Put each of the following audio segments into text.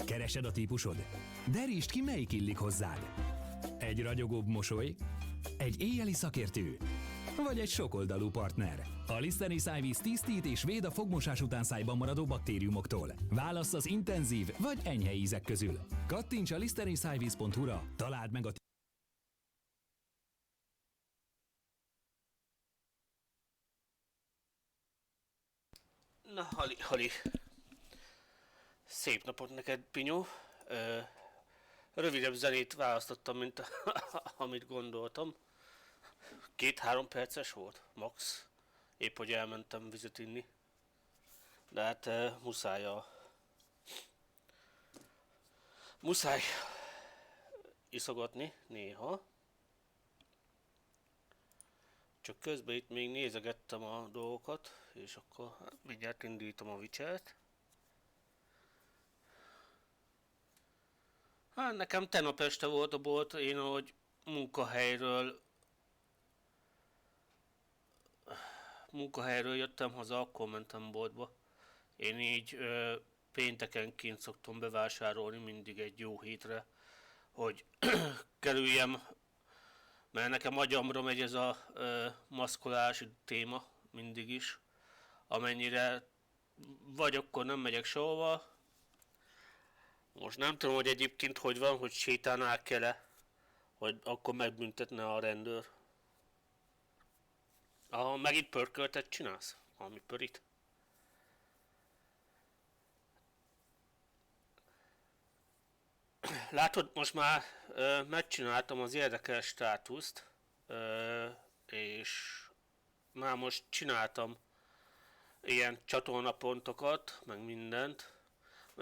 Keresed a típusod? Derítsd ki, melyik illik hozzád. Egy ragyogóbb mosoly? Egy éjjeli szakértő? Vagy egy sokoldalú partner? A Listerine szájvíz tisztít és véd a fogmosás után szájban maradó baktériumoktól. Válassz az intenzív vagy enyhe ízek közül. Kattints a listerineszájvíz.hu-ra, találd meg a... Na, Hali. Szép napot neked, Pinyó. Rövidebb zenét választottam, mint amit gondoltam. 2-3 perces volt, max. Épp hogy elmentem vizet inni. De hát muszáj iszogatni néha. Csak közben itt még nézegettem a dolgokat, és akkor mindjárt indítom a Witchert. Hát nekem tegnap este volt a bolt, én ahogy munkahelyről jöttem haza, akkor mentem boltba. Én így péntekenként szoktam bevásárolni mindig egy jó hétre, hogy kerüljem, mert nekem agyamra megy ez a maszkolási téma mindig is. Amennyire vagy akkor nem megyek sehova. Most nem tudom, hogy egyébként hogy van, hogy sétálnál kell-e, hogy akkor megbüntetne a rendőr. Megint pörköltet csinálsz? Valami pörit? Látod, most már megcsináltam az érdekes státuszt, és már most csináltam ilyen csatornapontokat, meg mindent.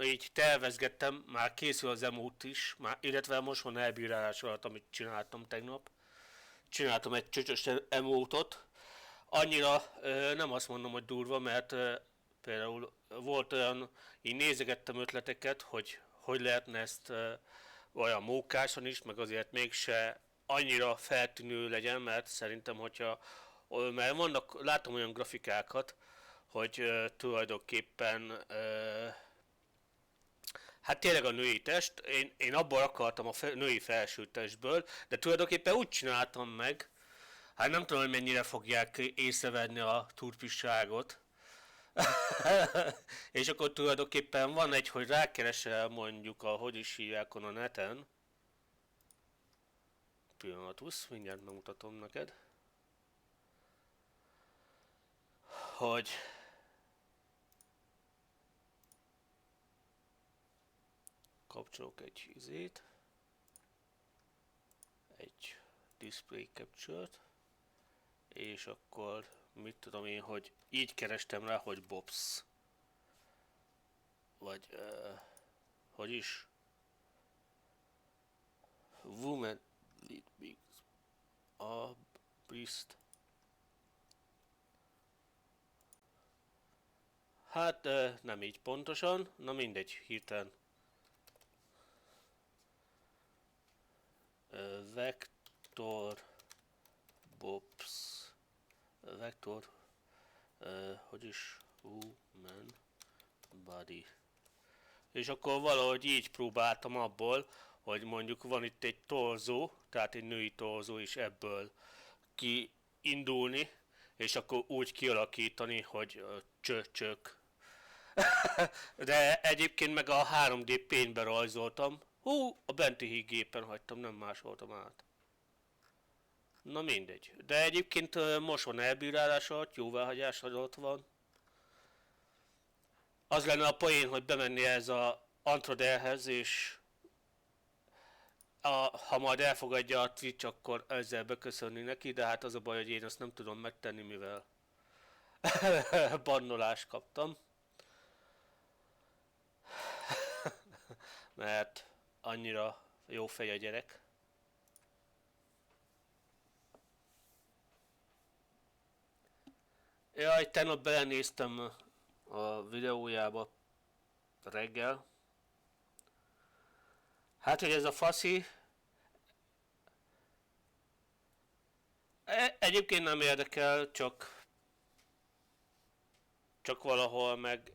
Így tervezgettem, már készül az emote is, illetve most van elbírálás alatt, amit csináltam tegnap. Csináltam egy csöcsös emote-ot. Annyira nem azt mondom, hogy durva, mert például volt olyan, így nézegettem ötleteket, hogy lehetne ezt olyan mókásan is, meg azért mégse annyira feltűnő legyen, mert szerintem, mert látom olyan grafikákat, hogy tulajdonképpen hát tényleg a női test, én abból akartam a női felső testből, de tulajdonképpen úgy csináltam meg, hát nem tudom, hogy mennyire fogják észrevenni a turpisságot. És akkor tulajdonképpen van egy, hogy rákeresel mondjuk hogy is hívják a neten. Pillanatus, mindjárt megmutatom neked. Hogy kapcsolok egy egy display capture-t, és akkor mit tudom én, hogy így kerestem rá, hogy Bobs. Vagy hogy is? Woman lead big a breast. Hát nem így pontosan, na mindegy, hirtelen. Vector Bobs. Vector, hogy is? Woman body. És akkor valahogy így próbáltam abból, hogy mondjuk van itt egy torzó, tehát egy női torzó is ebből kiindulni, és akkor úgy kialakítani, hogy csök. De egyébként meg a 3D Paintbe rajzoltam. A benti gépen hagytam, nem másoltam át. Na mindegy. De egyébként most van elbírálás alatt, jóváhagyás alatt van. Az lenne a poén, hogy bemenni ez a Antrodelhez, és ha majd elfogadja a Twitch, akkor ezzel beköszönni neki, de hát az a baj, hogy én ezt nem tudom megtenni, mivel bannolást kaptam. Mert annyira jó fej a gyerek. Jaj, tegnap belenéztem a videójába reggel. Hát, hogy ez a faszi egyébként nem érdekel, csak valahol meg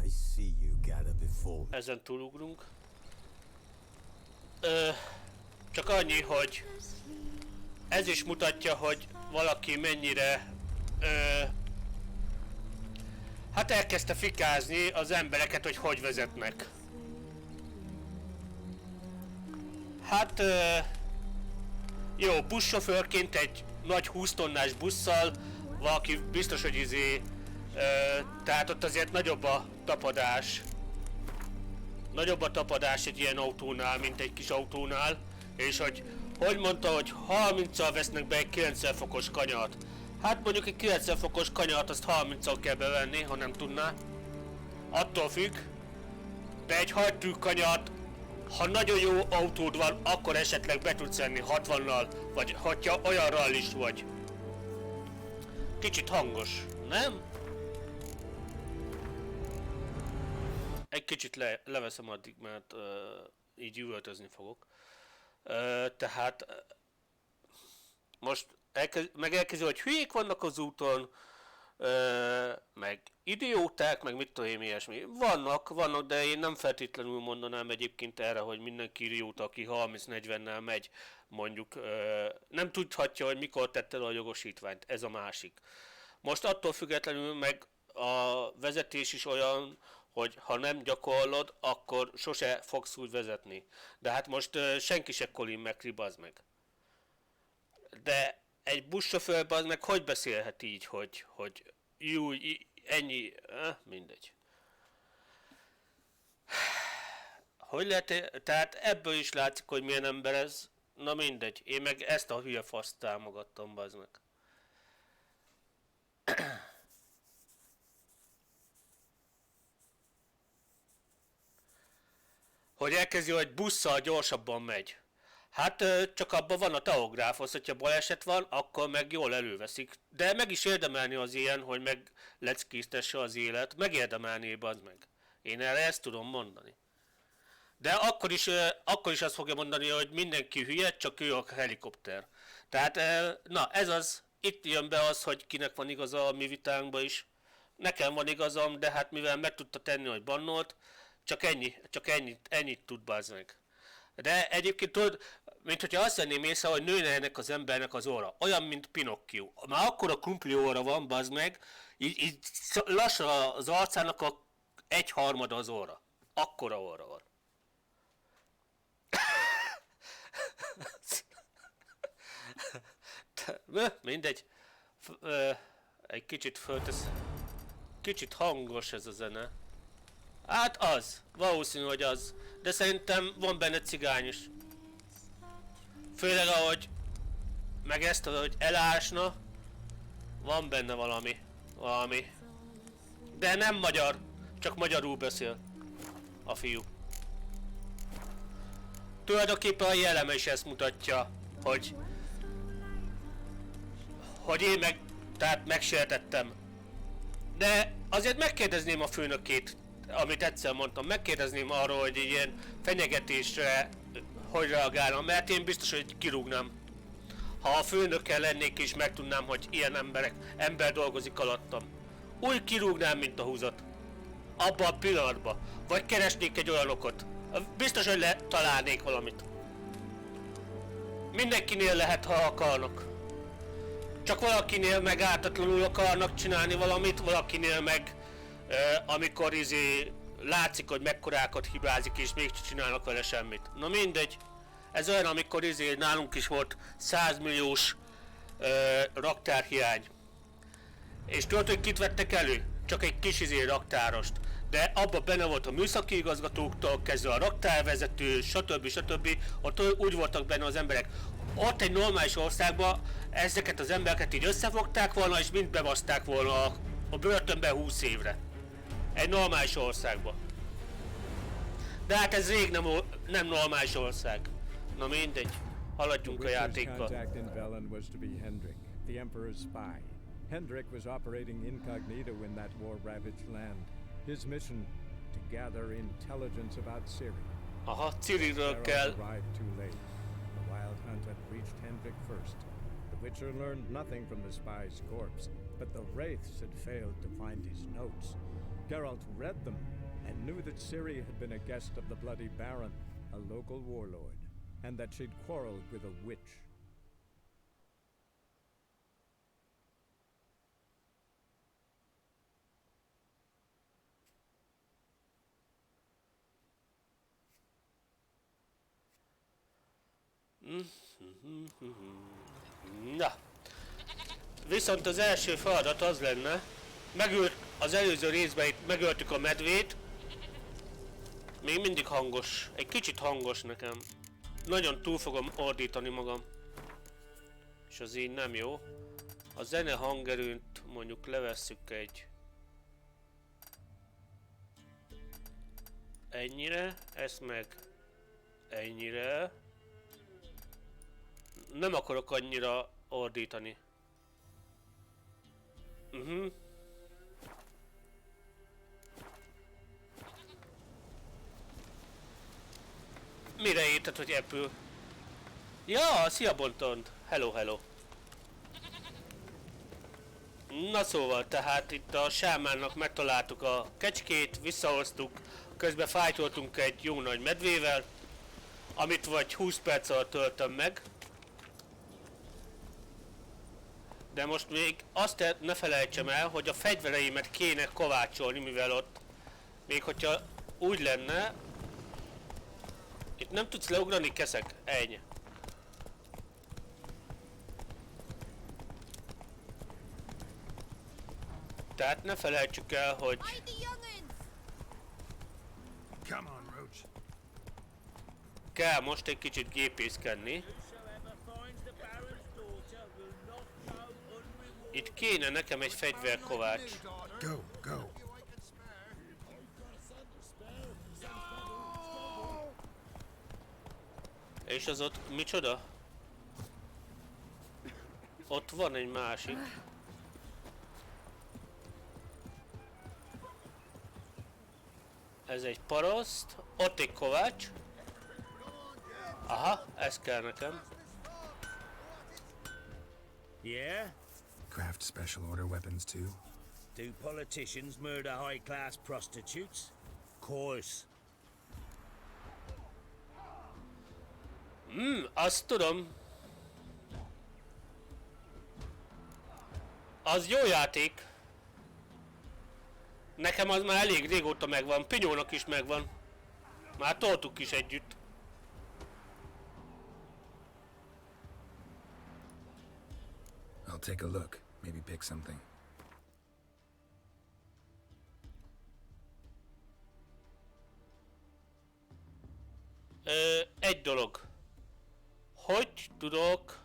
I see you gather before form. Ezen túlugrunk. Csak annyi, hogy ez is mutatja, hogy valaki mennyire hát elkezdte fikázni az embereket, hogy vezetnek. Hát jó, buszsofőrként egy nagy 20 tonnás busszal valaki biztos, hogy tehát ott azért nagyobb a tapadás. Nagyobb a tapadás egy ilyen autónál, mint egy kis autónál. És hogy mondta, hogy 30-al vesznek be egy 90 fokos kanyart. Hát mondjuk egy 90 fokos kanyart azt 30-al kell bevenni, ha nem tudná. Attól függ. De egy hajtű kanyart, ha nagyon jó autód van, akkor esetleg be tudsz venni 60-nal, vagy hogyha olyan rallis vagy. Kicsit hangos, nem? Egy kicsit leveszem addig, mert így üvöltözni fogok. Tehát most elkezdi, hogy hülyék vannak az úton, meg idióták, meg mit tudom én, ilyesmi. Vannak, de én nem feltétlenül mondanám egyébként erre, hogy mindenki idióta, aki 30-40-nel megy, mondjuk nem tudhatja, hogy mikor tette el a jogosítványt, ez a másik. Most attól függetlenül meg a vezetés is olyan, hogy ha nem gyakorlod, akkor sose fogsz úgy vezetni. De hát most senki se Colin McRae, bazd meg. De egy buszsofőr, bazd meg, hogy beszélhet így, hogy jó, ennyi, mindegy. Hogy lehet, tehát ebből is látszik, hogy milyen ember ez. Na mindegy, én meg ezt a hülye faszt támogattam, bazd meg. Hogy elkezdi, hogy busszal gyorsabban megy. Hát csak abban van a tahográfos, hogyha baleset van, akkor meg jól előveszik. De meg is érdemelni az ilyen, hogy megleckéztesse az élet. Megérdemelné, bazd meg. Én erre ezt tudom mondani. De akkor is azt fogja mondani, hogy mindenki hülye, csak ő a helikopter. Tehát, na ez az, itt jön be az, hogy kinek van igaza a mi vitánkba is. Nekem van igazam, de hát mivel meg tudta tenni, hogy bannolt, csak ennyit tud, bazd meg. De egyébként tudod, mint hogyha azt venném észre, hogy nőne ennek az embernek az óra. Olyan, mint Pinocchio. Már akkora krumpli óra van, bazd meg, így lassan az arcának a 1/3 az óra. Akkora óra van. Mindegy. Egy kicsit föltesz. Kicsit hangos ez a zene. Hát az. Valószínű, hogy az. De szerintem van benne cigány is. Főleg ahogy meg ezt, hogy elásna. Van benne valami. De nem magyar. Csak magyarul beszél. A fiú. Tulajdonképpen a jelleme is ezt mutatja, hogy én tehát megsértettem. De azért megkérdezném a főnökét, amit egyszer mondtam, megkérdezném arról, hogy ilyen fenyegetésre hogy reagálna, mert én biztos, hogy kirúgnám. Ha a főnökkel lennék és megtudnám, hogy ilyen ember dolgozik alattam. Úgy kirúgnám, mint a húzat. Abban a pillanatban. Vagy keresnék egy olyan okot. Biztos, hogy találnék valamit. Mindenkinél lehet, ha akarnak. Csak valakinél meg ártatlanul akarnak csinálni valamit, valakinél meg amikor látszik, hogy mekkorákat hibázik és még csinálnak vele semmit. Na mindegy. Ez olyan, amikor nálunk is volt 100 milliós raktárhiány. És tudod, hogy kit vettek elő? Csak egy kis raktárost. De abban benne volt a műszaki igazgatóktól kezdve a raktárvezető, stb. Ott úgy voltak benne az emberek. Ott egy normális országban ezeket az embereket így összefogták volna, és mind bebaszták volna a börtönbe 20 évre. Egy normális országban. De hát ez rég nem normális ország. Na mindegy, haladjunk a játékba. Hendrik was operating incognito in that war-ravaged land. His mission, to gather intelligence about Ciri. Aha, Ciriről kell. Arrived too late. The wild hunt had reached Hendrik first. The Witcher learned nothing from the spy's corpse, but the wraiths had failed to find his notes. Geralt read them, and knew that Ciri had been a guest of the Bloody Baron, a local warlord, and that she'd quarreled with a witch. Na. Viszont az első feladat az lenne, az előző részben itt megöltük a medvét. Még mindig hangos, egy kicsit hangos nekem. Nagyon túl fogom ordítani magam. És az így nem jó. A zene hangerőnt mondjuk levesszük egy... ennyire, ezt meg ennyire. Nem akarok annyira ordítani. Mire érted, hogy Apple? Ja, szia Bontond! Hello, hello! Na szóval, tehát itt a sámánnak megtaláltuk a kecskét, visszahoztuk, közben fájtoltunk egy jó nagy medvével, amit vagy 20 perc alatt töltöm meg. De most még azt ne felejtsem el, hogy a fegyvereimet kéne kovácsolni, mivel ott még hogyha úgy lenne, itt nem tudsz leugrani, keszek, ennyi. Tehát ne felejtsük el, hogy kell most egy kicsit gépészkedni. Itt kéne nekem egy fegyverkovács. Go. És az ott micsoda? Ott van egy másik. Ez egy paraszt, ott egy kovács. Aha, ez kell nekem. Yeah? Craft special order weapons too. Do politicians murder high-class prostitutes? Course. Azt tudom. Az jó játék. Nekem az már elég régóta megvan, Pinyónak is megvan. Már toltuk is együtt. I'll take a look. Maybe pick something. Egy dolog. Hogy tudok...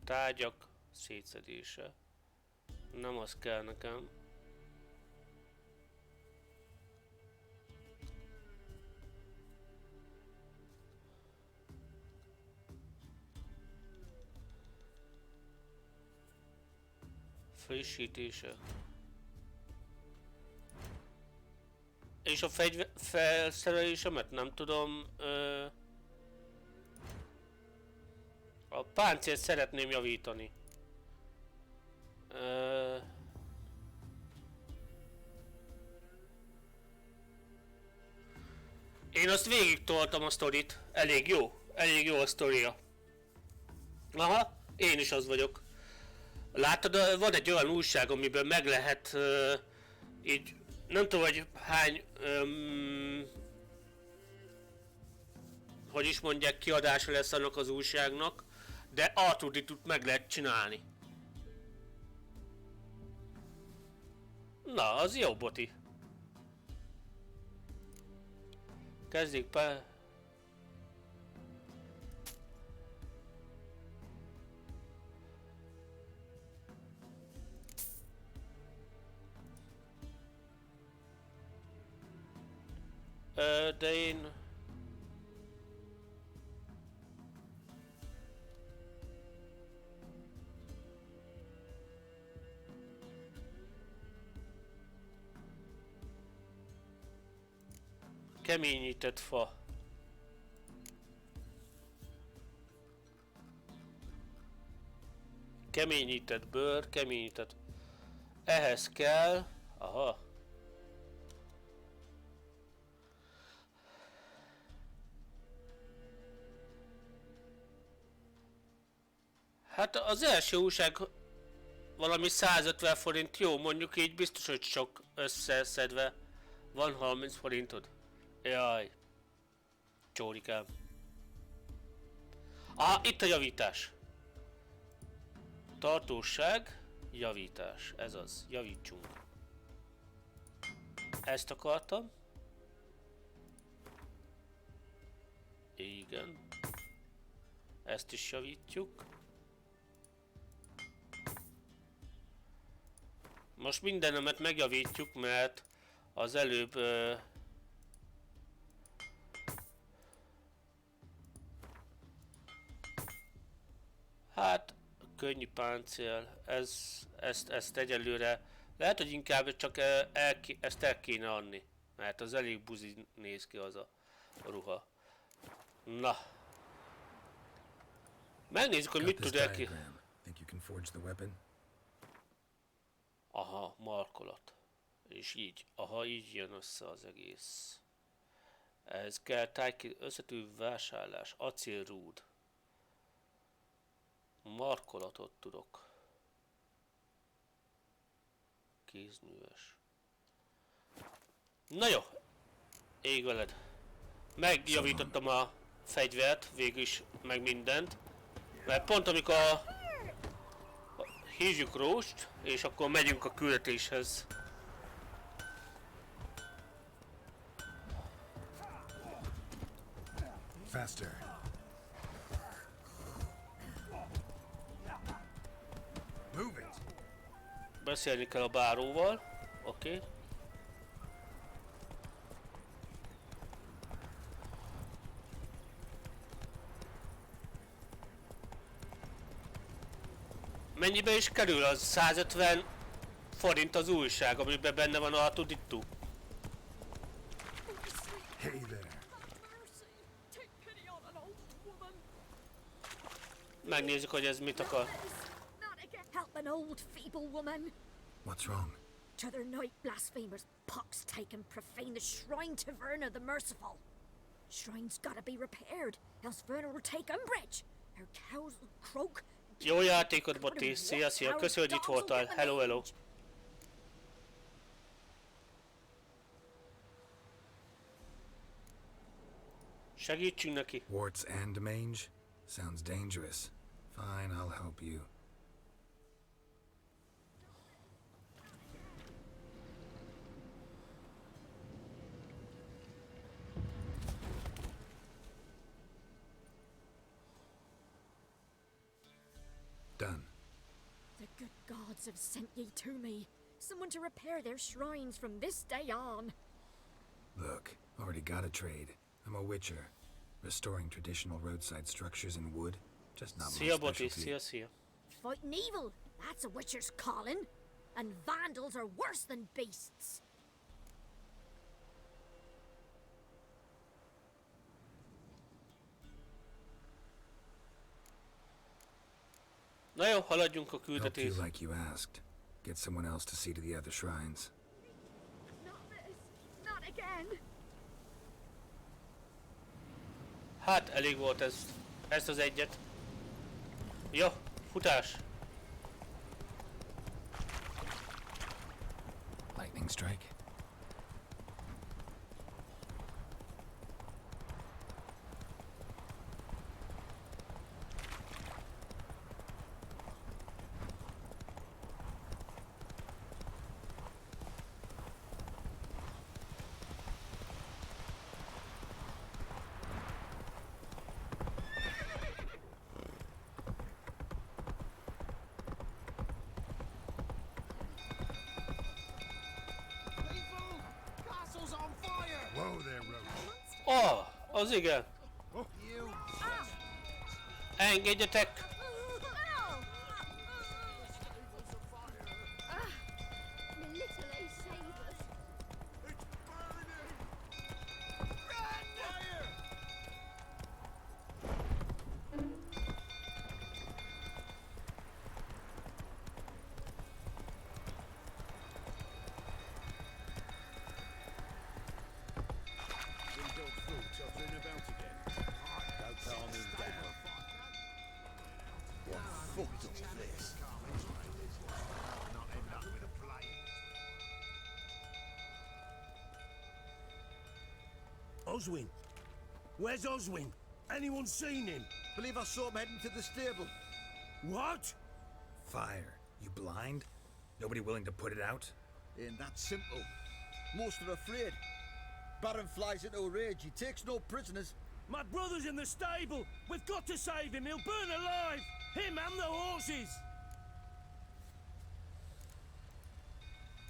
Tárgyak szétszedése. Nem az kell nekem. Frissítése. És a felszerelésemet nem tudom... A páncélt szeretném javítani. Én azt végig toltam a sztorit. Elég jó a sztoria. Aha, én is az vagyok. Látod, van egy olyan újság, amiből meg lehet így, nem tudom, hogy hány, hogy is mondják, kiadása lesz annak az újságnak, de Artuditut meg lehet csinálni. Na, az jó, boti. Kezdjük be. De én... Keményített fa. Keményített bőr, keményített... Ehhez kell... Aha. Hát az első újság valami 150 forint, jó, mondjuk így biztos, hogy sok összeszedve. Van 30 forintod. Jaj. Csórikám. Ah, itt a javítás. Tartóság, javítás. Ez az, javítsunk. Ezt akartam. Igen. Ezt is javítjuk. Most mindenemet megjavítjuk, mert az előbb hát könnyű páncél, ezt egyelőre lehet, hogy inkább csak ezt el kéne adni, mert az elég buzi néz ki az a ruha. Na. Megnézzük, hogy Got mit this tud elki. diagram. Think you can forge the weapon? Aha, markolat. És így. Aha, így jön össze az egész. Ez kell összetű vásárlás. Acélrúd. Markolatot tudok. Kézműves. Na jó. Ég veled. Megjavítottam a fegyvert, végül is meg mindent. Mert pont amikor hívjuk Róst, és akkor megyünk a küldetéshez. Faster. Move it. Beszélni kell a báróval. Oké. Okay. Mennyibe is kerül az 150 forint az újság, amiben benne van a tuditú? Hey there. Megnézzük, hogy ez mit akar. Help an old feeble woman. What's wrong? T'other night blasphemers pox take and profane the shrine to Verna the Merciful. Shrine's gotta be repaired, else Verna will take umbrage. Her cows will croak. Jó játékot, Botti! Szia, szia! Köszönöm, hogy itt voltál! Hello, hello! Segítsünk neki! Warts and mange? Sounds dangerous. Fine, I'll help you. Done. The good gods have sent ye to me. Someone to repair their shrines from this day on. Look, already got a trade. I'm a witcher. Restoring traditional roadside structures in wood. Just not my Szia, Botti! specialty. Szia, szia! Fighting evil, that's a witcher's calling. And vandals are worse than beasts. Na jó, haladjunk a Helped you küldetésre. like you asked. Get someone else to see to the other shrines. Not this, not again. Hát, elég volt ez. Ezt az egyet. Jó, futás! Lightning strike. Whoa there, Roach. Oh, az igen! You. Engedjetek! fucked up place. Not ended up with a plane. Oswin? Where's Oswin? Anyone seen him? Believe I saw him heading to the stable. What? Fire. You blind? Nobody willing to put it out? Ain't that simple. Most are afraid. Baron flies into a rage. He takes no prisoners. My brother's in the stable. We've got to save him. He'll burn alive. Him and the horses.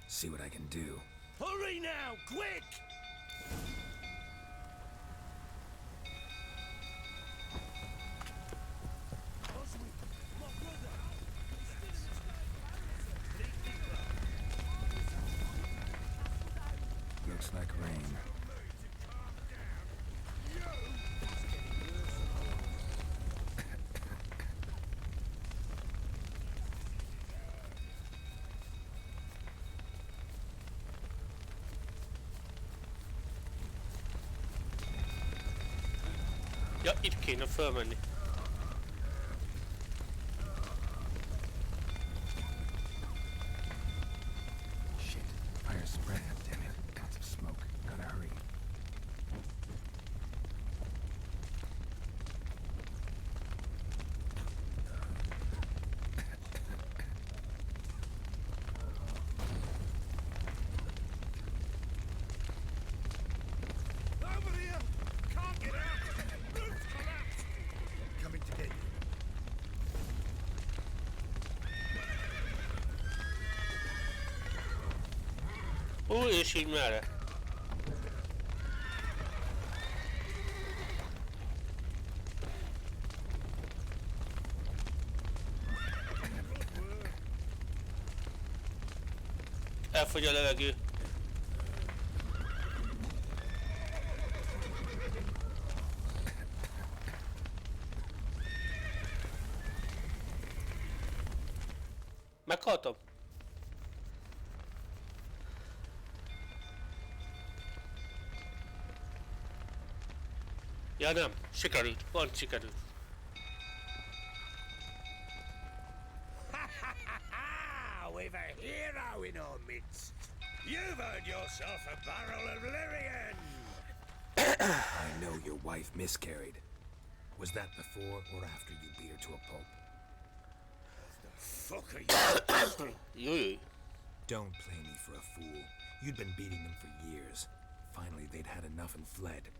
See what I can do. Hurry now, quick! Oswin, my brother. He's still in the stable. Looks like rain. Ja, itt kéne fölmenni. Shit. Fire spread. Damn it. Lots of smoke. Gotta hurry. Over here! Can't get out! Roof collapsed! Coming to get you. És így merre? Elfogy a levegő. Meghaltam. Ja nem, sikerült, pont sikerült. We've a hero in our midst. You've earned yourself a barrel of Lyrian. I know your wife miscarried. Was that before or after you beat her to a pulp? Fuck are you? Júj. Don't play me for a fool. You'd been beating them for years. Finally, they'd had enough and fled.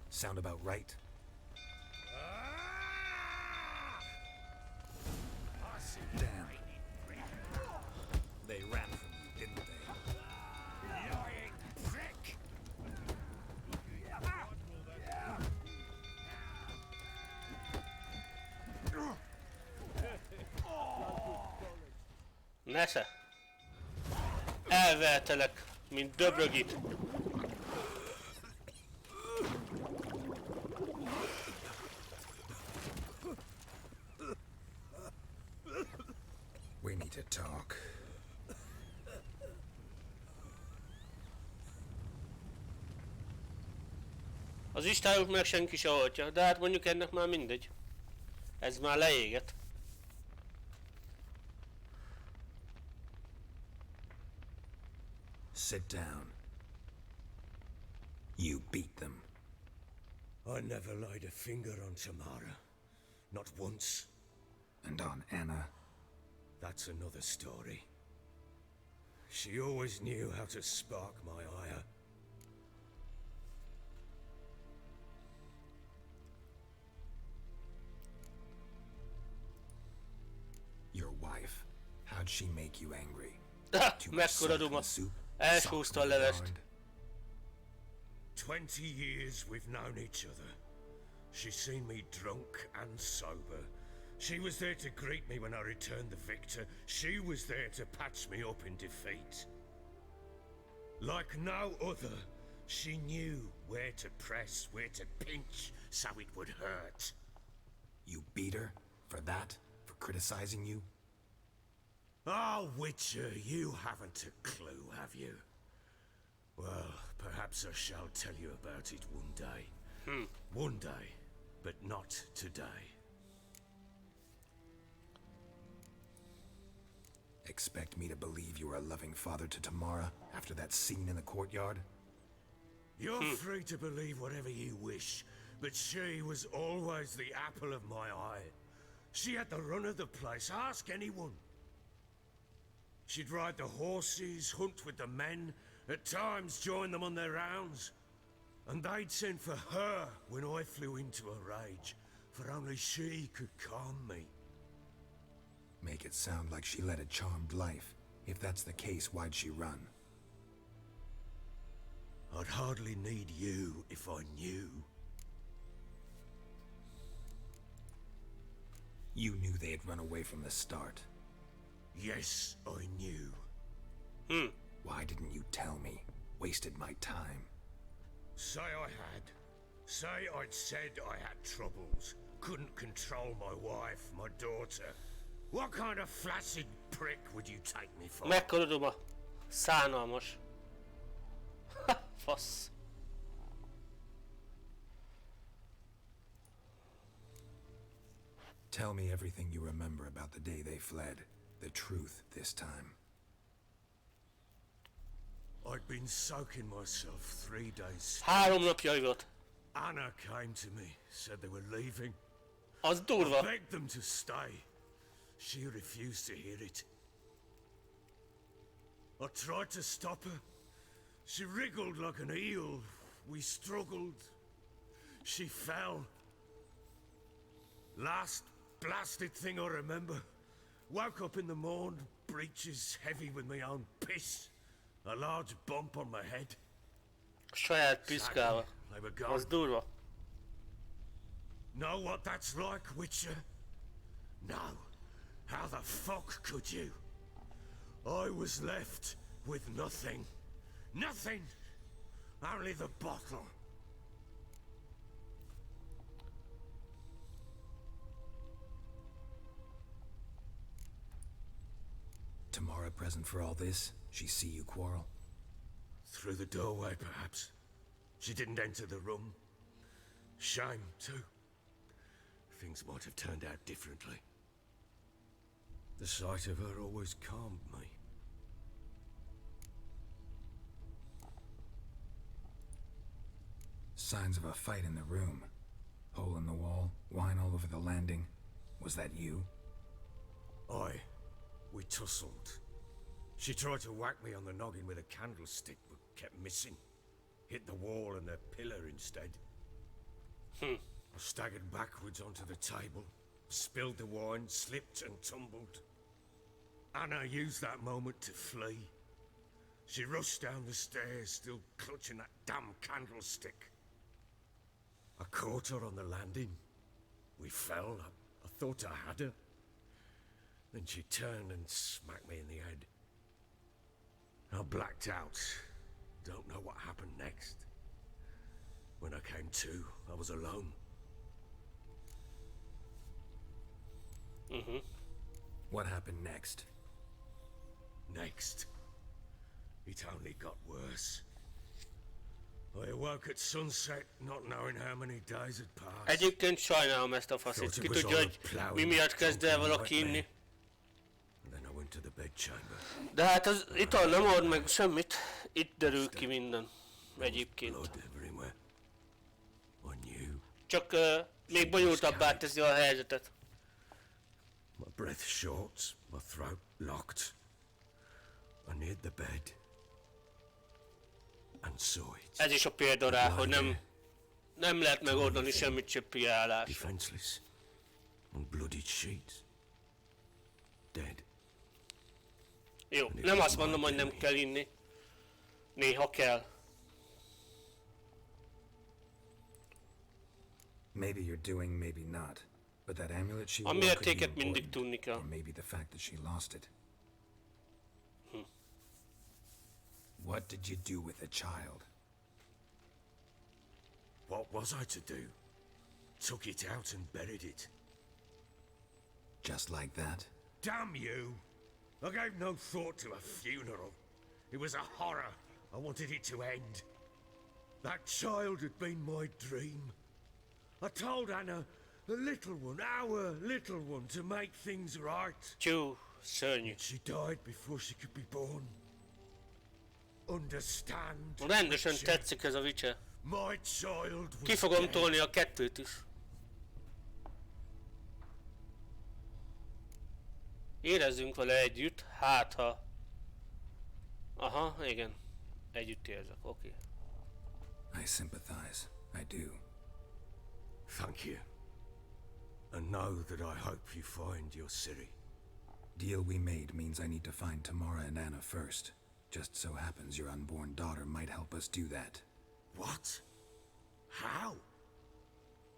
Sound about right? Damn. They ran from you, didn't they? Lying prick. Nesze. Elvertelek, mint döbrögit. We need to talk. Az istályok meg senki se oltja, de hát mondjuk ennek már mindegy. Ez már leégett. Sit down. You beat them. I never laid a finger on Tamara. Not once. And on Anna. That's another story. She always knew how to spark my ire. Your wife. How'd she make you angry? Too much Mekkora salt in duma. the soup? Elsúszta a Sock in the levest. yard? 20 years we've known each other. She's seen me drunk and sober. She was there to greet me when I returned the victor. She was there to patch me up in defeat. Like no other, she knew where to press, where to pinch, so it would hurt. You beat her? For that? For criticizing you? Oh, Witcher, you haven't a clue, have you? Well, perhaps I shall tell you about it one day. One day, but not today. expect me to believe you were a loving father to Tamara after that scene in the courtyard? You're free to believe whatever you wish, but she was always the apple of my eye. She had the run of the place, ask anyone. She'd ride the horses, hunt with the men, at times join them on their rounds. And they'd send for her when I flew into a rage, for only she could calm me. Make it sound like she led a charmed life. If that's the case, why'd she run? I'd hardly need you if I knew. You knew they had run away from the start. Yes, I knew. Why didn't you tell me? Wasted my time. Say I had. Say I'd said I had troubles. Couldn't control my wife, my daughter. What kind of flaccid prick would you take me for? Mekkora duma. Szánalmas. Fasz. Tell me everything you remember about the day they fled. The truth this time. I'd been soaking myself 3 days. 3 napja volt. Anna came to me, said they were leaving. Az I durva. begged them to stay. She refused to hear it. I tried to stop her. She wriggled like an eel. We struggled. She fell. Last blasted thing I remember. Woke up in the morn, breeches heavy with my own piss. A large bump on my head. Saját piszkával. They were gone. Az durva. Know what that's like, Witcher? No. How the fuck could you? I was left with nothing. Nothing! Only the bottle. Tamara present for all this? She see you quarrel? Through the doorway, perhaps. She didn't enter the room. Shame, too. Things might have turned out differently. The sight of her always calmed me. Signs of a fight in the room. Hole in the wall, wine all over the landing. Was that you? We tussled. She tried to whack me on the noggin with a candlestick, but kept missing. Hit the wall and the pillar instead. I staggered backwards onto the table, spilled the wine, slipped and tumbled. Anna used that moment to flee. She rushed down the stairs, still clutching that damn candlestick. I caught her on the landing. We fell. I thought I had her. Then she turned and smacked me in the head. I blacked out. Don't know what happened next. When I came to, I was alone. What happened next? Next, it only got worse. I awoke at sunset, not knowing how many days had passed. Egyébként sajnálom ezt a faszit. Ki tudja, hogy mi miatt kezd el valaki inni. And then I went to the bedchamber. De hát az ital nem ad meg semmit. Itt derül ki minden. Egyébként. Blood everywhere. I knew. Csak még bonyolultabbá teszi a helyzetet. My breath short, my throat locked. I neared the bed and saw it. Ez is a példa rá, hogy nem lehet megoldani semmit csöppi állás. Defenseless, on bloodied sheets, dead. Jó, nem azt mondom, hogy nem kell inni. Néha kell. Maybe you're doing, maybe not. But that amulet she A wore could be mértéket mindig important. tudni kell. Or maybe the fact that she lost it. What did you do with the child? What was I to do? Took it out and buried it. Just like that? Damn you! I gave no thought to a funeral. It was a horror. I wanted it to end. That child had been my dream. I told Anna, the little one, our little one, to make things right. Csú, Szörnyű. She died before she could be born. Understand? Rendesen Witcher? tetszik ez a Witcher. My child was Ki fogom dead. tolni a 2-t is. Érezzünk vele együtt, hát ha... Aha, igen. Együtt érzek, oké. I sympathize. I do. Thank you. And know that I hope you find your Ciri. Deal we made means I need to find Tamara and Anna first. Just so happens your unborn daughter might help us do that. What? How?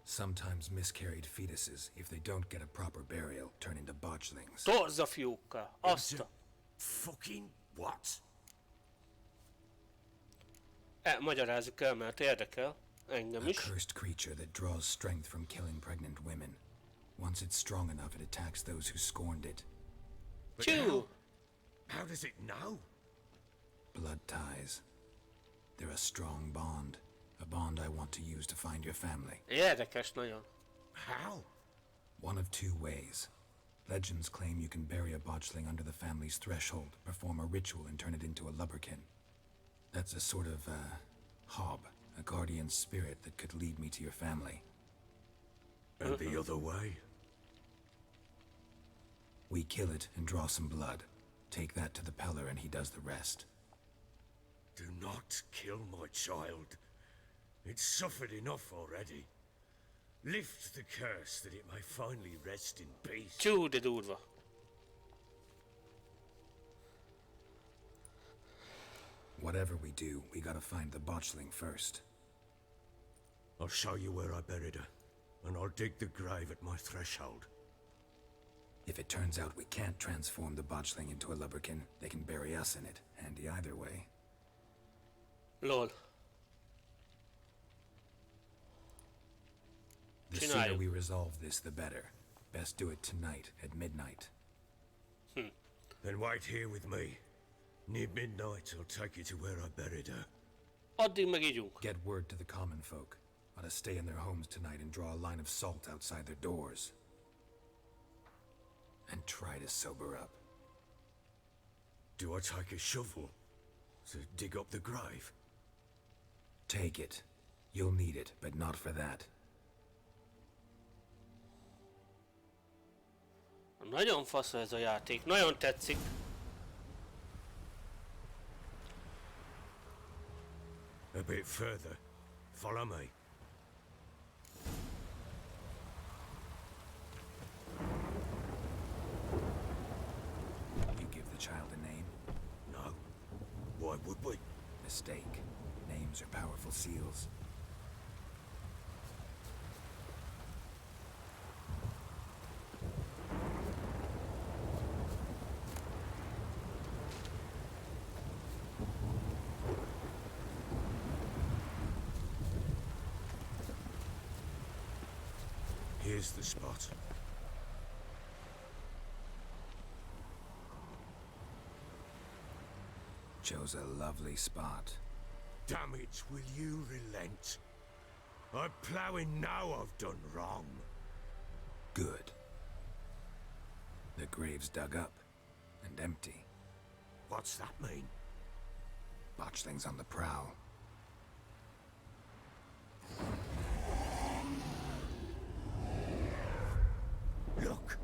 Sometimes miscarried fetuses, if they don't get a proper burial, turn into botchlings. Torza fiúkkal, azt a... Fucking what? Magyarázzuk el, mert érdekel. Engem A is. cursed creature that draws strength from killing pregnant women. Once it's strong enough, it attacks those who scorned it. But Csú! how does it know? Blood ties. They're a strong bond. A bond I want to use to find your family. Érdekes nagyon. How? One of two ways. Legends claim you can bury a botchling under the family's threshold, perform a ritual, and turn it into a lubberkin. That's a sort of, hob, a guardian spirit that could lead me to your family. And the other way? We kill it and draw some blood. Take that to the Peller and he does the rest. Do not kill my child. It's suffered enough already. Lift the curse that it may finally rest in peace. Csú, de durva. Whatever we do, we gotta find the botchling first. I'll show you where I buried her, and I'll dig the grave at my threshold. If it turns out we can't transform the botchling into a lubberkin, they can bury us in it. Handy either way. Lol. The Csináljuk. sooner we resolve this, the better. Best do it tonight, at midnight. Then wait here with me. Near midnight, I'll take you to where I buried her. Addig meg ígyunk. Get word to the common folk. Ought to stay in their homes tonight and draw a line of salt outside their doors. And try to sober up. Do I take a shovel to dig up the grave? Take it. You'll need it, but not for that. Nagyon fasz ez a játék. Nagyon tetszik. A bit further. Follow me. You give the child a name? No. Why would we? Mistake. Names are powerful seals. Here's the spot. Chose a lovely spot. Damn it, will you relent? I'm ploughing now I've done wrong. Good. The grave's dug up and empty. What's that mean? Botchling's on the prowl. Look,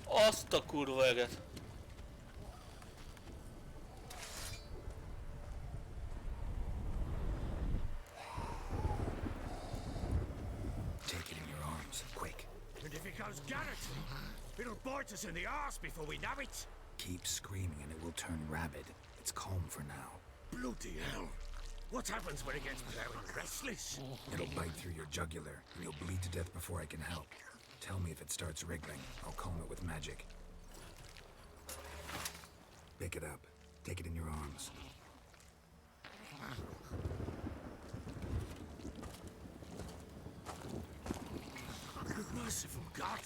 Azt a kurva eget. Take it in your arms, quick. and if it goes garroting, it'll bite us in the arse before we know it. Keep screaming and it will turn rabid. It's calm for now. Bloody hell. What happens when it gets plowing restless? It'll bite through your jugular, and you'll bleed to death before I can help. Tell me if it starts wriggling. I'll calm it with magic. Pick it up. Take it in your arms. Good merciful God.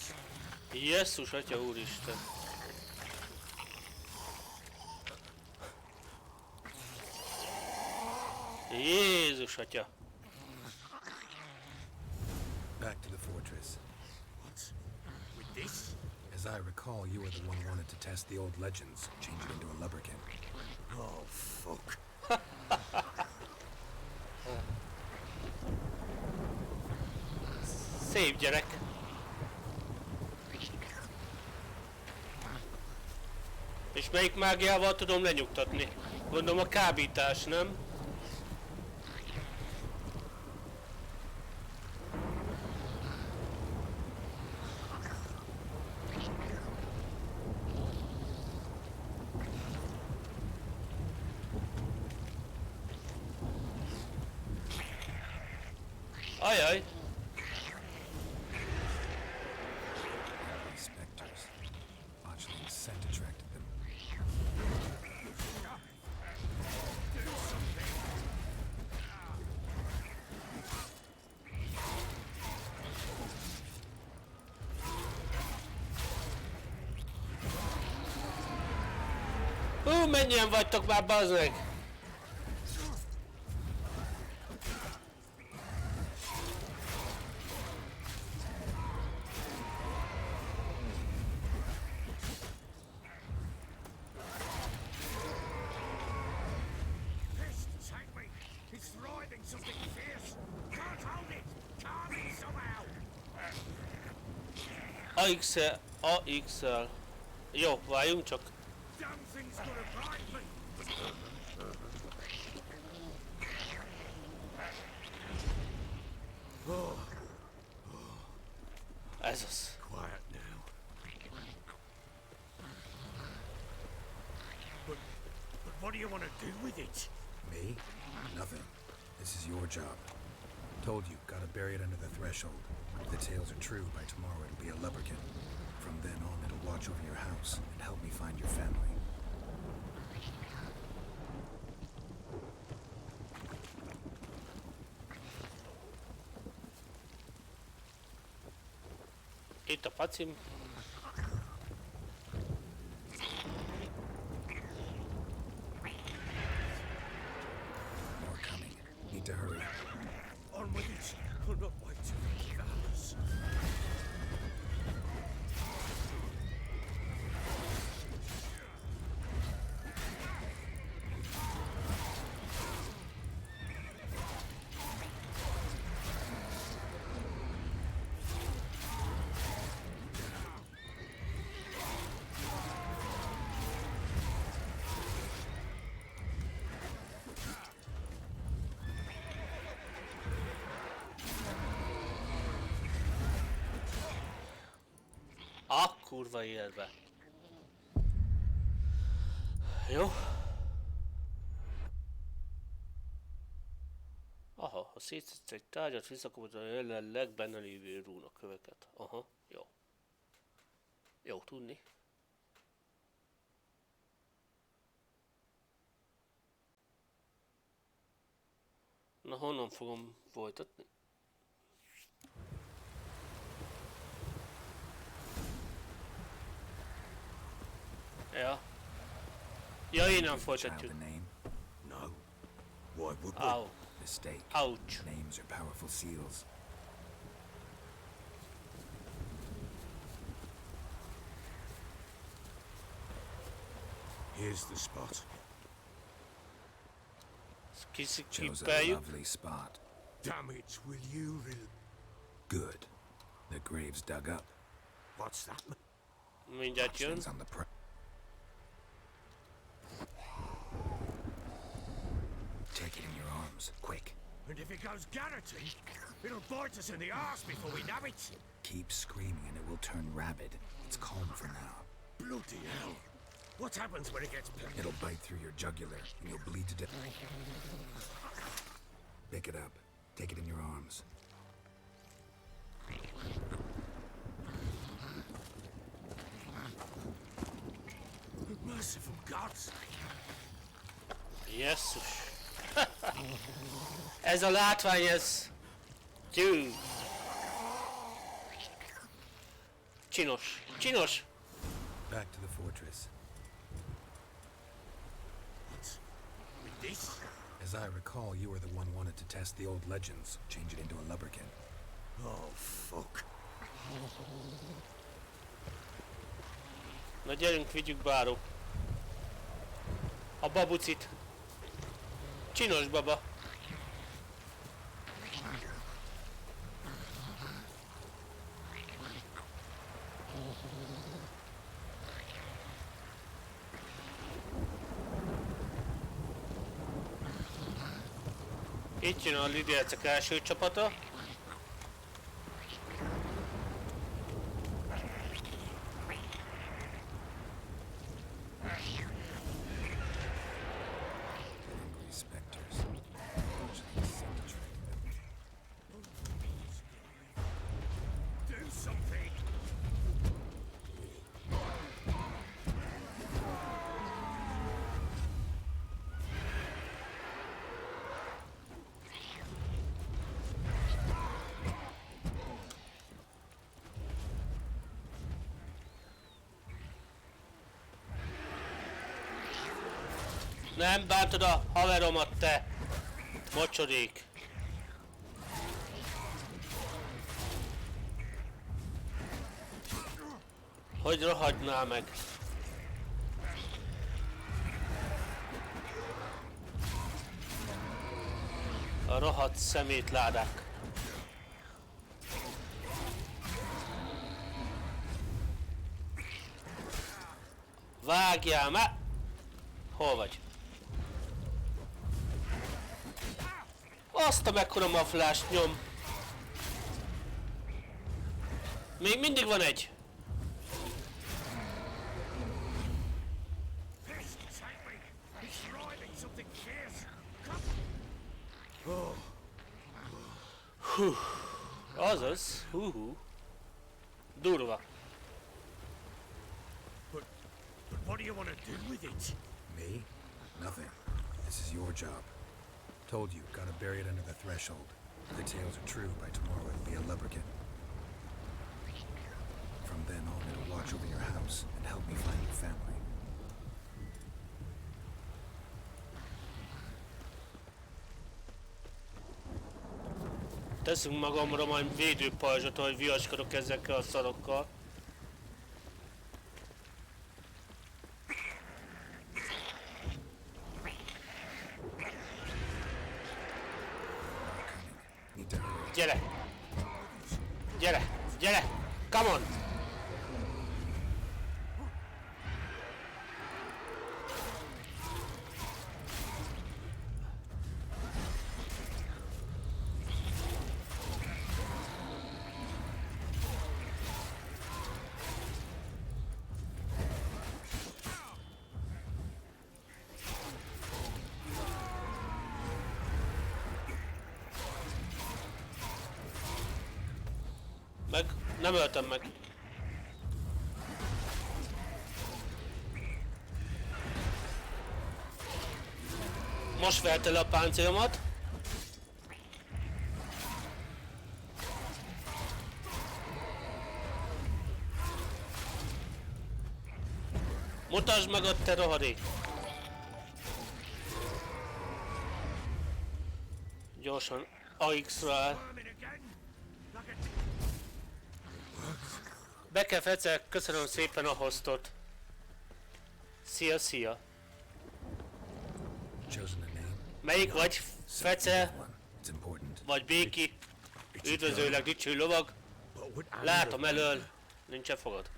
Jesszus, atya úristen. Jézus, atya. Back to the fortress. What? We As I recall, you were the one wanted to test the old legends, change it into a lubberkin. Oh, fuck. Szép gyerek. És melyik mágiával tudom lenyugtatni? Gondolom a kábítás, nem? Ajaj! Specters. Botchling's scent attracted them. Mennyien vagytok már, bazd meg! AXL. Jó, várjunk csak. Ez az. Quiet now. But what do you want to do with it? Me? Nothing. This is your job. Told you, gotta bury it under the threshold. If the tales are true, by tomorrow it'll be a lubberkin. From then on, it'll watch over your house and help me find your family. Itt a pacim. More coming. Need to hurry. On with it. I'll not wait till the hours. Kurva életbe. Jó. Aha, ha szétszedsz egy tárgyat, visszakapod a jelenleg benne lévő rúnaköveket. Aha, jó. Jó tudni. Na, honnan fogom folytatni? Ja. Ja, innen folytatjuk. No. Why would we? Au. Mistake. Ouch. Names are powerful seals. Here's the spot. Chose a lovely spot. Damn it, will you Good. The grave's dug up. What's that? Mindjárt jön. On the Take it in your arms, quick. And if it goes garroting, it'll bite us in the arse before we know it. Keep screaming and it will turn rabid. It's calm for now. Bloody hell. What happens when it gets peppered? It'll bite through your jugular and you'll bleed to death. Pick it up. Take it in your arms. Merciful gods. Jesszus. Ez a látvány, ez... Gyű. Csinos. Csinos. Back to the fortress. What? With this? As I recall, you were the one wanted to test the old legends, change it into a lubberkin. Oh, fuck. Na gyerünk, vigyük báró. A babucit. Csinos baba. Itt jön a lidércek első csapata. Nem bántod a haveromat, te mocsodék! Hogy rohadnál meg? A rohadt szemétládák. Vágjál már! Hol vagy? Azt a mekkora maflást nyom! Még mindig van egy! Hú, azaz, hú. Durva. But what do you want to do with it? Me? Nothing. This is your job. Told you, gotta bury it under the threshold. If the tales are true, by tomorrow it'll be a lubberkin. From then on, it'll watch over your house and help me find your family. Teszünk magamra majd védőpajzsot, hogy viaskodok ezekkel a szarokkal. Gyere! Gyere! Gyere! Come on! Meg, nem öltem meg. Most verte le a páncélomat. Mutasd meg ott, te rohadék! Gyorsan AX-ra. Beke Fecek, köszönöm szépen a hostot. Szia, szia. Chosen a name? Melyik vagy? Fece? One. It's important. Vagy Béki? Üdvözöllek, dicső lovag. Látom elől. Nincsen fogad.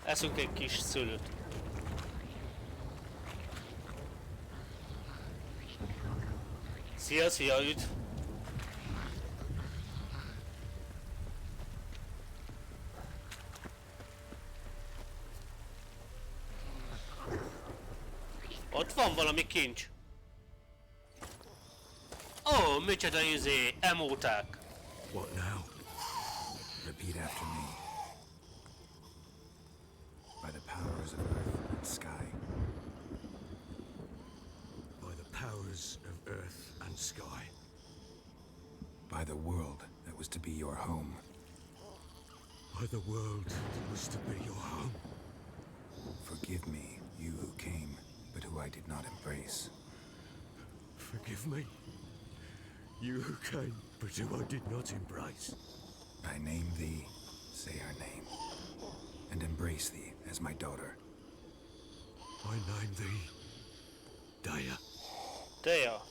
Eszünk egy kis szőlőt. Szia, szia, üdv. Ott van valami kincs. Ó, micsoda izé, emóták. What now? Repeat after me. By the powers of earth and sky. By the powers of earth and sky. By the world that was to be your home. By the world that was to be your home. Forgive me, you who came, but who I did not embrace. Forgive me. You who came, but who I did not embrace. I name thee, say her name. and embrace thee as my daughter. I name thee Dea, Teja.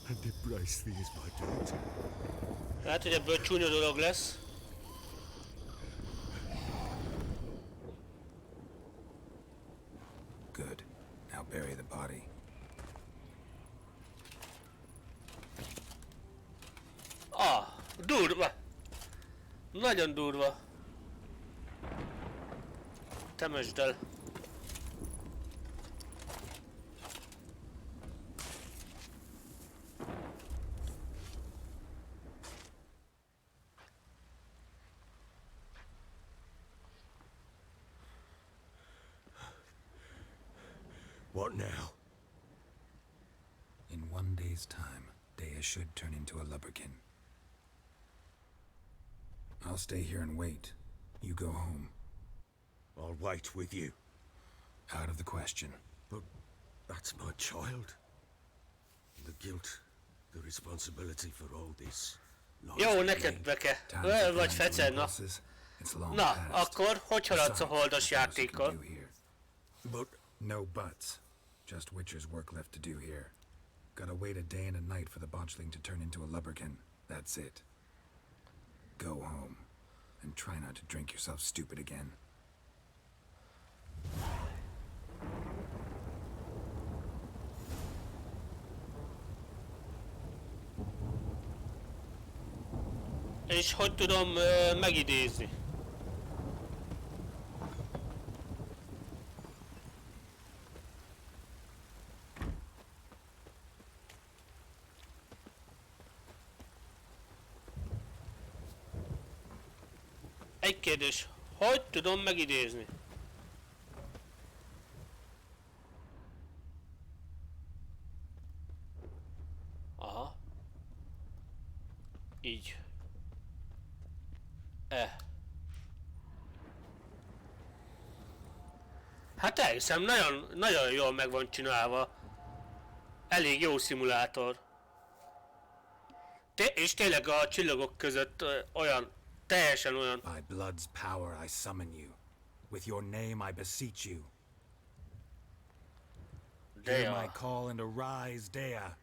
and embrace thee as my daughter. Hát, hogy ebből csúnya dolog lesz. Good. Now bury the body. Ah, durva. Nagyon durva. Temesd el. What now? In 1 day's time, Dea should turn into a lubberkin. I'll stay here and wait. You go home. I'll wait with you. Out of the question. But that's my child. The guilt, the responsibility for all this. lies Jó, with neked me. beke. Time for Vagy plans fecel, and na. impulses. It's long Na, past. akkor hogy haladsz a Besides, holdas what else you can játékkal? do here? But No buts. Just Witcher's work left to do here. Gotta wait a day and a night for the botchling to turn into a lubberkin. That's it. Go home. And try not to drink yourself stupid again. És hogy tudom megidézni? Egy kérdés, hogy tudom megidézni? Aha. Így. Hát elhiszem, nagyon jól meg van csinálva. Elég jó szimulátor. És tényleg a csillagok között olyan, teljesen olyan. By blood's power I summon you. With your name I beseech you. Hear my Dea. call and arise, Dea.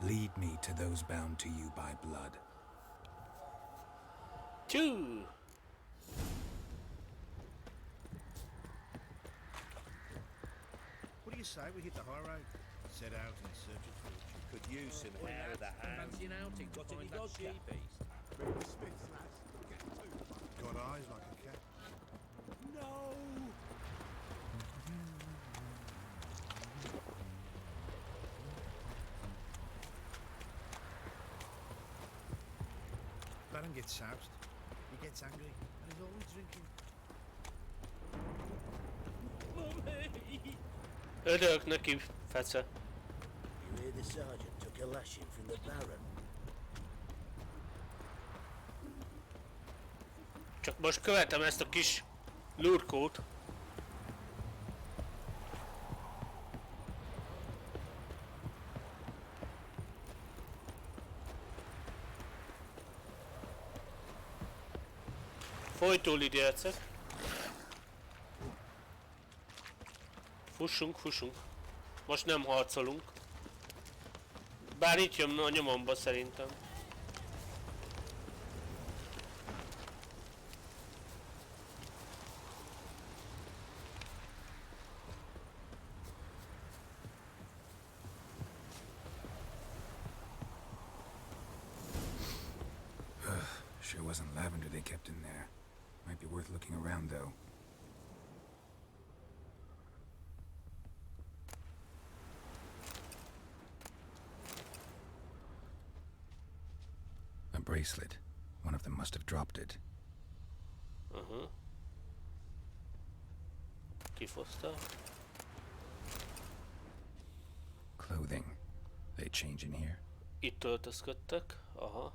Lead me to those bound to you by blood. Tű. What do you say we hit the high road? Set out in search of fortune. Could use some hair of the hand. Fancy an outing to find that she-beast? Got eyes like a cat. No! Let him get soused. He gets angry and he's always drinking. Mummy! Ödök neki, fece. You hear the sergeant took a lashing from the Baron? Csak most követem ezt a kis lurkót. Folytól idélcek. Fussunk, fussunk. Most nem harcolunk. Bár itt jön a nyomomba szerintem. Sure wasn't lavender they kept in there. Might be worth looking around, though. A bracelet. One of them must have dropped it. Kifoszta. Clothing. They change in here? Itt öltözködtek. Aha.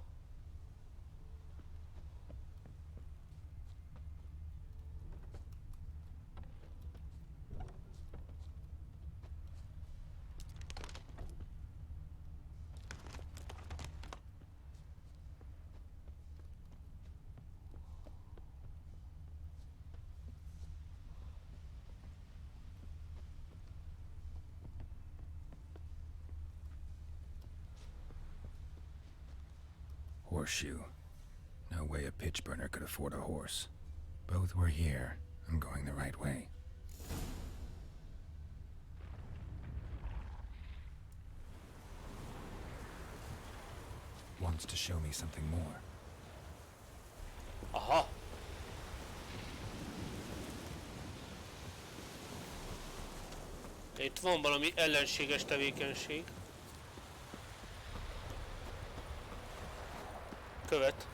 horseshoe. No way a pitch burner could afford a horse. Both were here. I'm going the right way. Wants to show me something more. Aha. Itt van valami ellenséges tevékenység. Követ.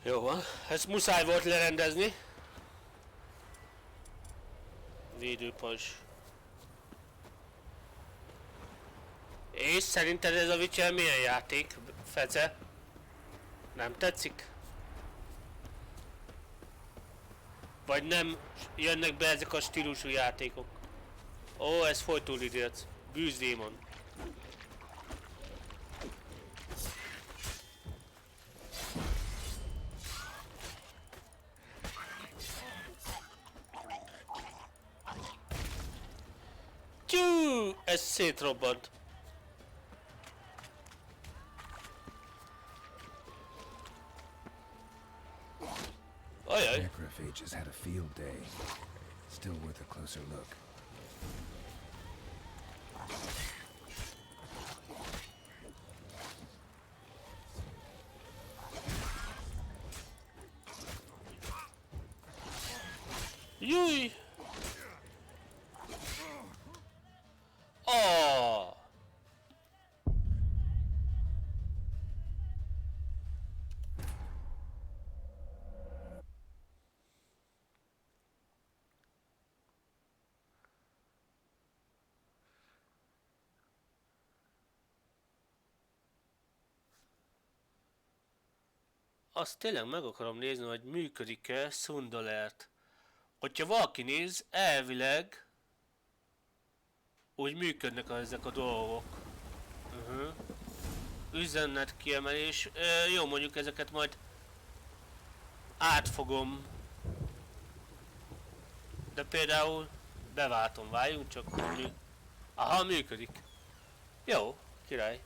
Jó van, ezt muszáj volt lerendezni. Védőpajzs. És szerinted ez a Witcher milyen játék, Fece? Nem tetszik? Vagy nem jönnek be ezek a stílusú játékok? Ó, ez folytól idélt. Bűzdémon. Tyú, ez szétrobbant. Ajaj. Necrophages had a field day. Still worth a closer look. Júj! Oh! Azt tényleg meg akarom nézni, hogy működik-e Szundalert. Hogyha valaki néz, elvileg úgy működnek ezek a dolgok. Üzenet kiemelés. Jó, mondjuk ezeket majd átfogom. De például beváltom, várjunk csak. Aha, működik. Jó, király.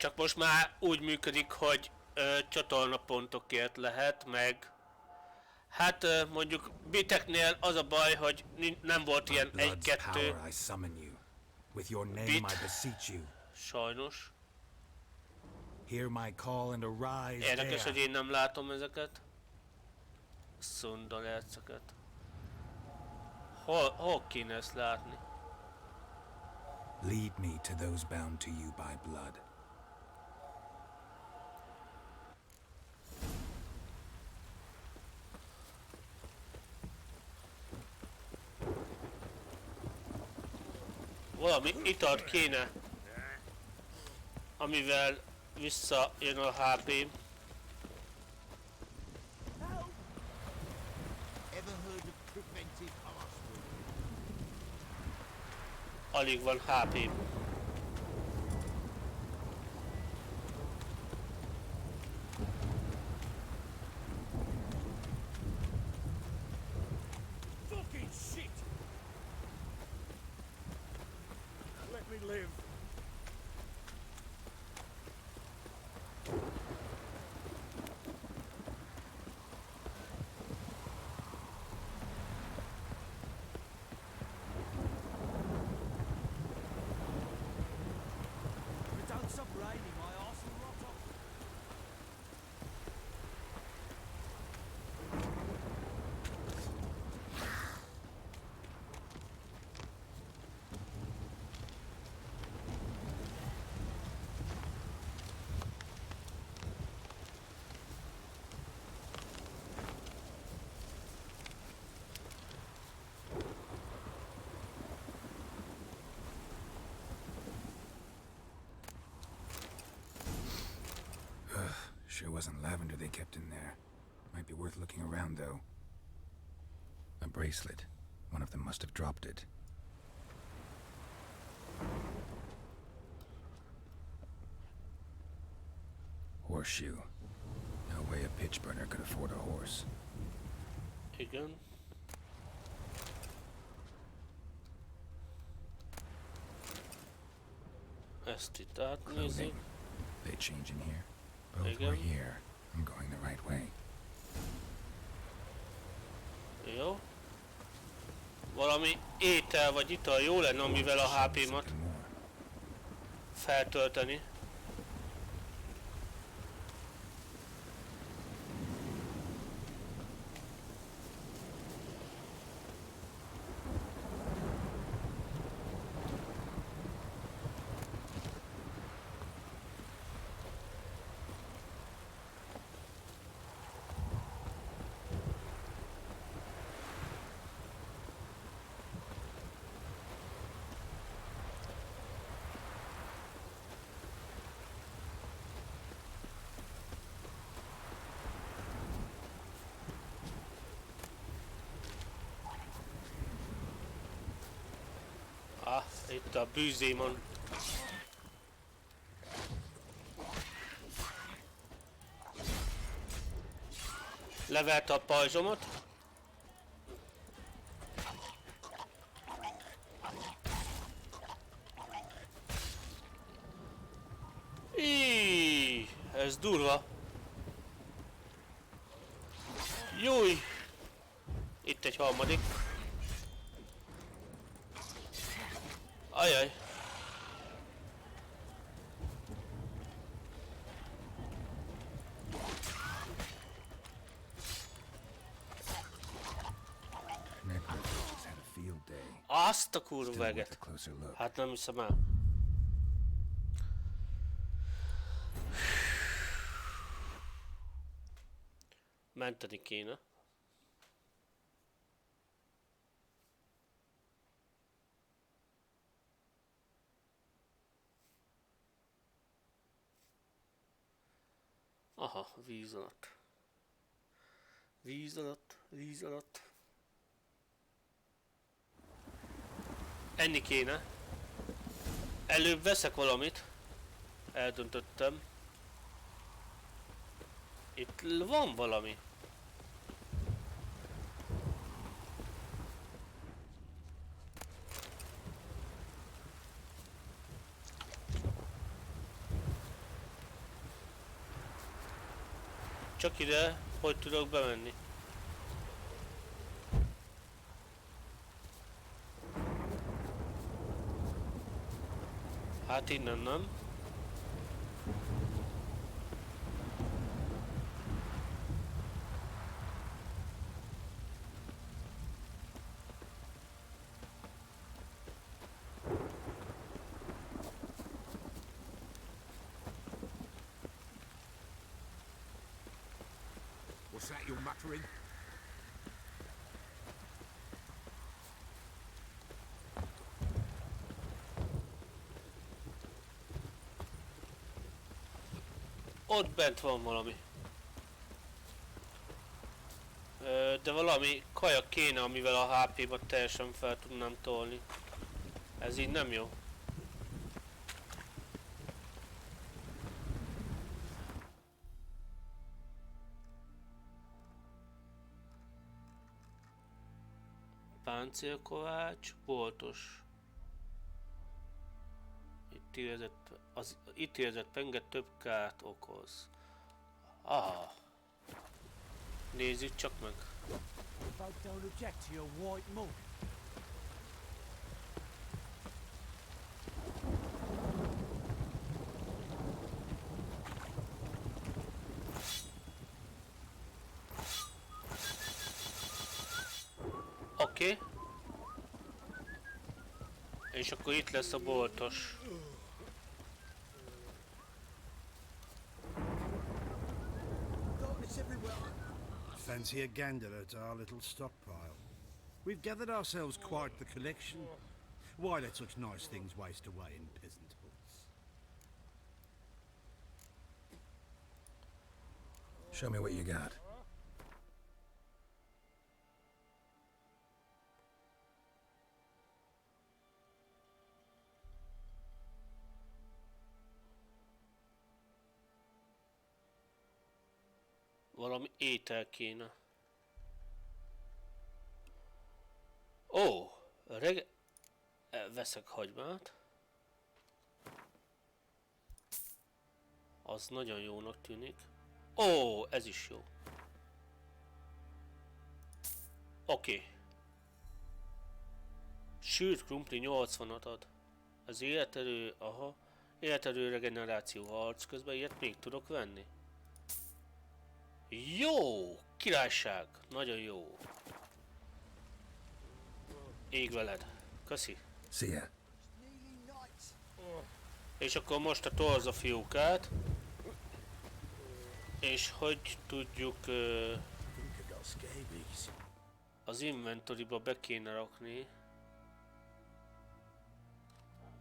Csak most már úgy működik, hogy csatornapontokért lehet, meg hát mondjuk biteknél az a baj, hogy nem volt ilyen 1-2 bit. Sajnos. Érdekes, hogy én nem látom ezeket. Szundalerceket. Hol kéne ezt látni? Lead me to those bound to you by blood. Valami italt kéne, amivel visszajön a HP-m. Alig van HP-m. Fucking shit! Let me live. Don't stop raining, my arse will rot off. Sure wasn't lavender they kept in there. Might be worth looking around, though. A bracelet. One of them must have dropped it. Horseshoe. No way a pitch burner could afford a horse. Igen. Ezt itt átnézzük. Clothing. They change in here? Both Igen. were here. I'm going the right way. Jó. Valami étel vagy ital jó lenne, amivel a HP-mat Something more. feltölteni. Ah, itt a bűzémon. Leverte a pajzsomot. Ez durva. Júj! Itt egy harmadik. Ajaj. Azt a kurva veget. Hát nem hiszem el. Menteni kéne. Aha, víz alatt. Víz alatt, víz alatt. Enni kéne. Előbb veszek valamit. Eldöntöttem. Itt van valami. Csak ide, hogy tudok bemenni? Hát innen nem. What's that you're muttering? Ott bent van valami. De valami kaja kéne, amivel a HP-mat teljesen fel tudnám tolni. Ez így nem jó. Páncélkovács, boltos. Az ítérzett penge több kárt okoz. Ah. Nézzük csak meg. Folk don't object to your white mug. Oké. És akkor itt lesz a boltos. Fancy a gander at our little stockpile. We've gathered ourselves quite the collection. Why let such nice things waste away in peasant huts? Show me what you got. Valami étel kéne. Ó, veszek hagymát. Az nagyon jónak tűnik. Ó, ez is jó. Oké. Sült krumpli 80-at ad. Az életerő, aha. Életerő regeneráció harc közben, ilyet még tudok venni. Jó! Királyság! Nagyon jó. Ég veled. Köszi. Szia. És akkor most a torza fiúkát. És hogy tudjuk az inventoryba be kéne rakni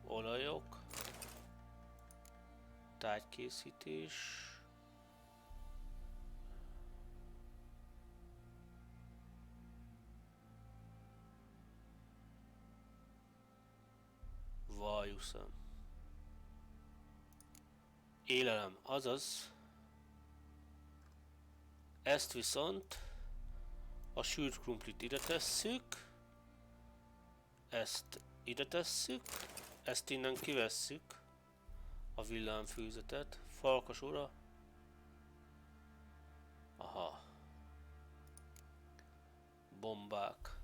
olajok, tárgykészítés, vájuszem, élelem, azaz ezt viszont a sült krumplit ide tesszük, ezt ide tesszük, ezt innen kivesszük, a villámfűzetet, falkas ura, aha, bombák,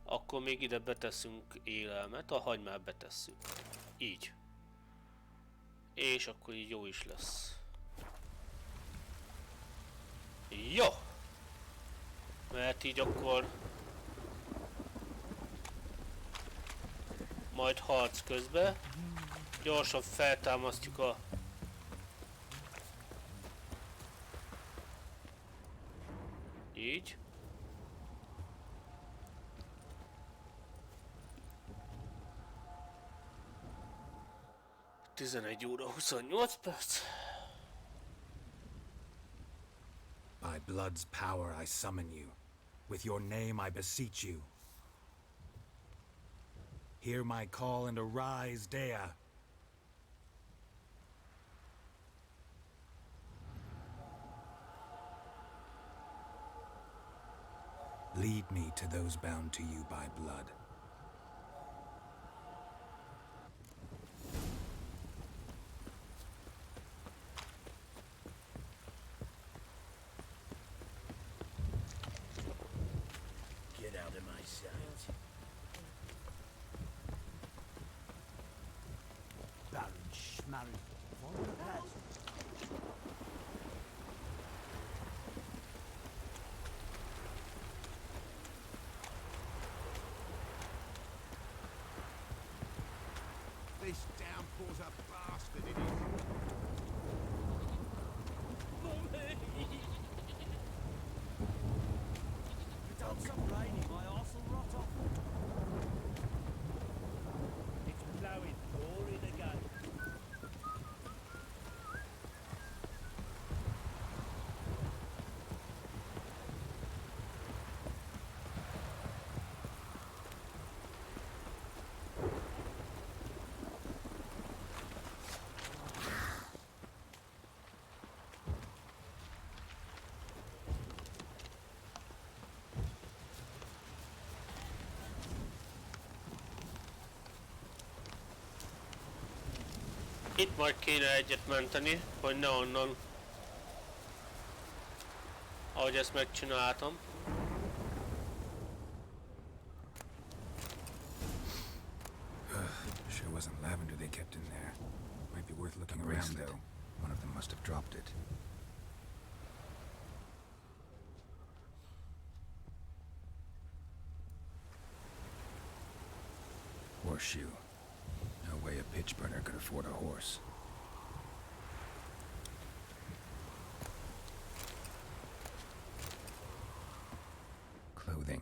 akkor még ide beteszünk élelmet, a hagymát betesszük, így, és akkor így jó is lesz. Jó! Mert így akkor majd harc közben gyorsan feltámasztjuk a így. Tizenegy óra 28 perc. By blood's power I summon you. With your name I beseech you. Hear my call and arise, Dea. Lead me to those bound to you by blood. Get out of my sight. Baron Schmarren. Follow the path. This downpour's a bastard, it is. Without some raining, my arse will rot off. It's blowing, pouring again. Itt majd kéne egyet menteni, hogy ne onnan, ahogy ezt megcsináltam. Sure wasn't lavender they kept in there. Might be worth looking around, though. One of them must have dropped it. Horseshoe. No way a pitch burner could afford a horse. Clothing.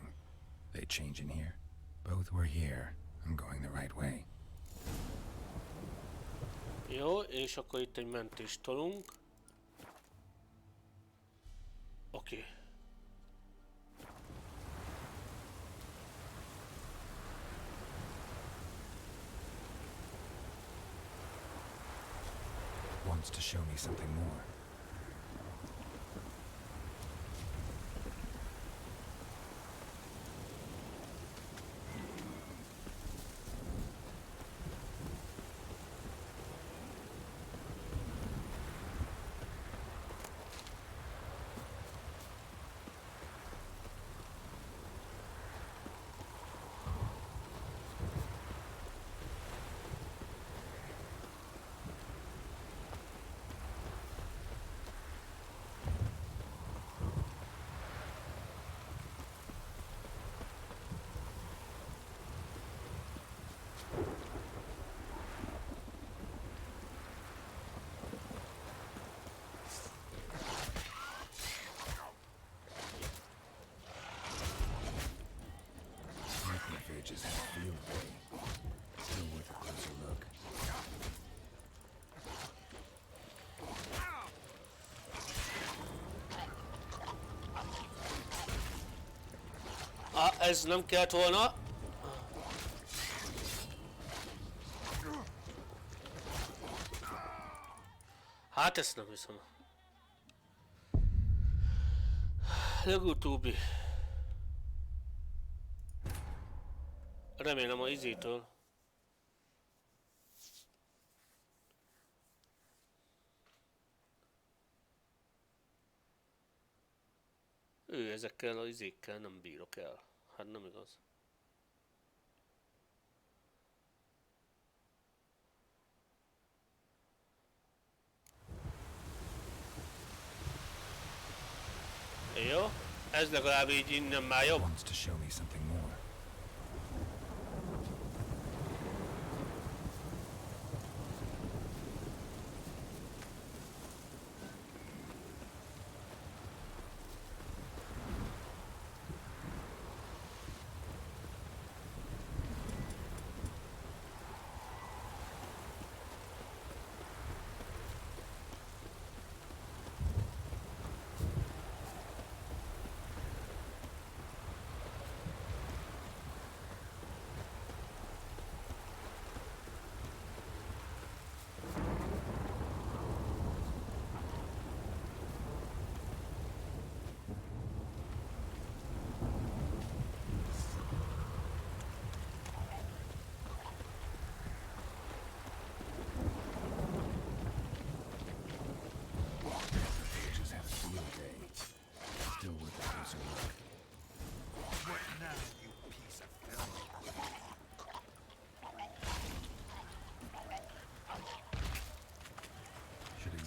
They change in here? Both were here. I'm going the right way. Jó, és akkor itt egy mentést tolunk. Oké. Wants to show me something more. Ez nem kellett volna. Hát ezt nem hiszem. Legutóbbi. Remélem a izétől. Ő ezekkel az izékkel nem bírok el. Hát nem igaz. Jó, ez legalább így innen már jobb. Wants to show me something more.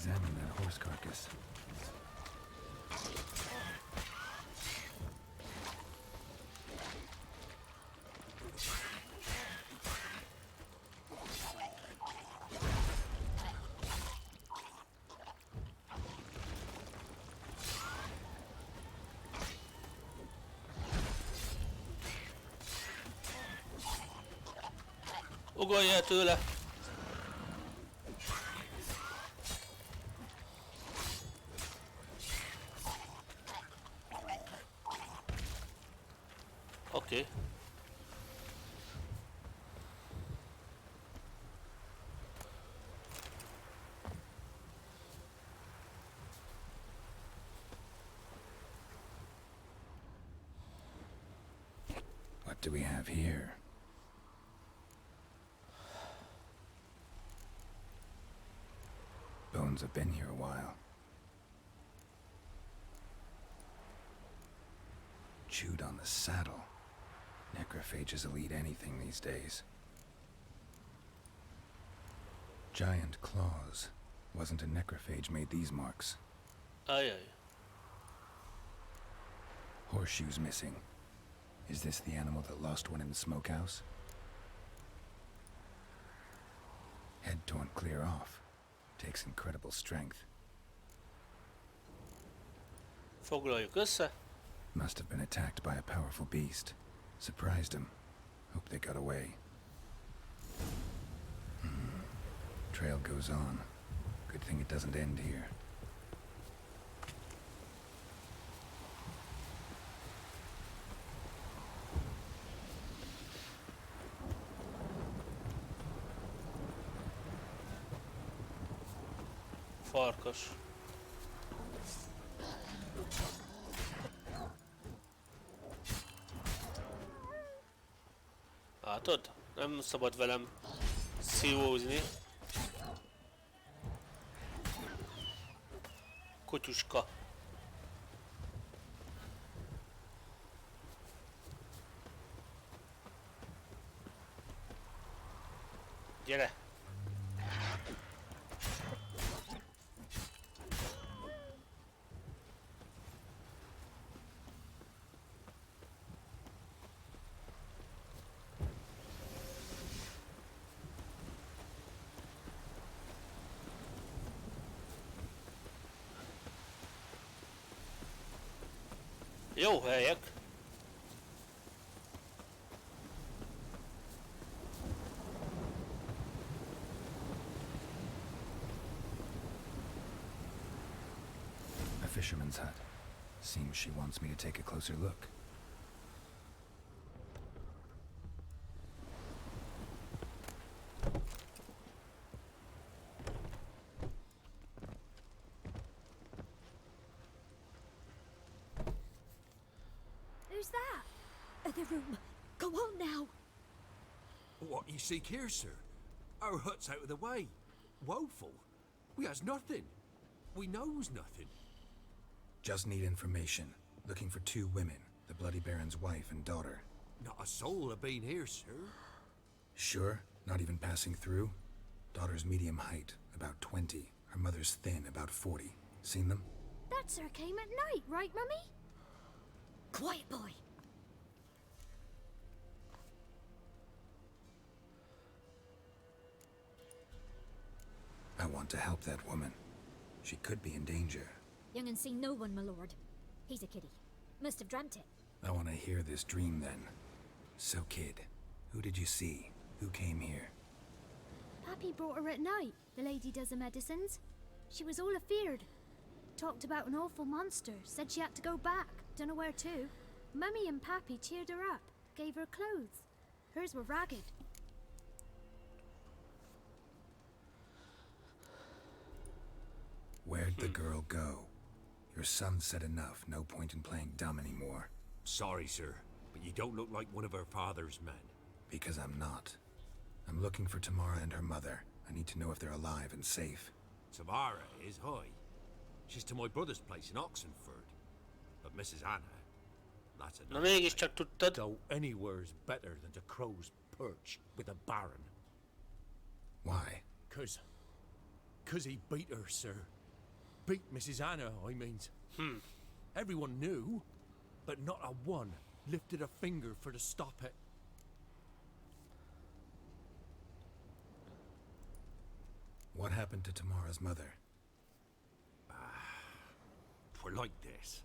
Examine that horse carcass. Ugorj el tőle! Oké. What do we have here? Bones have been here a while. Chewed on the saddle. Necrophages will eat anything these days. Giant claws. Wasn't a necrophage made these marks. Aye, aye. Horseshoes missing. Is this the animal that lost one in the smokehouse? Head torn clear off. Takes incredible strength. Foglaljuk össze. Must have been attacked by a powerful beast. Surprised him. Hope they got away. Trail goes on. Good thing it doesn't end here. Farkas. Látod? Nem szabad velem szívózni. Kutyuska. Gyere! Jó helyek. A fisherman's hut. Seems she wants me to take a closer look. other room. Go on now. What you seek here, sir? Our hut's out of the way. Woeful. We has nothing. We knows nothing. Just need information. Looking for 2 women, the Bloody Baron's wife and daughter. Not a soul have been here, sir. Sure? Not even passing through? Daughter's medium height, about 20. Her mother's thin, about 40. Seen them? That sir came at night, right, Mummy? Quiet, boy. I want to help that woman. She could be in danger. Young and seen no one, my lord. He's a kiddie. Must have dreamt it. I want to hear this dream then. So, kid, who did you see? Who came here? Pappy brought her at night, the lady does the medicines. She was all afeared. Talked about an awful monster, said she had to go back, dunno where to. Mummy and Pappy cheered her up, gave her clothes. Hers were ragged. Where'd the girl go? Your son said enough, no point in playing dumb anymore. Sorry, sir, but you don't look like one of her father's men. Because I'm not. I'm looking for Tamara and her mother. I need to know if they're alive and safe. Tamara is high. She's to my brother's place in Oxenford. But Mrs. Anna, that's Na another mégiscsak tudtad. Though anywhere's better than the Crow's Perch with a baron. Why? Cause he beat her, sir. Beat Mrs. Anna, I mean. Everyone knew, but not a one lifted a finger for to stop it. What happened to Tamara's mother? Twere like this.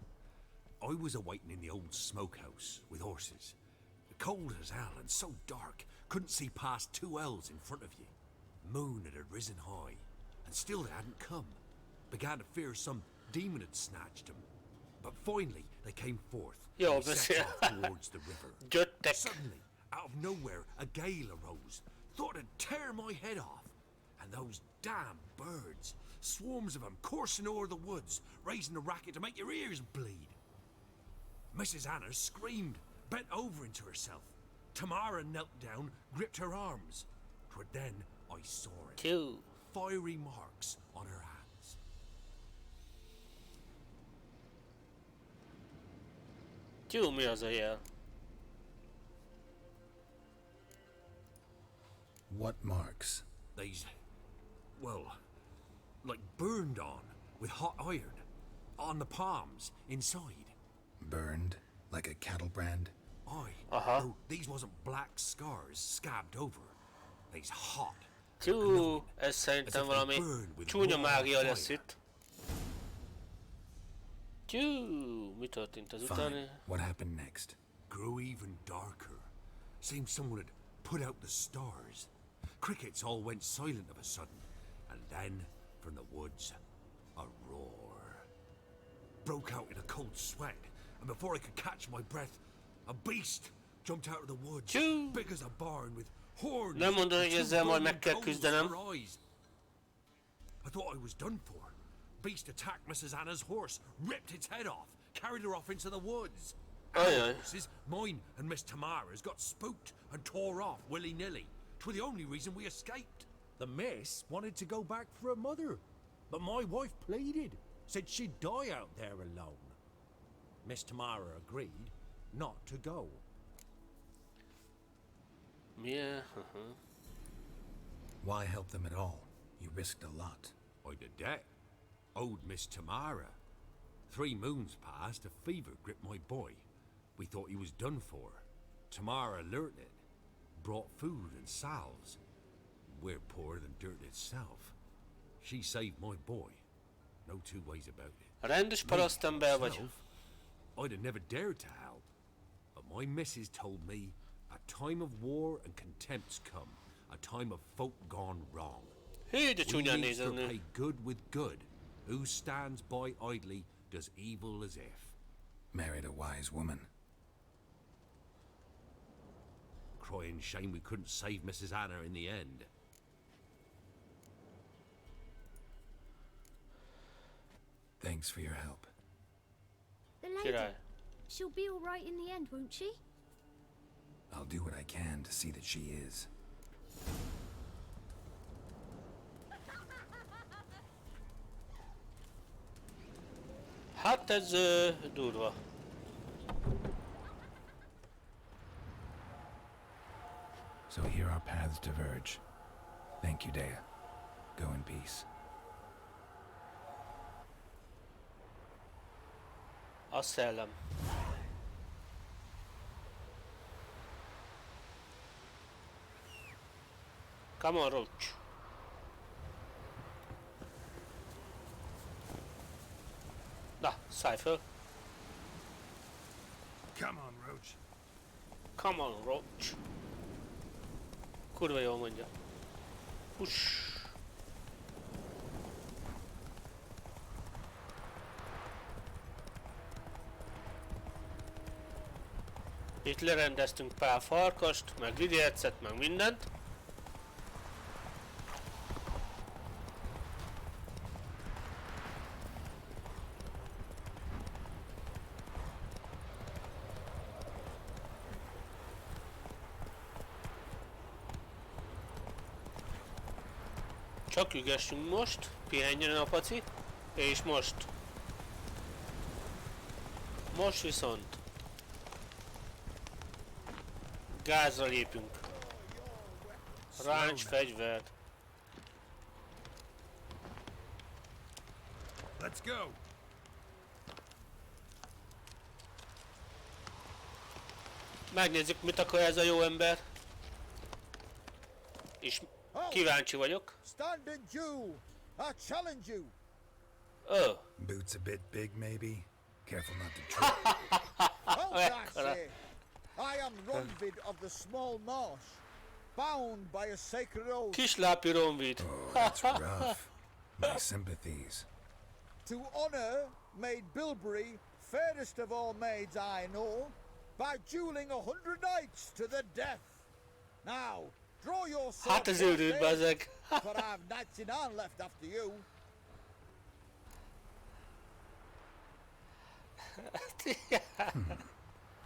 I was awaiting in the old smokehouse with horses. Cold as hell and so dark, couldn't see past 2 ells in front of you. Moon had risen high, and still they hadn't come. Began to fear some demon had snatched them. But finally, they came forth. Jó, and set beszél. off towards the river. Jöttek. Suddenly, out of nowhere, a gale arose. Thought it'd tear my head off. And those damn birds, swarms of them coursing o'er the woods, raising a racket to make your ears bleed. Mrs. Anna screamed, bent over into herself. Tamara knelt down, gripped her arms. 'Twere then I saw it. Tyú. Fiery marks on her hands. Tyú, mi az a jel? What marks? These, well, like burned on with hot iron. On the palms, inside. Burned? Like a cattle brand? Aye. Aha. Though these wasn't black scars scabbed over. They's hot. Tyú, ez szerintem valami csúnya mágia lesz itt. Tyú, mi történt azután? Fine. What happened next? Grew even darker. Seemed someone had put out the stars. Crickets all went silent of a sudden. And then, from the woods, a roar. Broke out in a cold sweat. And before I could catch my breath, a beast jumped out of the woods. Tyú. Big as a barn with horns. Nem mondod, hogy and ezzel two majd meg burning kell coals küzdenem. for eyes. I thought I was done for. Beast attacked Mrs. Anna's horse, ripped its head off, carried her off into the woods. Aye, Our aye. horses, mine and Miss Tamara's, got spooked and tore off willy-nilly. 'Twere the only reason we escaped. The miss wanted to go back for her mother, but my wife pleaded, said she'd die out there alone. Miss Tamara agreed not to go. Milyen? Why help them at all? You risked a lot. I'd a debt. Owed Miss Tamara. 3 moons passed, a fever gripped my boy. We thought he was done for. Tamara learnt it. Brought food and salves. We're poorer than dirt itself. She saved my boy. No 2 ways about it. Rendes parasztember vagy? Myself, I'd have never dared to help. But my missus told me a time of war and contempt's come. A time of folk gone wrong. Hű, de We csúnyán need to nézel nő. repay good with good. Who stands by idly does evil as if. Married a wise woman. Crying shame we couldn't save Mrs. Anna in the end. Thanks for your help. The lady, Király. she'll be all right in the end, won't she? I'll do what I can to see that she is. Hát ez durva. So here our paths diverge. Thank you, Dea. Go in peace. A szellem. Come on, Roach. Na, szállj föl. Come on, Roach. Come on, Roach. Kurva jól mondja. Push. Itt lerendeztünk pár farkast, meg lidércet, meg mindent. Csak ügessünk most, pihenjen a paci, és most. Most viszont gázra lépünk. Ráncs fegyvert. Let's go. Megnézzük, mit akar ez a jó ember. És kíváncsi vagyok. Stand in due. I challenge you. Oh. Boots a bit big, maybe? Careful not to trip. I say, I am Ronvid of the Small Marsh, bound by a sacred oath. Kislápi Ronvid. Oh, that's rough. My sympathies. To honor Maid Bilberry, fairest of all maids I know, by dueling 100 knights to the death. Now, draw your sword. Hát ez őrült, bazzeg. For I've 99 left after you.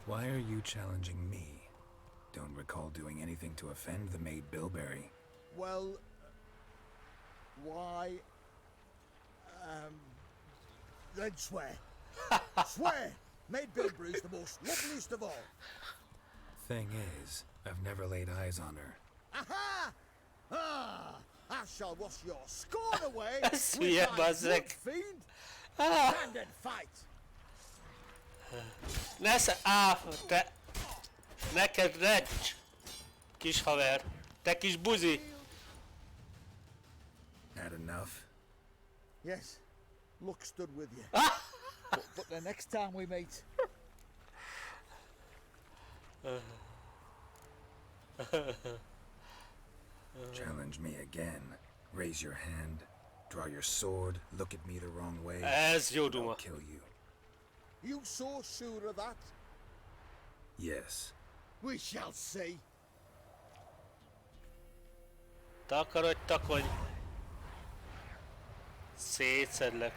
Why are you challenging me? Don't recall doing anything to offend the maid Bilberry. Well, why? Then swear. Swear! Maid Bilberry's the most loveliest of all. Thing is, I've never laid eyes on her. Aha! Ah! I shall wash your scorn away Ez with hülye, my bazzeg. blood fiend. Stand and fight. Nesze, te! Neked recs! Kis haver! Te kis buzi! Had enough? Yes, luck stood with you. but the next time we meet. Challenge me again. Raise your hand. Draw your sword. Look at me the wrong way. Ez jó duma. I'll kill you. You so sure of that? Yes. We shall see. Takarodj, takony! Szétszedlek.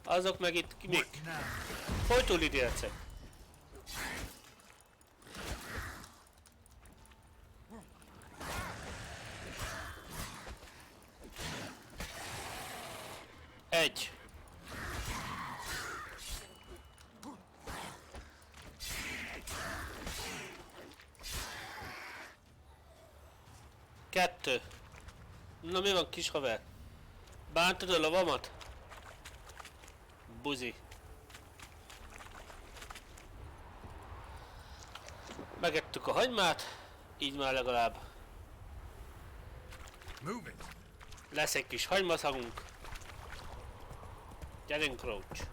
Azok meg itt mik? Folytó lidércek. Egy. Kettő. Na mi van, kis haver? Bántad a lavamat? Buzi. Megettük a hagymát, így már legalább lesz egy kis hagymaszagunk. Gyerünk, Roach.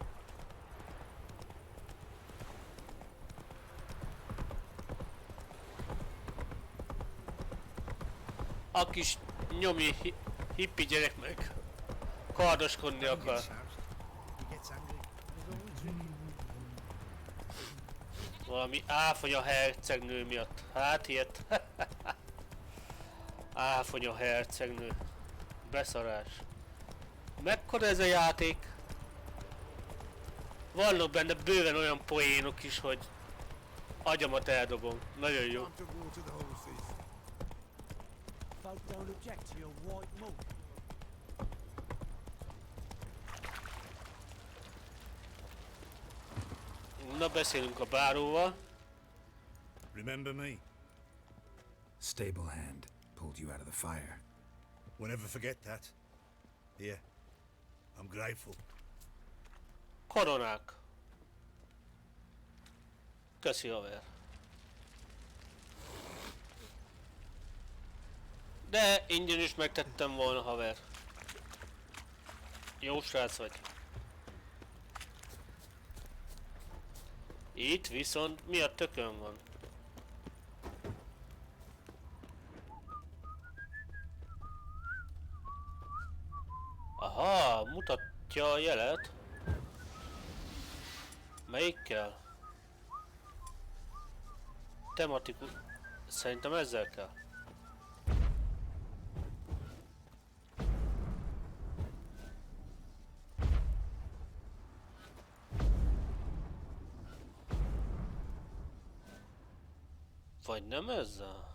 A kis nyomi hippi gyerek meg kardoskodni akar. Valami áfonya hercegnő miatt. Hát ilyet. Áfonya hercegnő. Beszarás. Mekkora ez a játék? Vannak benne bőven olyan poénok is, hogy agyamat eldobom. Nagyon jó. Folk don't object to your white mug. Na, beszélünk a báróval. Remember me? Stable hand pulled you out of the fire. We'll never forget that. Here, I'm grateful. Koronák. Köszi, haver. De ingyen is megtettem volna, haver. Jó srác vagy. Itt viszont mi a tökön van? Aha, mutatja a jelet. Melyikkel? Tematikus. Szerintem ezzel kell. Vagy nem ezzel?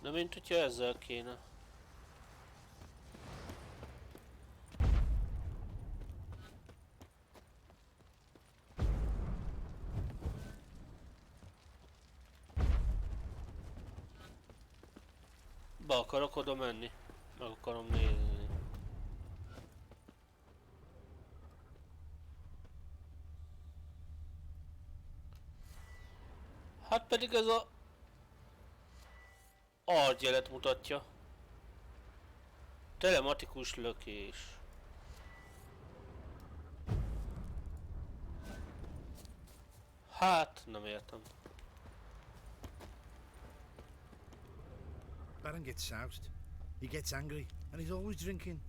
De mint hogyha ezzel kéne. Be akarok oda menni. Meg akarom nézni. Hát pedig ez a arcjelet mutatja. Telematikus lökés. Hát, nem értem. Baron gets soused. He gets angry, and he's always drinking.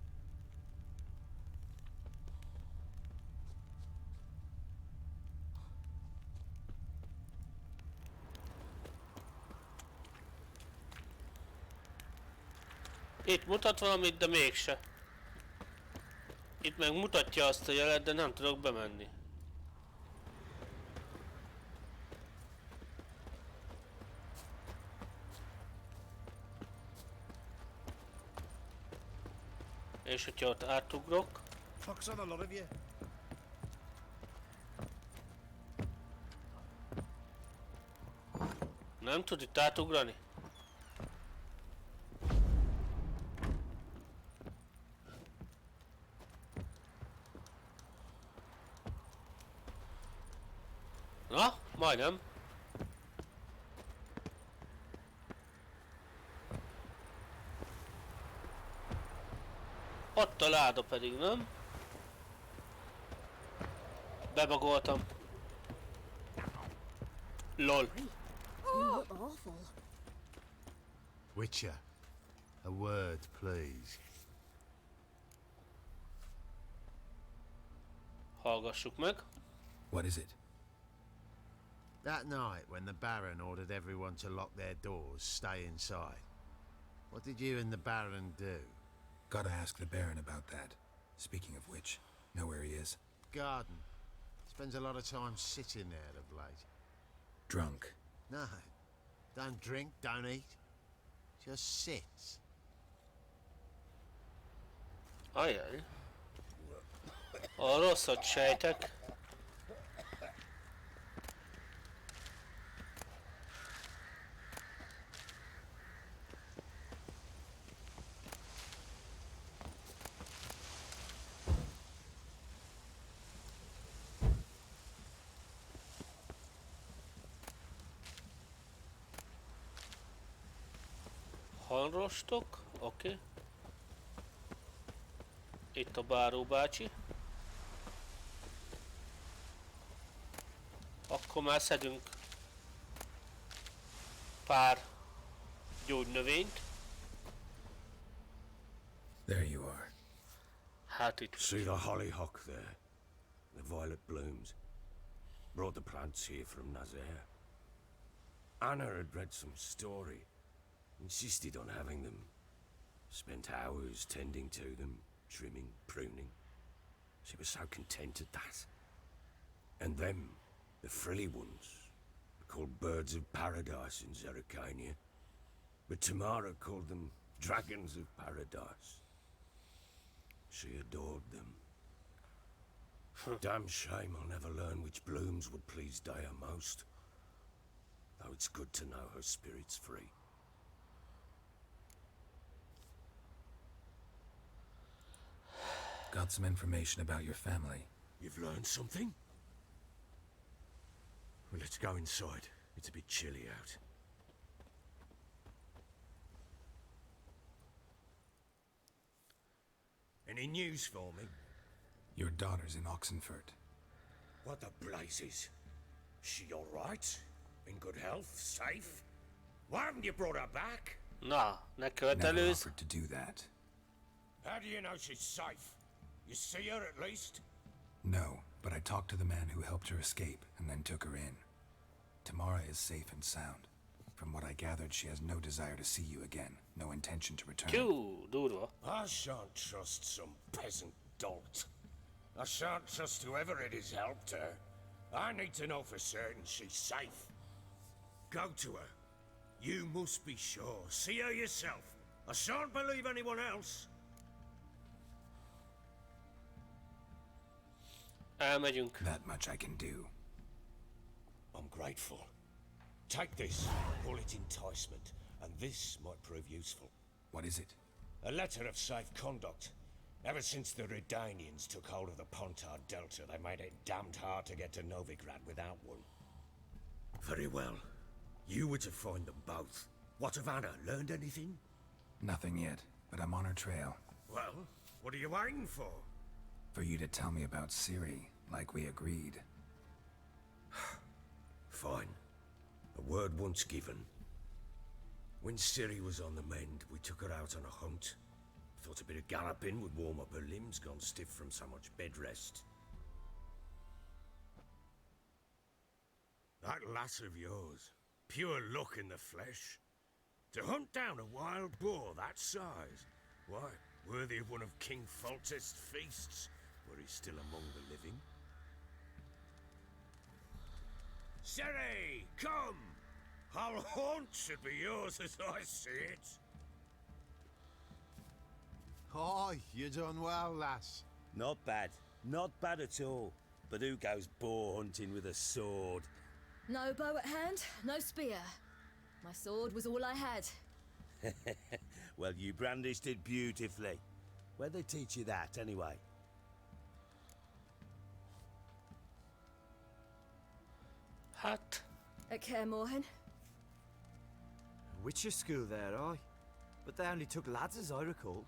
Itt mutat valamit, de mégse. Itt meg mutatja azt a jelet, de nem tudok bemenni. És hogyha ott átugrok... Fuck's on a lot of you. Nem tud itt átugrani? Na, majdnem. Ott a láda pedig, nem? Bebagoltam. LOL. Awful. Witcher, a word, please. Hallgassuk meg. What is it? That night when the Baron ordered everyone to lock their doors, stay inside. What did you and the Baron do? Gotta ask the Baron about that. Speaking of which, know where he is? Garden. Spends a lot of time sitting there of late. Drunk. No. Don't drink, don't eat. Just sits. Ajaj. A rosszat sejtek. Halrostok, oké. Itt a báró bácsi. Akkor már szedünk pár gyógynövényt. There you are. Hát itt See the hollyhock there? The violet blooms. Brought the plants here from Nazaire. Anna had read some story. Insisted on having them. Spent hours tending to them, trimming, pruning. She was so content at that. And them, the frilly ones, are called birds of paradise in Zerrikania. But Tamara called them dragons of paradise. She adored them. Damn shame I'll never learn which blooms would please Dea most. Though it's good to know her spirit's free. Got some information about your family. You've learned something? Well, let's go inside. It's a bit chilly out. Any news for me? Your daughter's in Oxenfurt. What the blazes? She all right? In good health? Safe? Why haven't you brought her back? Na, ne Never követelőz. offered to do that. How do you know she's safe? You see her at least? No, but I talked to the man who helped her escape and then took her in. Tamara is safe and sound. From what I gathered, she has no desire to see you again. No intention to return. Tyú, durva. I shan't trust some peasant dolt. I shan't trust whoever it is helped her. I need to know for certain she's safe. Go to her. You must be sure. See her yourself. I shan't believe anyone else. Elmegyünk. That much I can do. I'm grateful. Take this, call it enticement, and this might prove useful. What is it? A letter of safe conduct. Ever since the Redanians took hold of the Pontard Delta, they made it damned hard to get to Novigrad without one. Very well. You were to find them both. What of Anna? Learned anything? Nothing yet, but I'm on her trail. Well, what are you waiting for? For you to tell me about Ciri, like we agreed. Fine. A word once given. When Ciri was on the mend, we took her out on a hunt. Thought a bit of galloping would warm up her limbs, gone stiff from so much bed rest. That lass of yours, pure luck in the flesh. To hunt down a wild boar that size, why, worthy of one of King Foltest's feasts, were he still among the living. Ciri, come! Our haunt should be yours as I see it. Oh, you done well, lass. Not bad. Not bad at all. But who goes boar hunting with a sword? No bow at hand, no spear. My sword was all I had. Well, you brandished it beautifully. Where'd they teach you that, anyway? Hát, At Kaer Morhen. Witcher school there, aye. But they only took lads as I recall.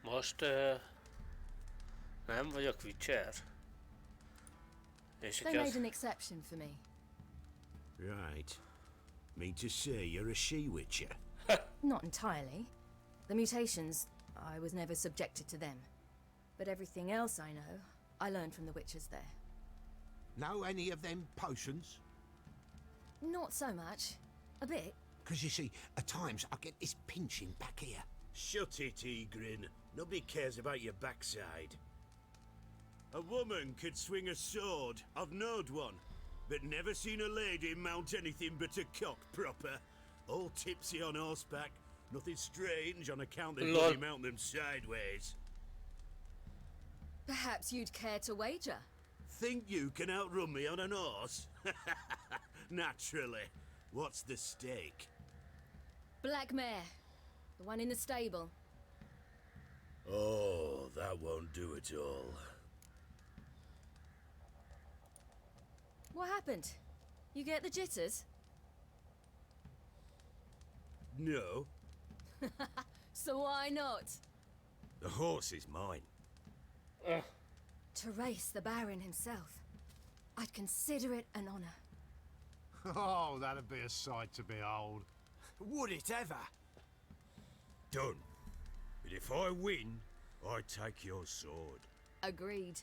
most nem vagyok Witcher. És They aki made az... an exception for me. Right. Mean to say you're a she-witcher? Not entirely. The mutations, I was never subjected to them. But everything else I know, I learned from the witches there. Know any of them potions? Not so much. A bit. Because you see, at times I get this pinching back here. Shut it, Egrin. Nobody cares about your backside. A woman could swing a sword. I've knowed one. But never seen a lady mount anything but a cock proper. All tipsy on horseback. Nothing strange on account they bloody mount them sideways. Perhaps you'd care to wager? Think you can outrun me on an horse? Naturally. What's the stake? Black mare. The one in the stable. Oh, that won't do it all. What happened? You get the jitters? No. So why not? The horse is mine. To race the Baron himself, I'd consider it an honor. Oh, that'd be a sight to behold. Would it ever? Done. But if I win, I take your sword. Agreed.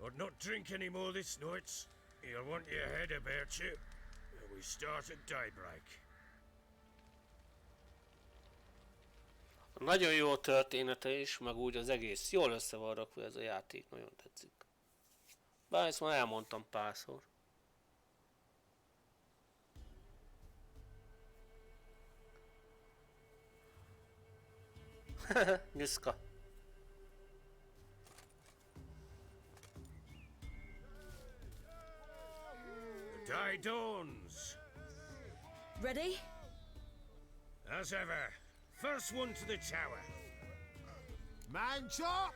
I'd not drink any more this night. You'll want your head about you. We start at daybreak. Nagyon jó a története is, meg úgy az egész. Jól össze van rakva ez a játék, nagyon tetszik. Bár ezt már elmondtam párszor. Nyuszka. The day dawns. Ready? As ever. First one to the tower. Man chop!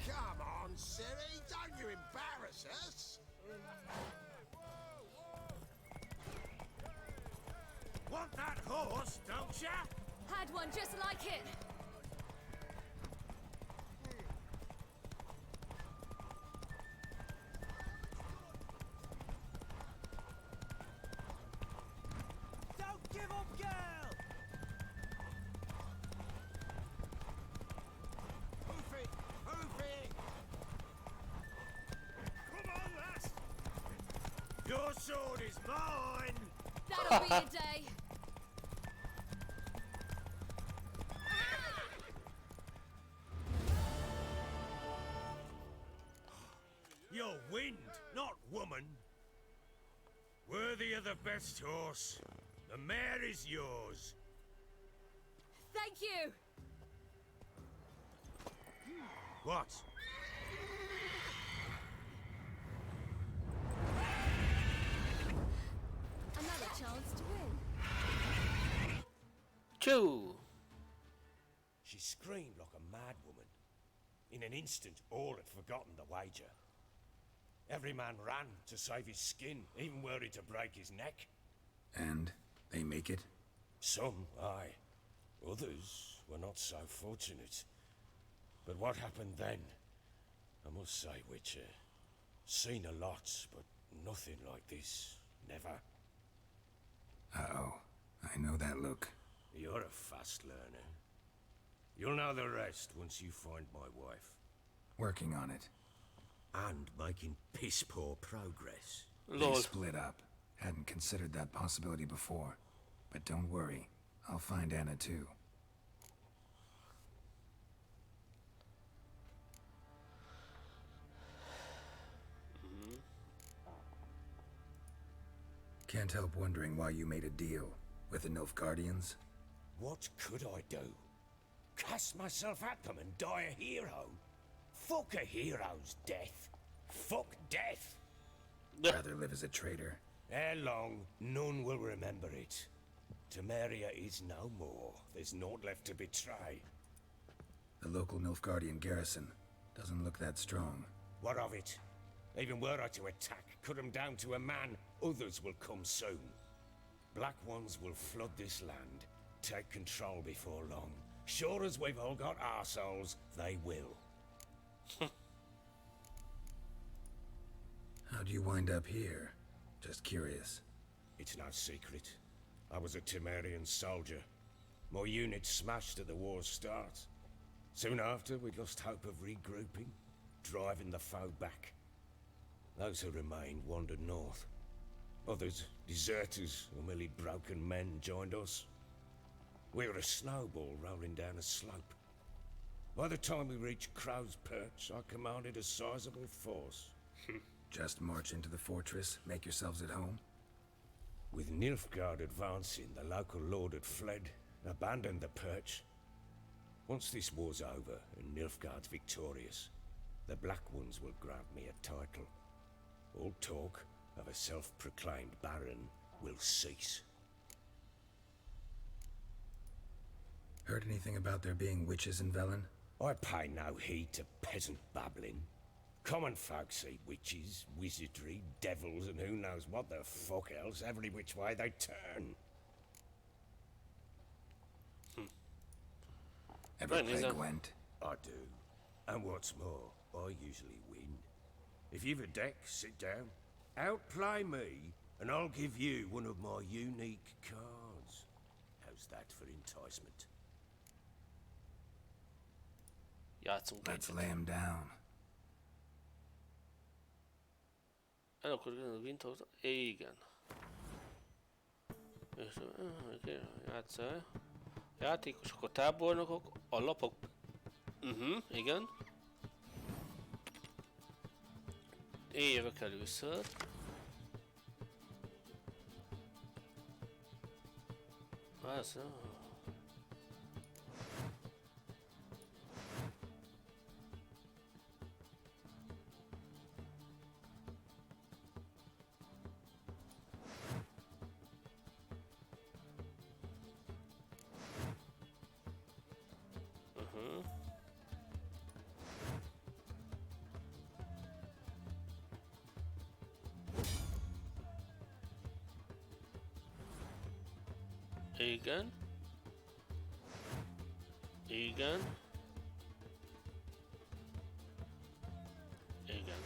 Come on, Siri, don't you embarrass us. Want that horse, don't ya? Had one just like it. Don't give up, girl! Hoof it, hoof it. Come on, lass. Your sword is mine. That'll be your day. You're wind, not woman. Worthy of the best horse. The mare is yours. Thank you. What? Another chance to win. Choo! She screamed like a mad woman. In an instant, all had forgotten the wager. Every man ran to save his skin, even were it to break his neck. And they make it? Some, aye. Others were not so fortunate. But what happened then? I must say, Witcher, seen a lot, but nothing like this. Never. Uh-oh. I know that look. You're a fast learner. You'll know the rest once you find my wife. Working on it. And making piss-poor progress. They split up. Hadn't considered that possibility before. But don't worry. I'll find Anna too. Can't help wondering why you made a deal with the Nilfgaardians. What could I do? Cast myself at them and die a hero? Fuck a hero's death. Fuck death. Rather live as a traitor. Ere long, none will remember it. Temeria is no more. There's naught left to betray. The local Nilfgaardian garrison doesn't look that strong. What of it? Even were I to attack, cut them down to a man, others will come soon. Black Ones will flood this land, take control before long. Sure as we've all got arseholes, they will. How'd you wind up here? Just curious. It's no secret. I was a Temerian soldier. My unit smashed at the war's start. Soon after, we'd lost hope of regrouping, driving the foe back. Those who remained wandered north. Others, deserters or merely broken men, joined us. We were a snowball rolling down a slope. By the time we reached Crow's Perch, I commanded a sizable force. Just march into the fortress, make yourselves at home? With Nilfgaard advancing, the local lord had fled, abandoned the Perch. Once this war's over and Nilfgaard's victorious, the Black Ones will grant me a title. All talk of a self-proclaimed baron will cease. Heard anything about there being witches in Velen? I pay no heed to peasant babbling. Common folk see witches, wizardry, devils, and who knows what the fuck else every which way they turn. Ever Right, play Lisa. Gwent? I do. And what's more, I usually win. If you've a deck, sit down. Outplay me, and I'll give you one of my unique cards. How's that for enticement? Játszunk Let's egyet. lay him down. El akkor Windows. Igen. És játszál. Játékosok, a tábornokok, a lapok. Igen. Én jövök először. Ez, Igen. Igen. Igen.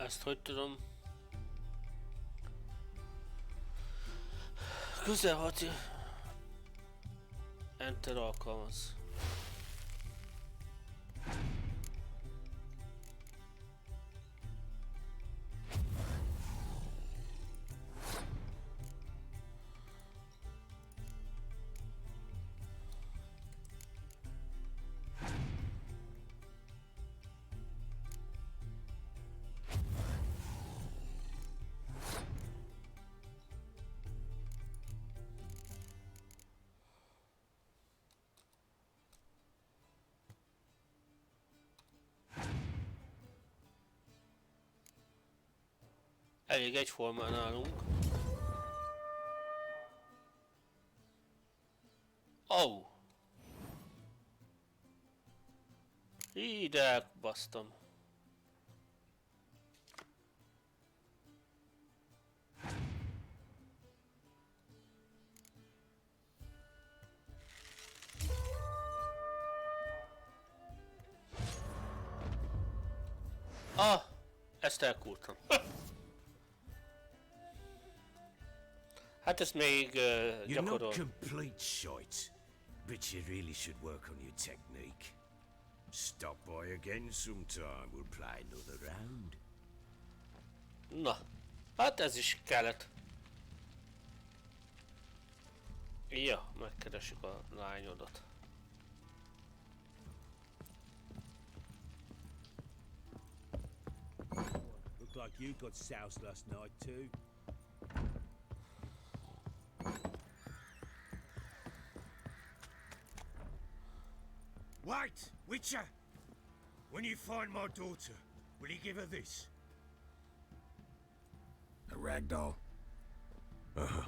Ezt hogy tudom? Közelhati. Enter alkalmaz. Elég egyformán állunk. Oh. Ide elbasztam. Ah, ezt elkúrtam. Hát ezt még You're gyakorol. not complete shite, but you really should work on your technique. Stop by again sometime, we'll play another round. Na, hát ez is kellett. Ja, megkeressük a lányodat. Looked like you got soused last night too. Wait, Witcher! When you find my daughter, will you give her this? A rag doll? Uh-huh.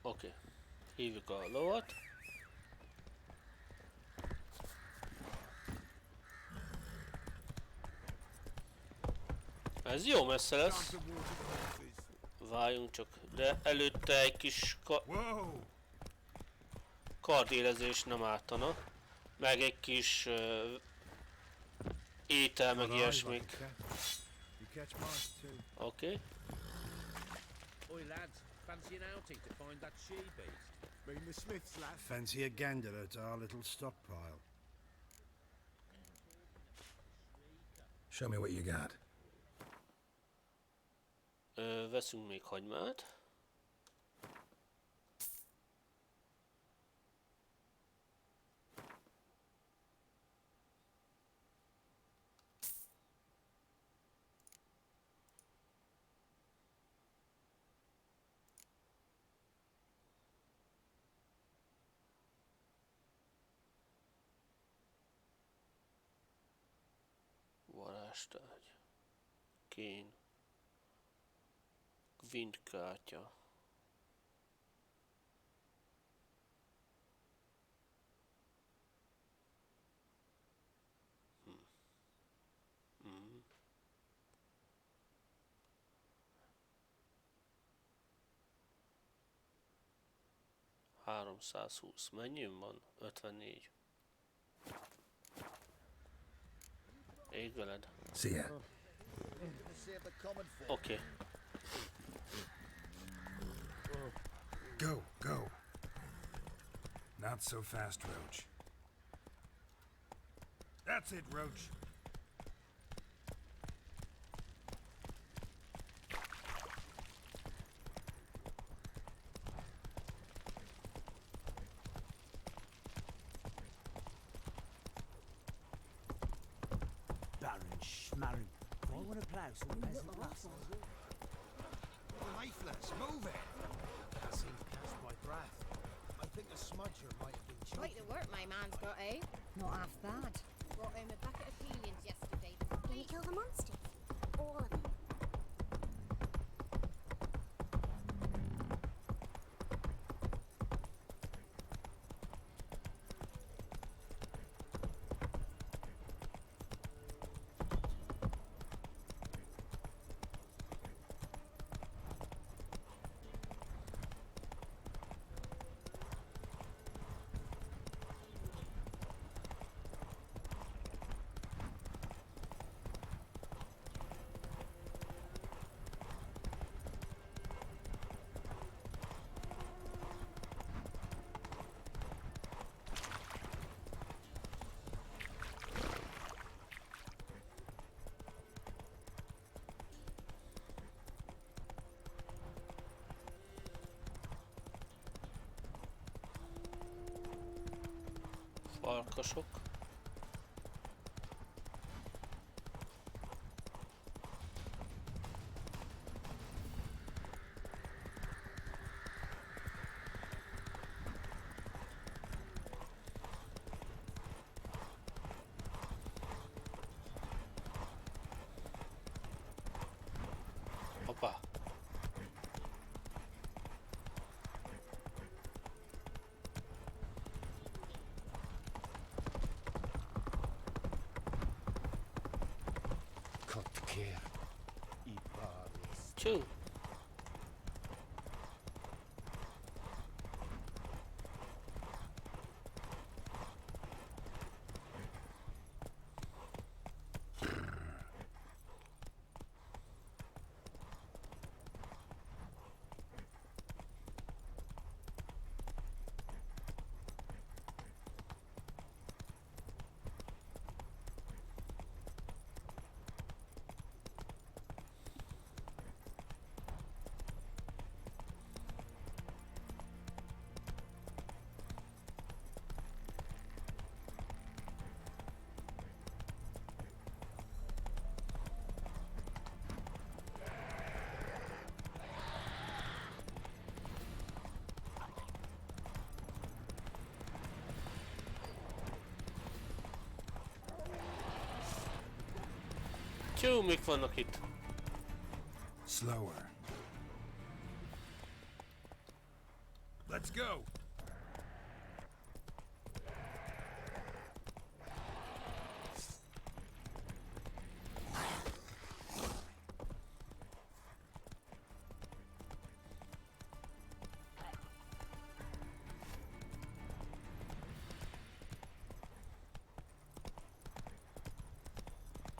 Oké. Hívjuk a lovat. Ez jó messze lesz. Várjunk csak, de előtte egy kis kardélezés nem ártana. Meg egy kis étel, meg ilyesmik. Oké. Oi lads, fancy an outing to find that she-beast? Mean the Smiths, lad? Fancy a gander at our little stockpile? Show me what you got. Veszünk még hagymát. Varázstárgy. Kén. Windkártya. Mm. 320. Mennyi van? 54. Ég veled. See ya. Oké. Go, go. Not so fast, Roach. That's it, Roach. Baron Schmarren. I want to plough some peasant lass. Lifeless, move it! That seems to catch my breath. I think the smudger might have been choking. Quite the work my man's got, eh? Not half bad. Brought home a bucket of peelings yesterday. Can you kill the monsters? All of them. Farkasok. Hoppá. Cső. Cső, mik vannak itt? Slower. Let's go!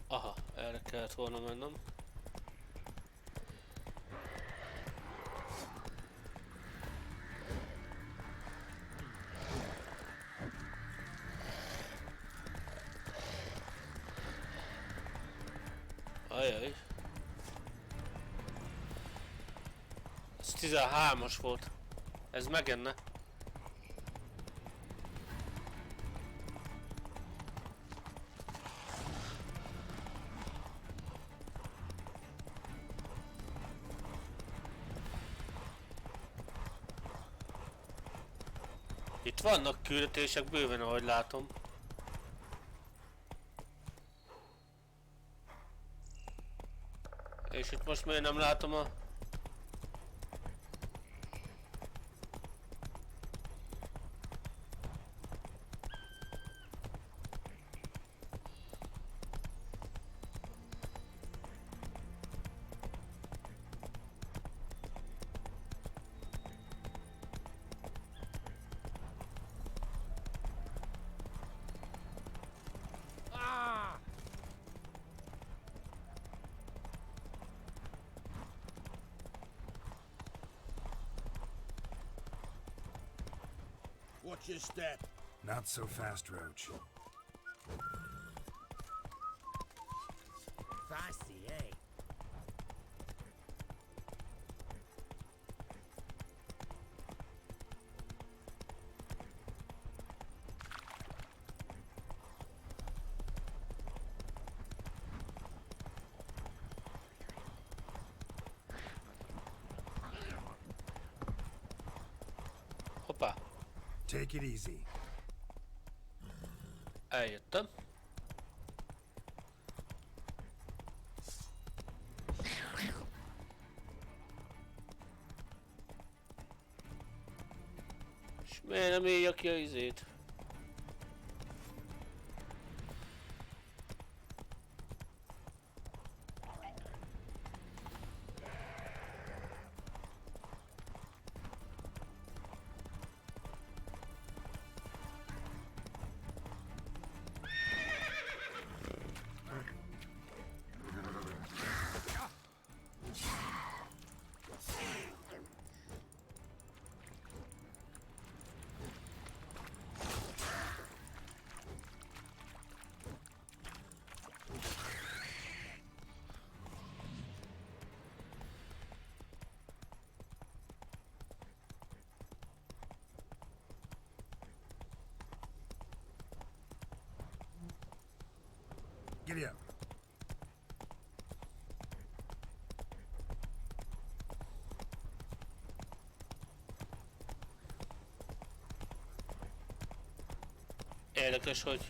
Aha, erre kellett volna mennem. Ajaj. Ez 13-as volt. Ez megenne. Itt vannak küldetések bőven, ahogy látom. És itt most miért nem látom a... Watch your step. Not so fast, Roach. Feisty, eh? Hoppá. Take it easy. Eljöttem. És miért nem élja ki a izét? Giddy up. Érdekes, hogy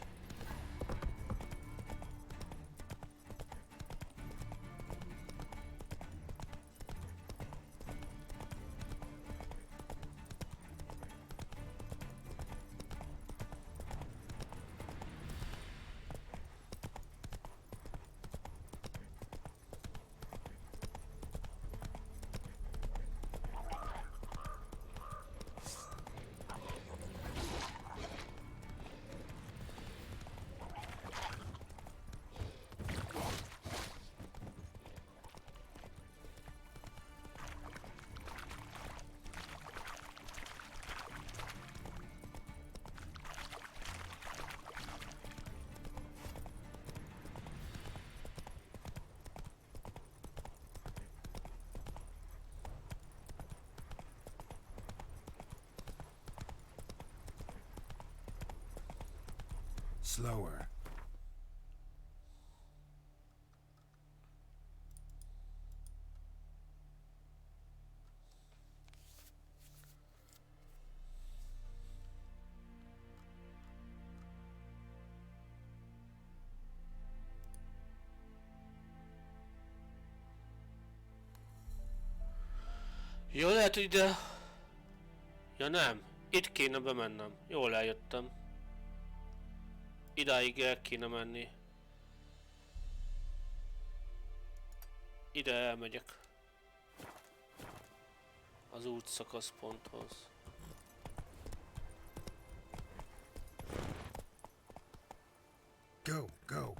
slower. Jó, lehet, hogy ide... Ja nem, itt kéne bemennem. Jól eljöttem. Idáig el kéne menni. Ide elmegyek. Az útszakaszponthoz. Go, go.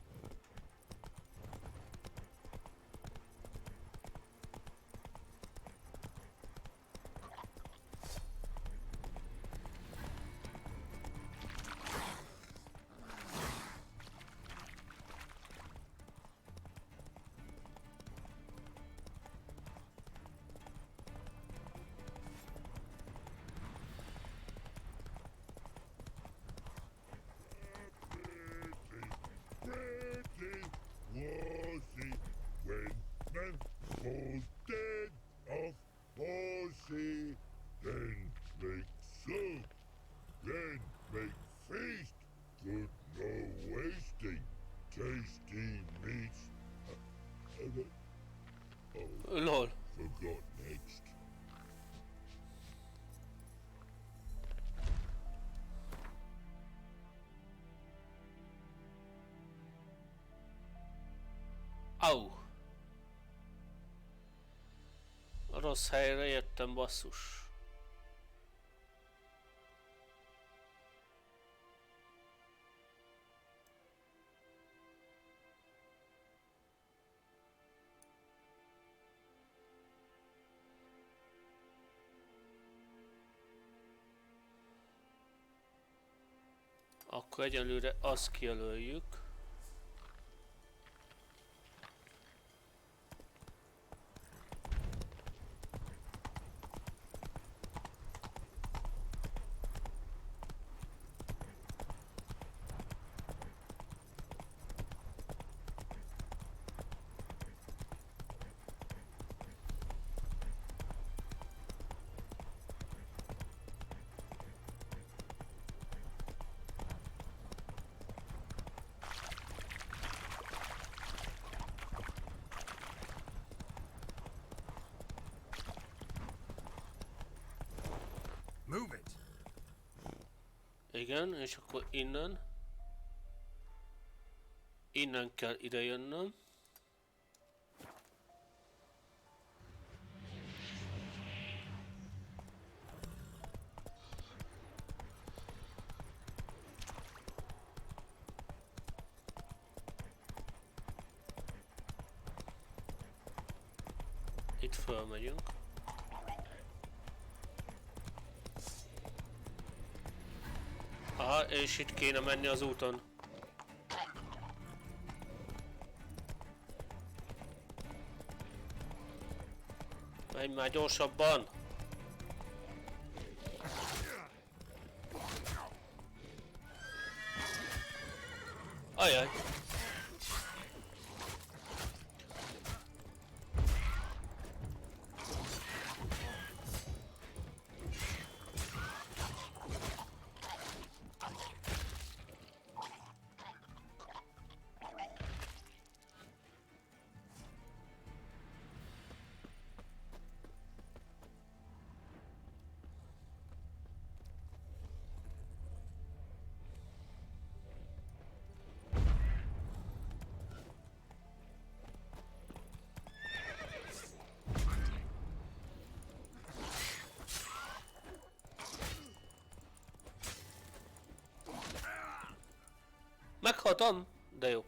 Lol. Au. A rossz helyre jöttem, basszus. Akkor egyelőre azt kijelöljük. Move it. Igen, és akkor innen. Innen kell ide jönnöm. Itt fölmegyünk. Aha, és itt kéne menni az úton. Menj már gyorsabban! Ajaj! Meghaltam, de jó.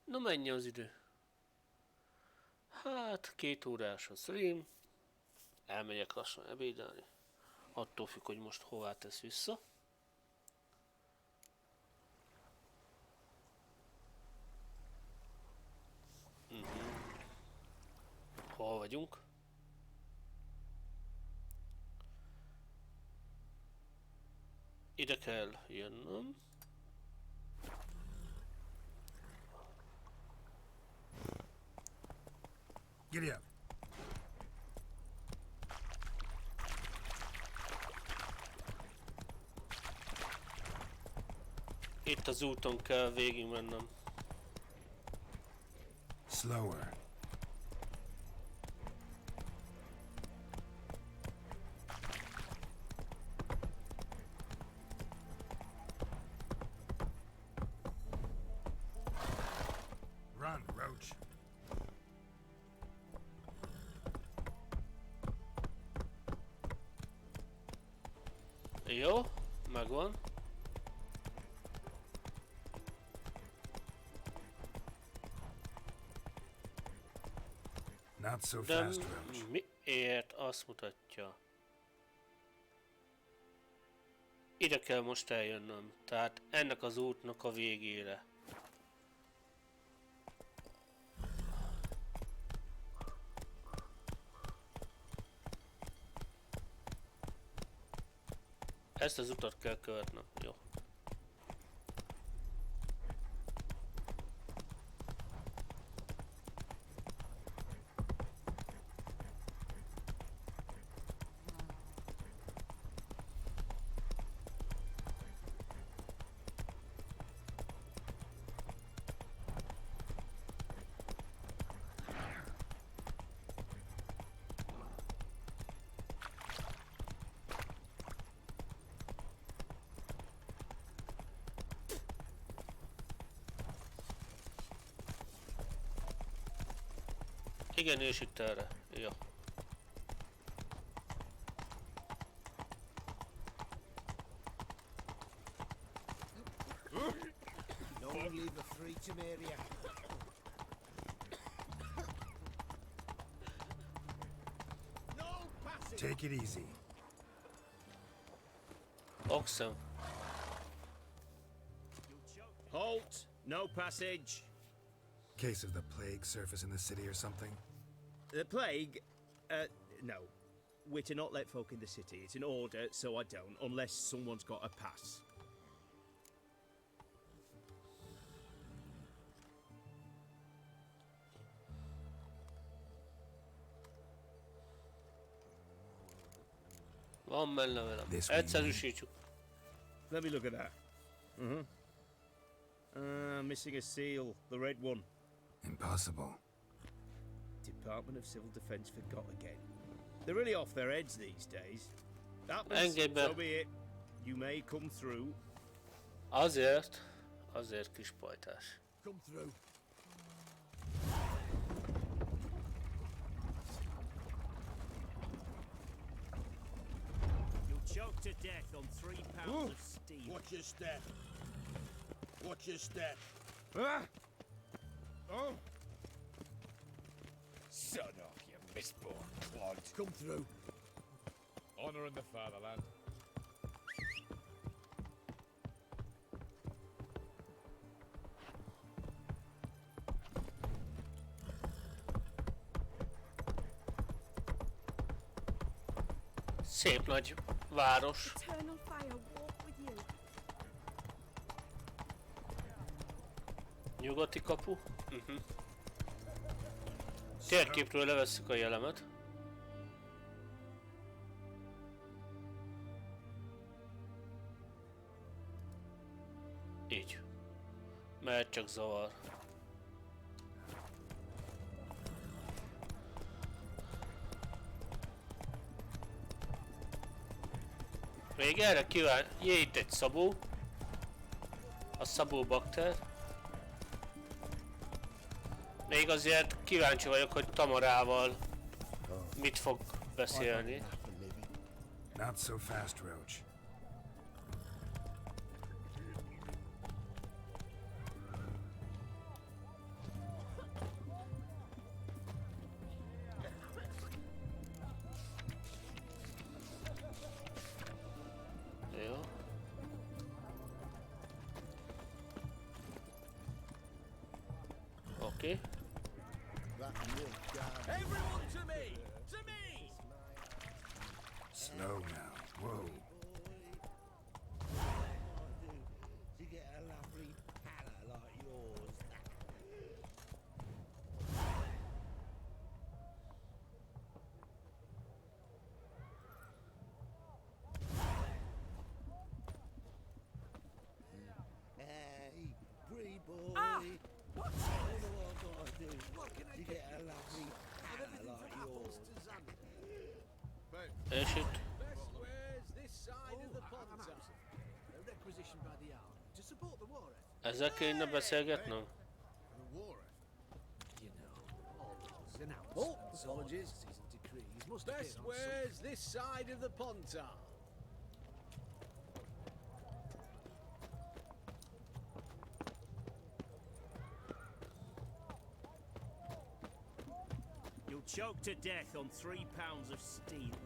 Na mennyi az idő? Hát 2 órás a stream. Elmegyek lassan ebédelni. Attól függ, hogy most hová tesz vissza. Hol vagyunk? Ide kell jönnöm. Giddy up. Itt az úton kell végig mennem. Slower. Run, Roach. Jó, megvan. Not so De fast, Roach. miért azt mutatja? Ide kell most eljönnöm, tehát ennek az útnak a végére. Ezt az utat kell követnem, jó. Igen, és itt erre. Jó. No one leave the freedom area. No passing. Take it easy. Oxen. Halt! No passage. Case of the plague surface in the city or something? The plague? No. We're to not let folk in the city. It's an order, so I don't, unless someone's got a pass. Van menne velem. Egyszerűsítsük. Let me look at that. Missing a seal, the red one. Impossible. Department of Civil Defense forgot again. They're really off their heads these days. Engedj be. So be it. You may come through. Azért kis pajtás. Come through. You'll choke to death on 3 pounds of steam. Watch your step. Watch your step. Oh! Son off, you misborn clod. Come through. Honor in the fatherland. Szép nagy város. Eternal fire walk with you. Nyugati kapu. Térképről levesszük a jelemet. Így. Mert csak zavar. Még erre kíván... Jé, itt egy szabó. A szabó bakter. Még azért kíváncsi vagyok, hogy Tamarával mit fog beszélni. Not so fast, Roach. Jó. Oké. Everyone to me! To me! Slow now. Whoa. To get a lovely palla like yours. Hey, pretty boy. What do I gotta do to get a lovely palla like yours? ايش it? Best wares this side of the pond. A requisition by the army to support the war effort. ezzel kéne beszélgetnem? The war effort. You know, all those announcements, apologies, and decrees must best wares this side of the Pontar. You'll choke to death on 3 pounds of steel.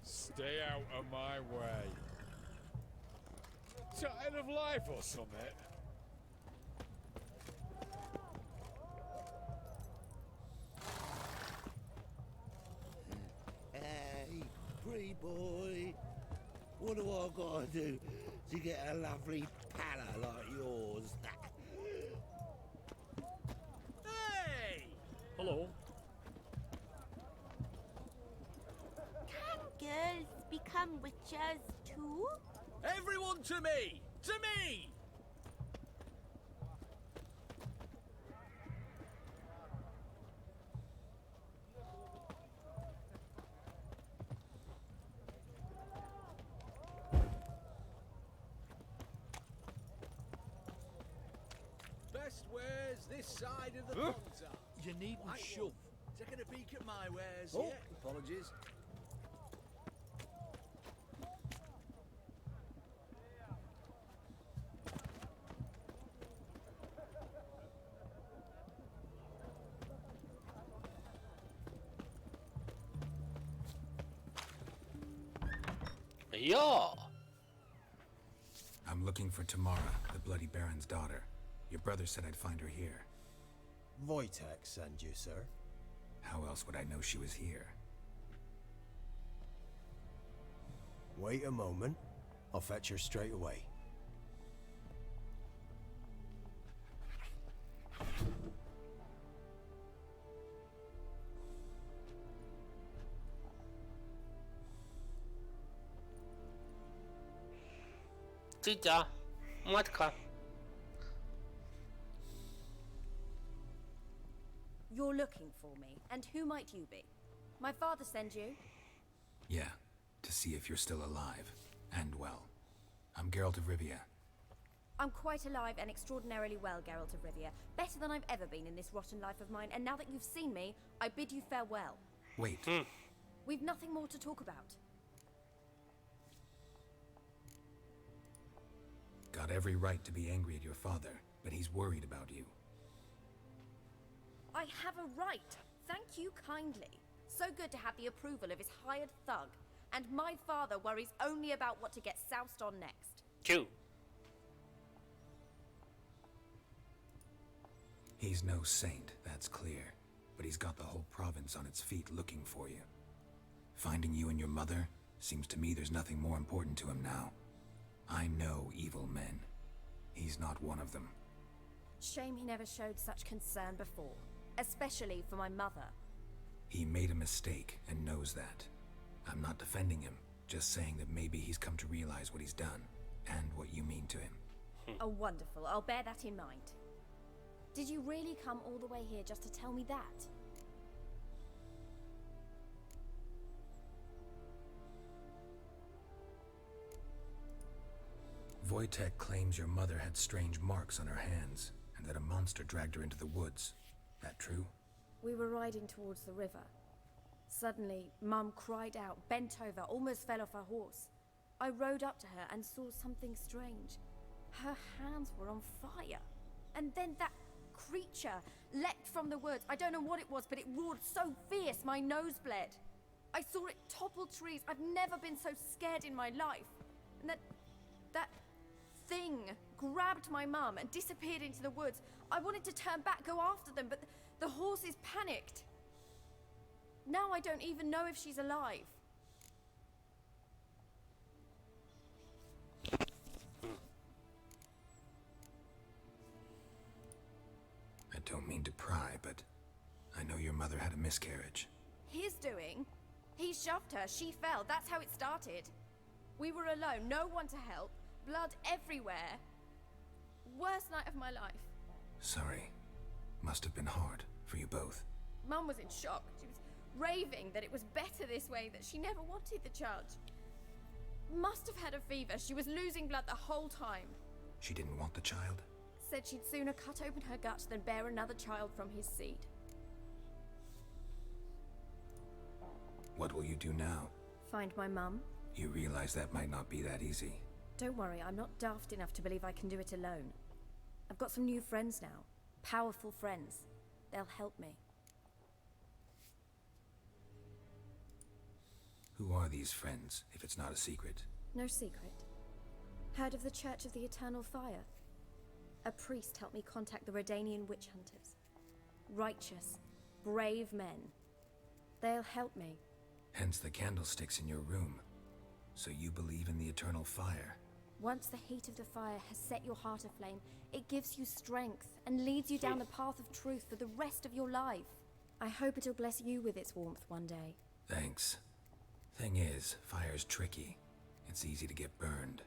Stay out of my way. Tired of life or something? Hey, pretty boy. What do I gotta do to get a lovely palla like yours? Hey! Hello. Can girls become witches too? Everyone to me! To me! Best wares this side of the Pontar. You needn't shove. Taking a peek at my wares. Oh, yeah. Apologies. Yeah. I'm looking for Tamara, the Bloody Baron's daughter. Your brother said I'd find her here. Wojtek sent you, sir. How else would I know she was here? Wait a moment. I'll fetch her straight away. Cicia, matka. You're looking for me, and who might you be? My father sent you? Yeah, to see if you're still alive. And well. I'm Geralt of Rivia. I'm quite alive and extraordinarily well, Geralt of Rivia. Better than I've ever been in this rotten life of mine, and now that you've seen me, I bid you farewell. Wait. We've nothing more to talk about. Got every right to be angry at your father, but he's worried about you. I have a right. Thank you kindly. So good to have the approval of his hired thug. And my father worries only about what to get soused on next. Chew. He's no saint, that's clear. But he's got the whole province on its feet looking for you. Finding you and your mother, seems to me there's nothing more important to him now. I know evil men. He's not one of them. Shame he never showed such concern before. Especially for my mother. He made a mistake and knows that. I'm not defending him, just saying that maybe he's come to realize what he's done, and what you mean to him. Oh, wonderful. I'll bear that in mind. Did you really come all the way here just to tell me that? Wojtek claims your mother had strange marks on her hands, and that a monster dragged her into the woods. That true? We were riding towards the river. Suddenly, Mum cried out, bent over, almost fell off her horse. I rode up to her and saw something strange. Her hands were on fire. And then that creature leapt from the woods. I don't know what it was, but it roared so fierce my nose bled. I saw it topple trees. I've never been so scared in my life. And that thing grabbed my mum and disappeared into the woods. I wanted to turn back, go after them, but the horses panicked. Now I don't even know if she's alive. I don't mean to pry, but I know your mother had a miscarriage. His doing? He shoved her, she fell, that's how it started. We were alone, no one to help, blood everywhere. Worst night of my life. Sorry. Must have been hard for you both. Mum was in shock. She was raving that it was better this way, that she never wanted the child. Must have had a fever. She was losing blood the whole time. She didn't want the child? Said she'd sooner cut open her gut than bear another child from his seed. What will you do now? Find my mum. You realize that might not be that easy. Don't worry, I'm not daft enough to believe I can do it alone. I've got some new friends now. Powerful friends. They'll help me. Who are these friends, if it's not a secret? No secret. Heard of the Church of the Eternal Fire? A priest helped me contact the Redanian witch hunters. Righteous, brave men. They'll help me. Hence the candlesticks in your room. So you believe in the eternal fire? Once the heat of the fire has set your heart aflame, it gives you strength and leads you down the path of truth for the rest of your life. I hope it'll bless you with its warmth one day. Thanks. Thing is, fire's tricky. It's easy to get burned.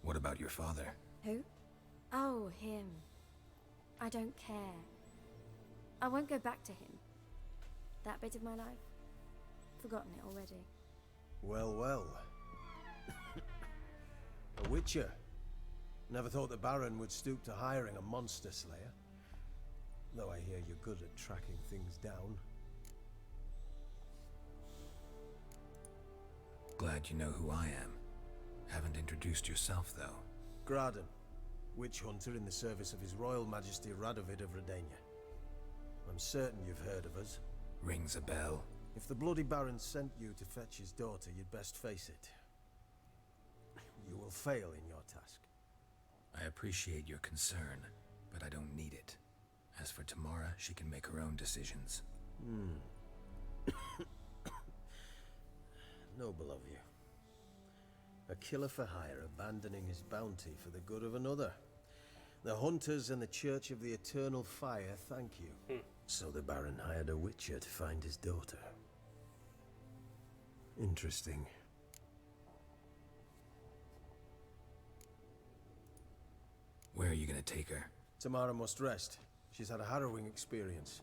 What about your father? Who? Oh, him. I don't care. I won't go back to him. That bit of my life? Forgotten it already. Well, well. A witcher. Never thought the Baron would stoop to hiring a monster slayer. Though I hear you're good at tracking things down. Glad you know who I am. Haven't introduced yourself, though. Graden, witch hunter in the service of His Royal Majesty Radovid of Redania. I'm certain you've heard of us. Rings a bell. If the Bloody Baron sent you to fetch his daughter, you'd best face it. You will fail in your task. I appreciate your concern, but I don't need it. As for Tamara, she can make her own decisions. Noble of you. A killer for hire abandoning his bounty for the good of another. The hunters and the Church of the Eternal Fire thank you. So the Baron hired a witcher to find his daughter. Interesting. Where are you gonna take her? Tamara must rest. She's had a harrowing experience.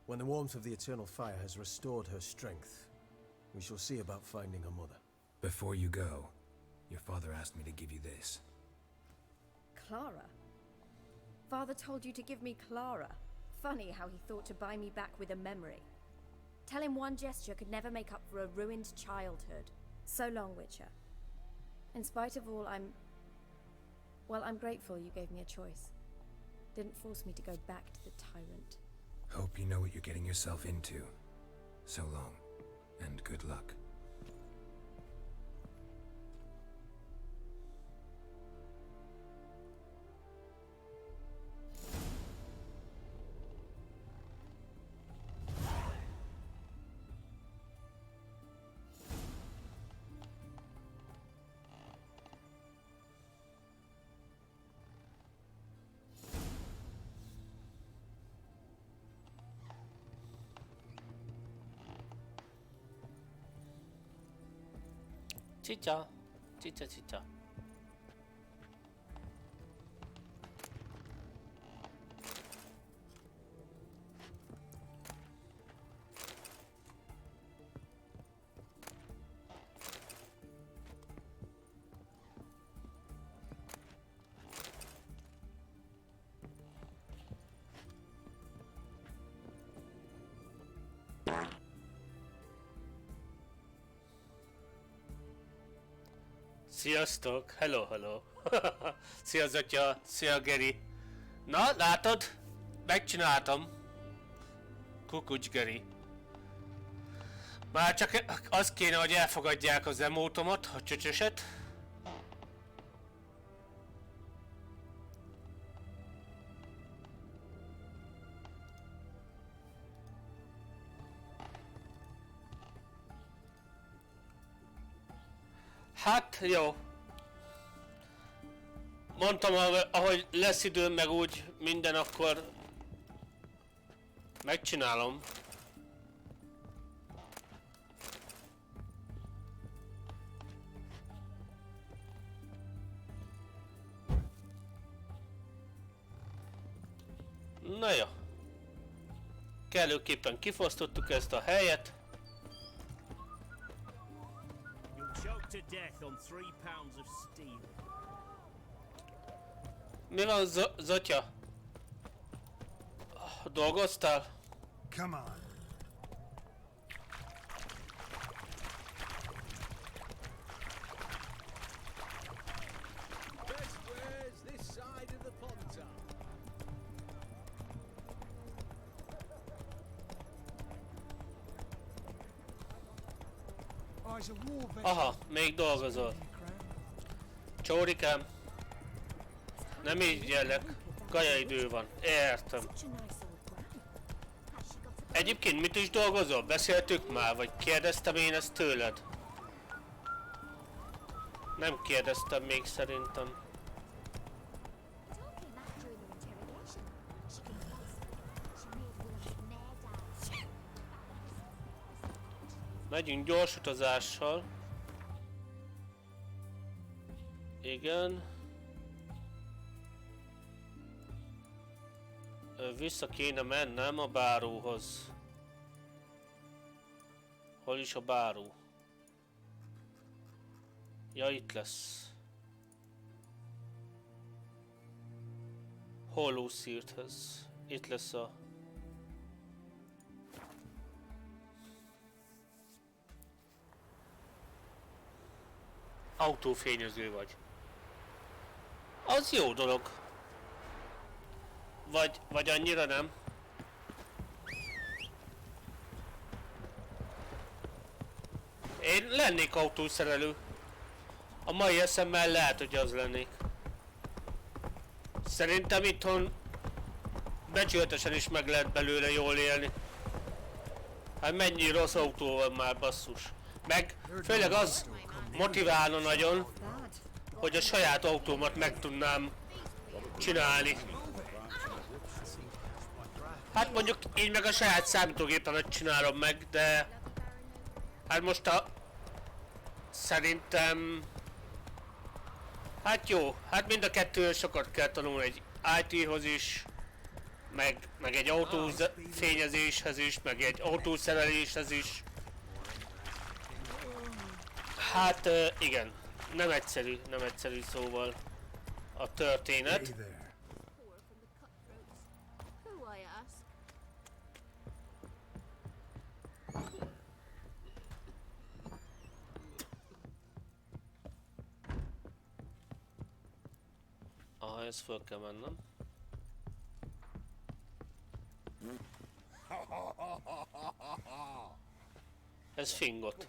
When the warmth of the Eternal Fire has restored her strength, we shall see about finding her mother. Before you go, your father asked me to give you this. Clara? Father told you to give me Clara. Funny how he thought to buy me back with a memory. Tell him one gesture could never make up for a ruined childhood. So long, Witcher. In spite of all, I'm grateful you gave me a choice. Didn't force me to go back to the tyrant. Hope you know what you're getting yourself into. So long, and good luck. 진짜 진짜 Sziasztok! Hello, hello! Szia Zatya! Szia Geri! Na, látod? megcsináltam. Kukucsgeri. Már csak az kéne, hogy elfogadják az emótomat, a csöcsöset. Hát, jó. Mondtam, ahogy lesz időm, meg úgy minden, akkor megcsinálom. Na jó. Kellőképpen kifosztottuk ezt a helyet. Mi van, Zotya? Dolgoztál? Come on. Best wares this side of the ponton. Aha, még dolgozol. Csórikám. Nem így jellek. Kajaidő van. Értem. Egyébként mit is dolgozol? Beszéltük már, vagy kérdeztem én ezt tőled? Nem kérdeztem még szerintem. Megyünk gyors utazással. Igen. Vissza kéne mennem a báróhoz. Hol is a báró? Ja, itt lesz. Hollószírthez. Itt lesz a... Autófényező vagy. Az jó dolog. Vagy annyira nem. Én lennék autószerelő. A mai eszemmel lehet, hogy az lennék. Szerintem itthon becsületesen is meg lehet belőle jól élni. Hát mennyi rossz autó van már, basszus. Meg főleg az motiválna nagyon, hogy a saját autómat meg tudnám csinálni. Hát mondjuk így meg a saját számítógépemet csinálom meg, de... Hát most szerintem... Hát jó, hát mind a kettő sokat kell tanulni, egy IT-hoz is, meg egy autófényezéshez is, meg egy autószereléshez is. Hát igen, nem egyszerű szóval a történet. Aha, ez föl kell mennem. Ez fingot.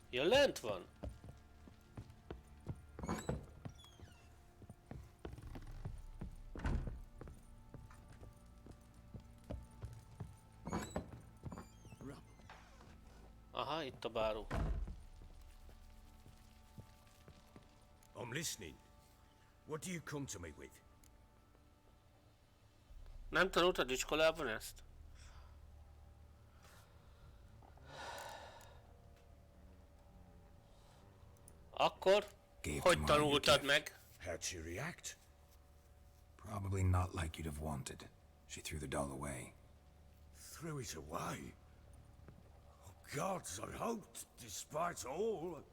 Ja, lent van. Aha, itt a báró. I'm listening. What do you come to me with? Nem tanultad iskolában ezt? Akkor, hogy tanultad meg? How'd she react? Probably not like you'd have wanted. She threw the doll away. Threw it away? Oh, gods, I hoped, despite all...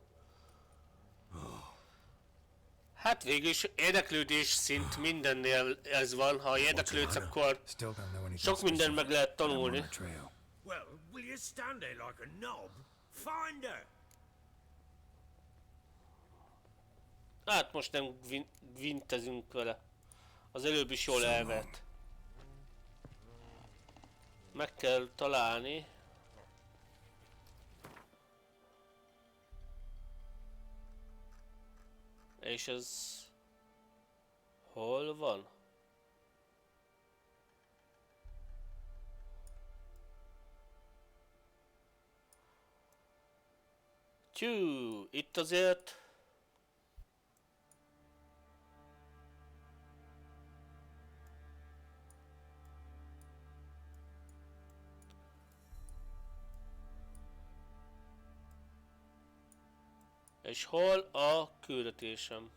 Hát végülis érdeklődés szint mindennél ez van, ha érdeklődsz, akkor Sok mindent meg lehet tanulni. Well, will you stand there like a knob? Find her! Hát most nem vintezünk vele. Az előbb is jól elvett. Meg kell találni. És ez... hol van? Tyú, itt azért... És hol a küldetésem?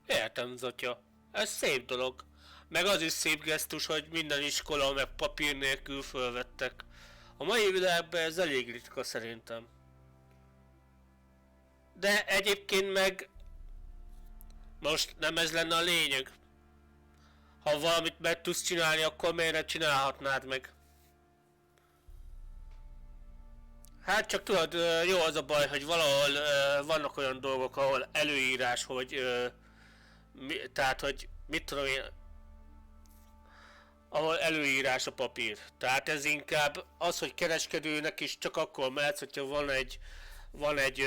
Értem, Zotya. Ez szép dolog. Meg az is szép gesztus, hogy minden iskola meg papír nélkül fölvettek. A mai világban ez elég ritka szerintem. De egyébként meg... most nem ez lenne a lényeg. Ha valamit meg tudsz csinálni, akkor miért ne csinálhatnád meg? Hát csak tudod, jó az a baj, hogy valahol vannak olyan dolgok, ahol előírás, hogy... tehát, hogy mit tudom én, ahol előírás a papír. Tehát ez inkább az, hogy kereskedőnek is csak akkor mehetsz, hogyha van egy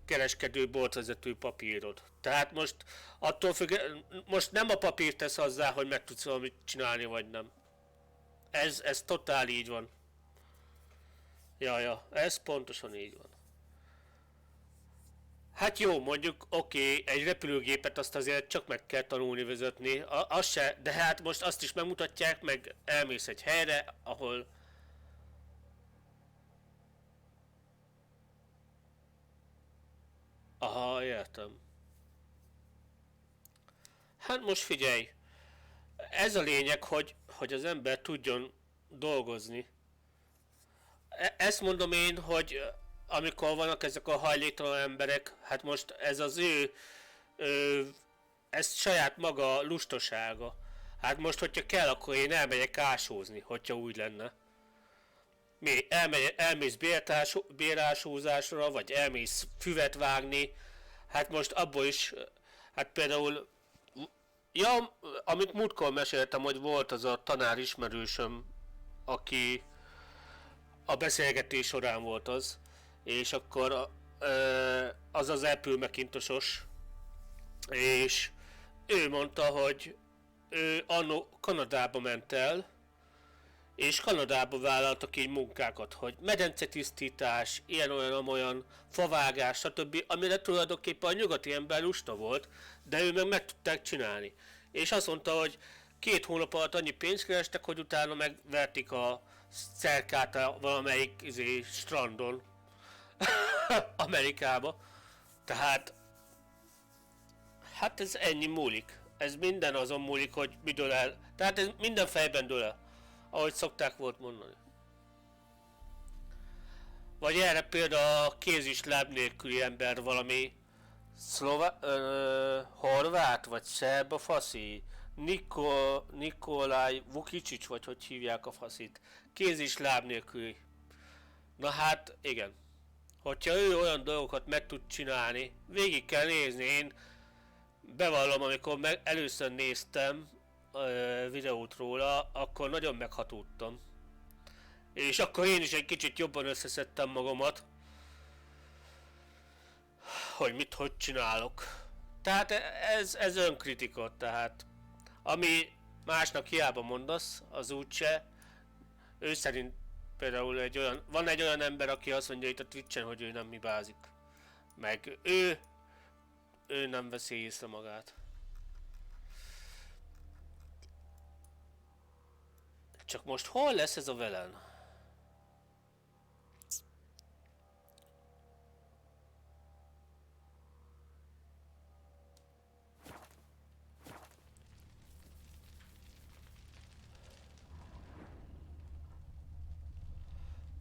kereskedő boltvezető papírod. Tehát most attól függ, most nem a papír tesz hozzá, hogy meg tudsz valamit csinálni, vagy nem. Ez totál így van. Ja, ez pontosan így van. Hát jó, mondjuk oké, egy repülőgépet azt azért csak meg kell tanulni vezetni, az se, de hát most azt is megmutatják, meg elmész egy helyre, ahol... Aha, értem. Hát most figyelj, ez a lényeg, hogy az ember tudjon dolgozni. Ezt mondom én, hogy... amikor vannak ezek a hajléktalan emberek, hát most ez az ez saját maga lustasága. Hát most, hogyha kell, akkor én elmegyek ásózni, hogyha úgy lenne. Elmész bérásózásra, vagy elmész füvet vágni, hát most abból is, hát például, ja, amit múltkor meséltem, hogy volt az a tanár ismerősöm, aki a beszélgetés során volt az, és akkor az az Apple Macintosos, és ő mondta, hogy ő anno Kanadába ment el, és Kanadába vállaltak így munkákat, hogy medencetisztítás, ilyen-olyan, favágás, stb., amire tulajdonképpen a nyugati ember lusta volt, de ő meg tudták csinálni. És azt mondta, hogy 2 hónap alatt annyi pénzt kerestek, hogy utána megvertik a cerkát a valamelyik strandon, Amerikába. Tehát hát ez ennyi múlik. Ez minden azon múlik, hogy mi dől el. Tehát ez minden fejben dől el, ahogy szokták volt mondani. Vagy erre például a kéz és láb nélküli ember valami horvát vagy szerb a faszi. Nikolaj Vukicic, vagy hogy hívják a faszit. Kéz és láb nélküli. Na hát igen. Hogyha ő olyan dolgokat meg tud csinálni, végig kell nézni. Én bevallom, amikor először néztem videót róla, akkor nagyon meghatódtam. És akkor én is egy kicsit jobban összeszedtem magamat, hogy hogy csinálok. Tehát ez önkritika, tehát ami másnak hiába mondasz, az úgyse Ő szerint például van egy olyan ember, aki azt mondja itt a Twitch-en, hogy ő nem hibázik. Meg ő nem veszi észre magát. Csak most hol lesz ez a Velen?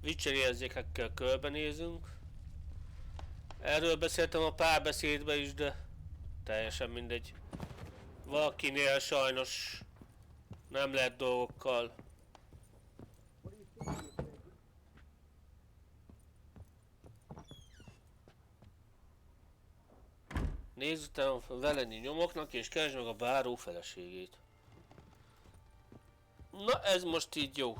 Witcher érzékekkel körbenézünk. Erről beszéltem a párbeszédben is, de teljesen mindegy. Valakinél sajnos nem lehet dolgokkal. Nézz utána a veleni nyomoknak és keresd meg a báró feleségét. Na ez most így jó.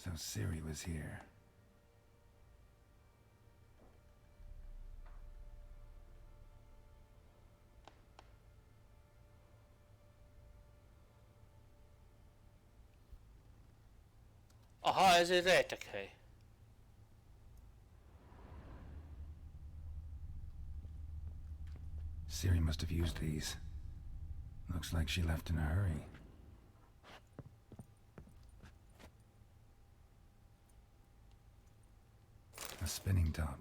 So Ciri was here. Aha, ez egy rejtekhely. Ciri must have used these. Looks like she left in a hurry. A spinning top.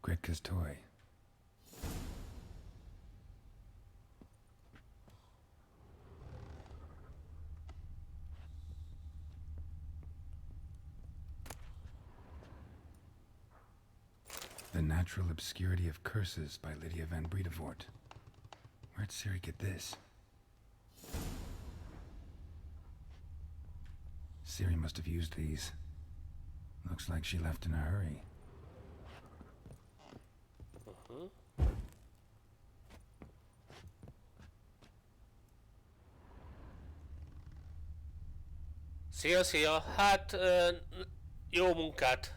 Gritka's toy. The Natural Obscurity of Curses by Lydia van Bredevoort. Where'd Ciri get this? Ciri must have used these. Looks like she left in a hurry. Szia, szia! Hát, jó munkát!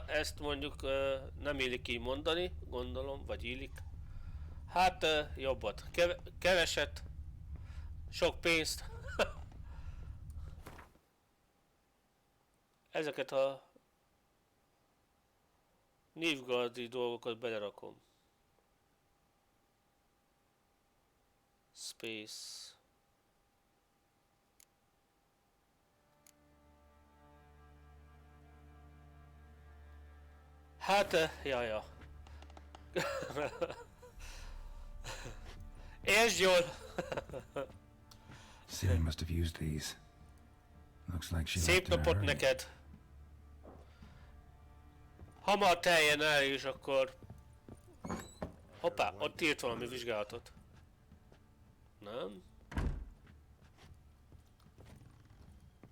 Ezt mondjuk nem illik így mondani, gondolom, vagy illik. Hát, jobbat. Keveset, sok pénzt. Ezeket a Nilfgaardi dolgokat belerakom. Space. Hát, jaja. Értsd jól! Ciri must have used these. Looks like she Szép left in a napot hurry. neked! Hamar teljen el, és akkor... Hoppá, ott írt valami vizsgálatot. Nem?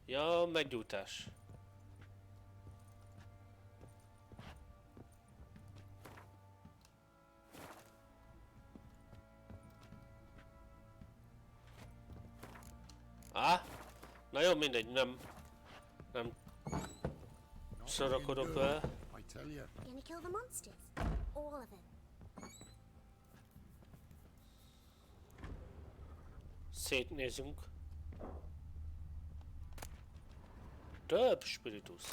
Ja, meggyújtás. Na jó, mindegy, nem szorakodok vele. Gonna kill the monsters. All of them. Szétnézünk. Több spiritus.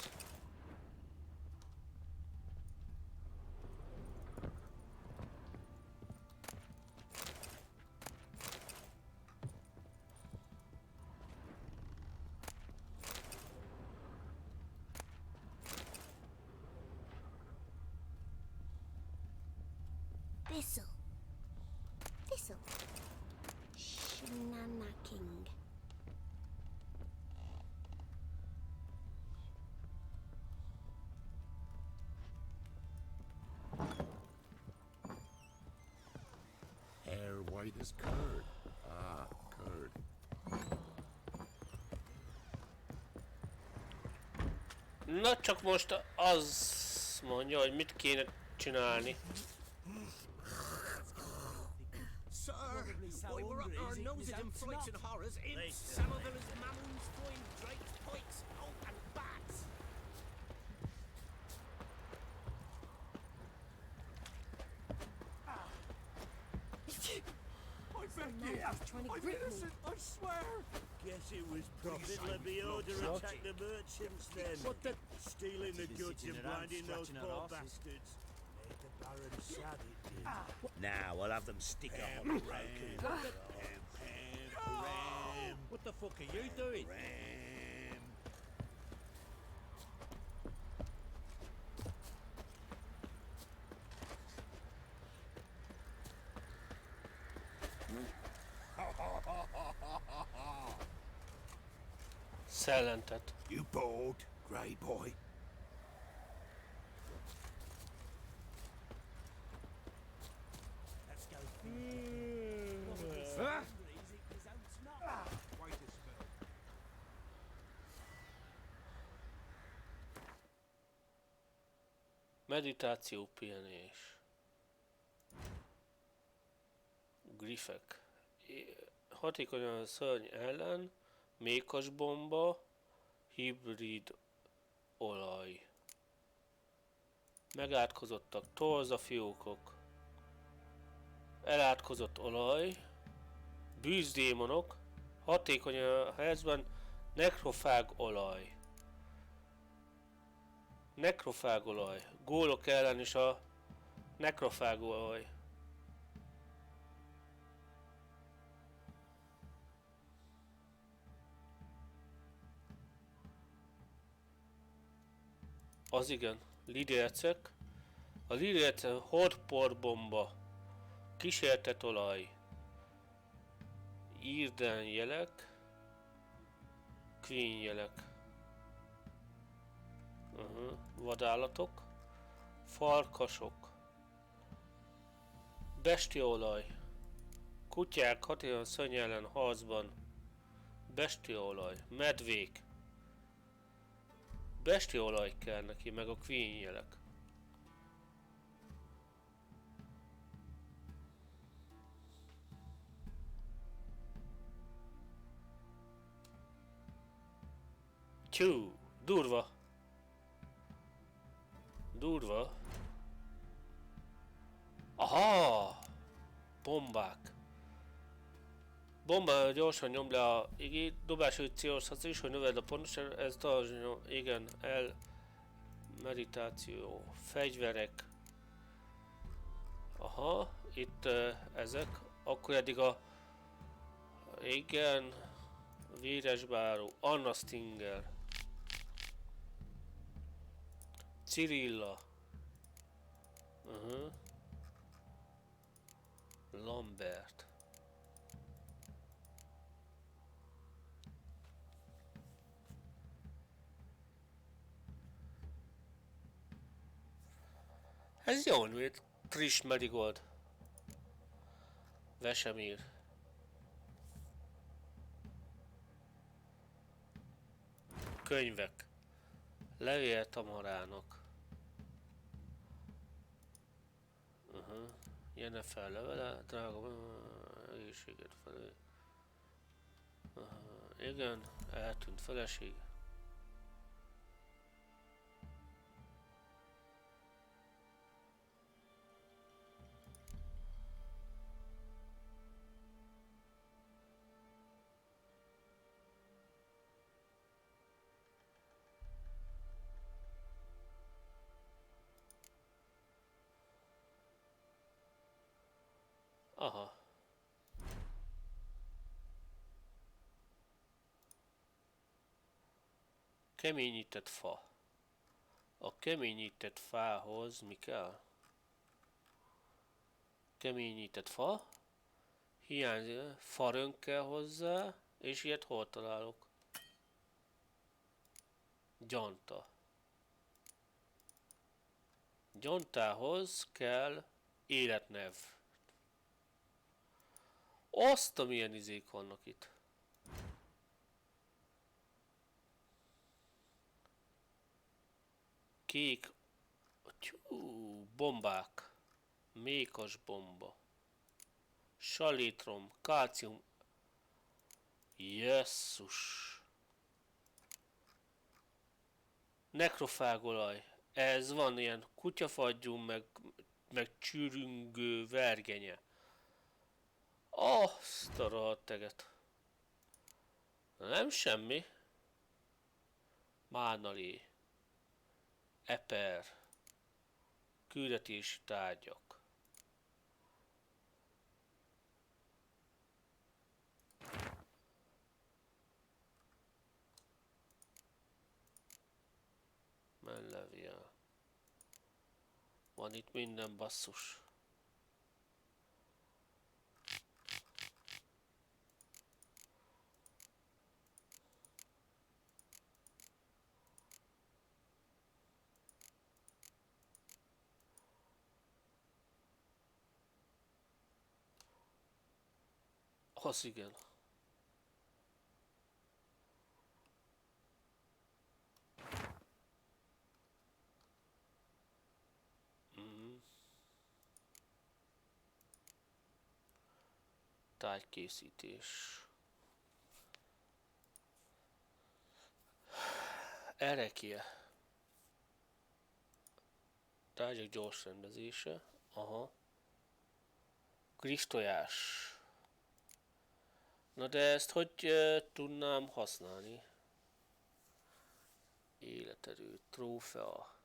Thistle. Shenanacking. Hair white as curd. Ah, curd. Na csak most az mondja, hogy mit kéne csinálni. Boy, we're up our noses in frights and horrors. In some of them is mammals throwing drakes, pikes, and bats. I beg you. trying to grip me. I swear. Guess it was Prophet Lebioda attacked the merchants then. What the? Stealing the goods sitting and around blinding those scratching our poor arses. bastards. Made the Baron sad it did. Now we'll have them stick a hot ram. What the fuck are you doing? Szellentet. You bored, grey boy? Let's go. Meditáció, pihenés. Griffek. Hatékonyan a szörny ellen. Mékas bomba. Hibrid olaj. Megátkozottak torzafiókok. Elátkozott olaj. Bűzdémonok. Hatékonyan a helyzetben. Nekrofág olaj. Nekrofágolaj. Gólok ellen is a nekrofágolaj. Az igen. Lidércek. A lidércek hordporbomba. Kísértett olaj. Írden jelek. Queen jelek. Vadállatok. Farkasok. Bestiaolaj. Kutyák hatékony szörny ellen harcban. Bestiaolaj. Medvék. Bestiaolaj kell neki, meg a Queen jelek. Tyú, durva. Durva. Aha! Bombák. Bomba gyorsan nyom le a igét, dobás őt célozhatsz is, hogy növeld a pontosan, ez talán, igen, meditáció, fegyverek. Aha, itt ezek, akkor eddig a, igen, véresbáró, Anna Stinger. Cirilla. Lambert. Ez jól műt. Trish Marigold. Vesemír. Könyvek. Levél Tamarának. Jennifer levele, drága egészséget felé. Igen, eltűnt feleség. Aha. Keményített fa. A keményített fához mi kell? Keményített fa. Hiányzik. Farönk kell hozzá. És ilyet hol találok? Gyanta. Gyantához kell életnev. Azt, amilyen izék vannak itt. Kék. Bombák. Mékas bomba. Salétrom. Kálcium. Jesszus. Nekrofágolaj. Ez van ilyen kutyafagyú, meg csürüngő vergenye. Azt a rohadt teget. Nem semmi. Mánali. Eper. Küldetési tárgyak. Mellevia. Van itt minden basszus. Az igen. Tájkészítés. Erekie. Tárgyak gyors rendezése. Aha. Kristojás. Na de ezt hogy tudnám használni? Életerő, trófea.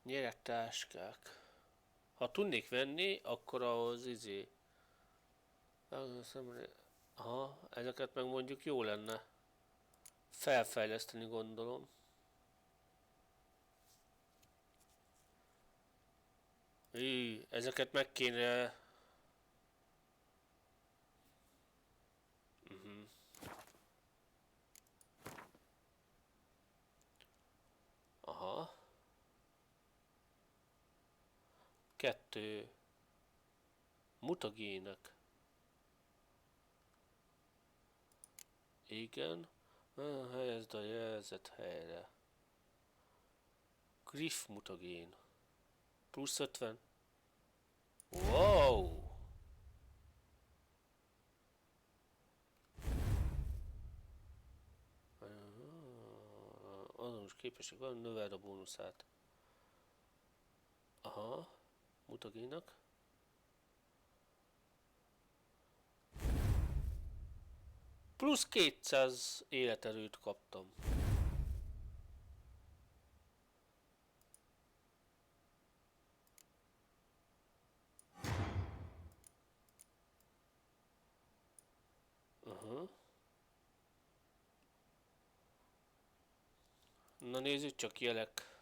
Nyeregtáskák. Ha tudnék venni, akkor ahhoz aha, ezeket meg mondjuk jó lenne felfejleszteni, gondolom. Ezeket meg kéne... Aha. 2. Mutagének. Igen. Helyezd a jelzett helyre. Griff mutagén. Plusz 50. Wow! Azonos képesség van, növeld a bónuszát. Aha. Mutagénak. Plusz 200 életerőt kaptam. Na nézzük csak jelek.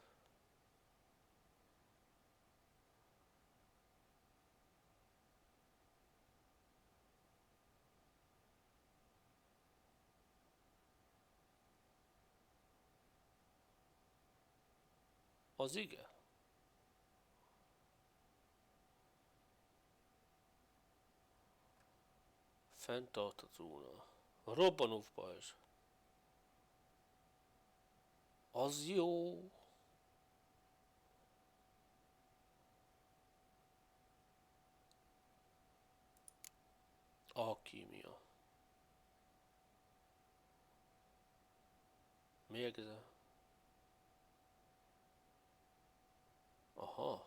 Az igen. Fenntarthatóna. Robbanó pajzs. Az jó. Alkímia. Mérgező. Aha.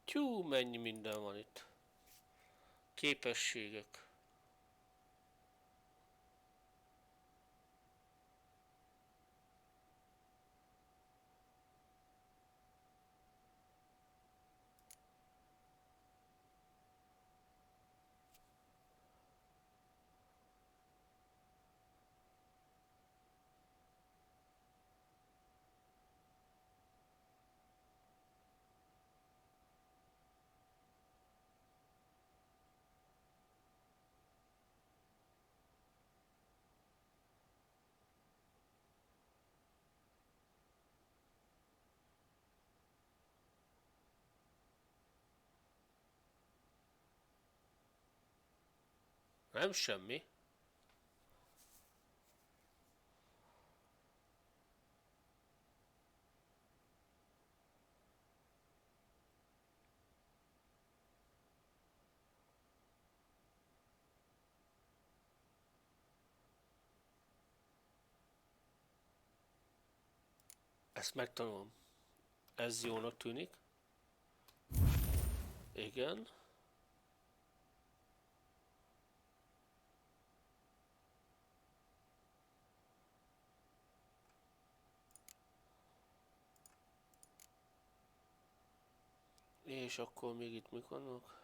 Tyú, mennyi minden van itt. Képességek. Nem semmi. Ezt megtanulom. Ez jónak tűnik. Igen. És akkor még itt mik vannak?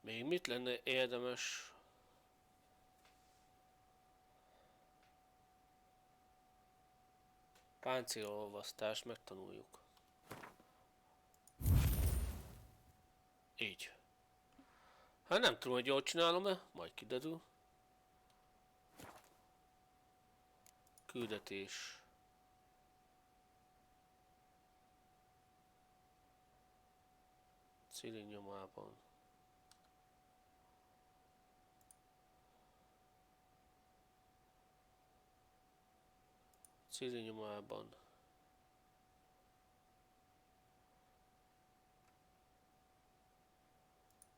Még mit lenne érdemes? Páncélolvasztást megtanuljuk. Így. Hát nem tudom, hogy jól csinálom-e, majd kiderül. Küldetés. Cili nyomában. Cili nyomában.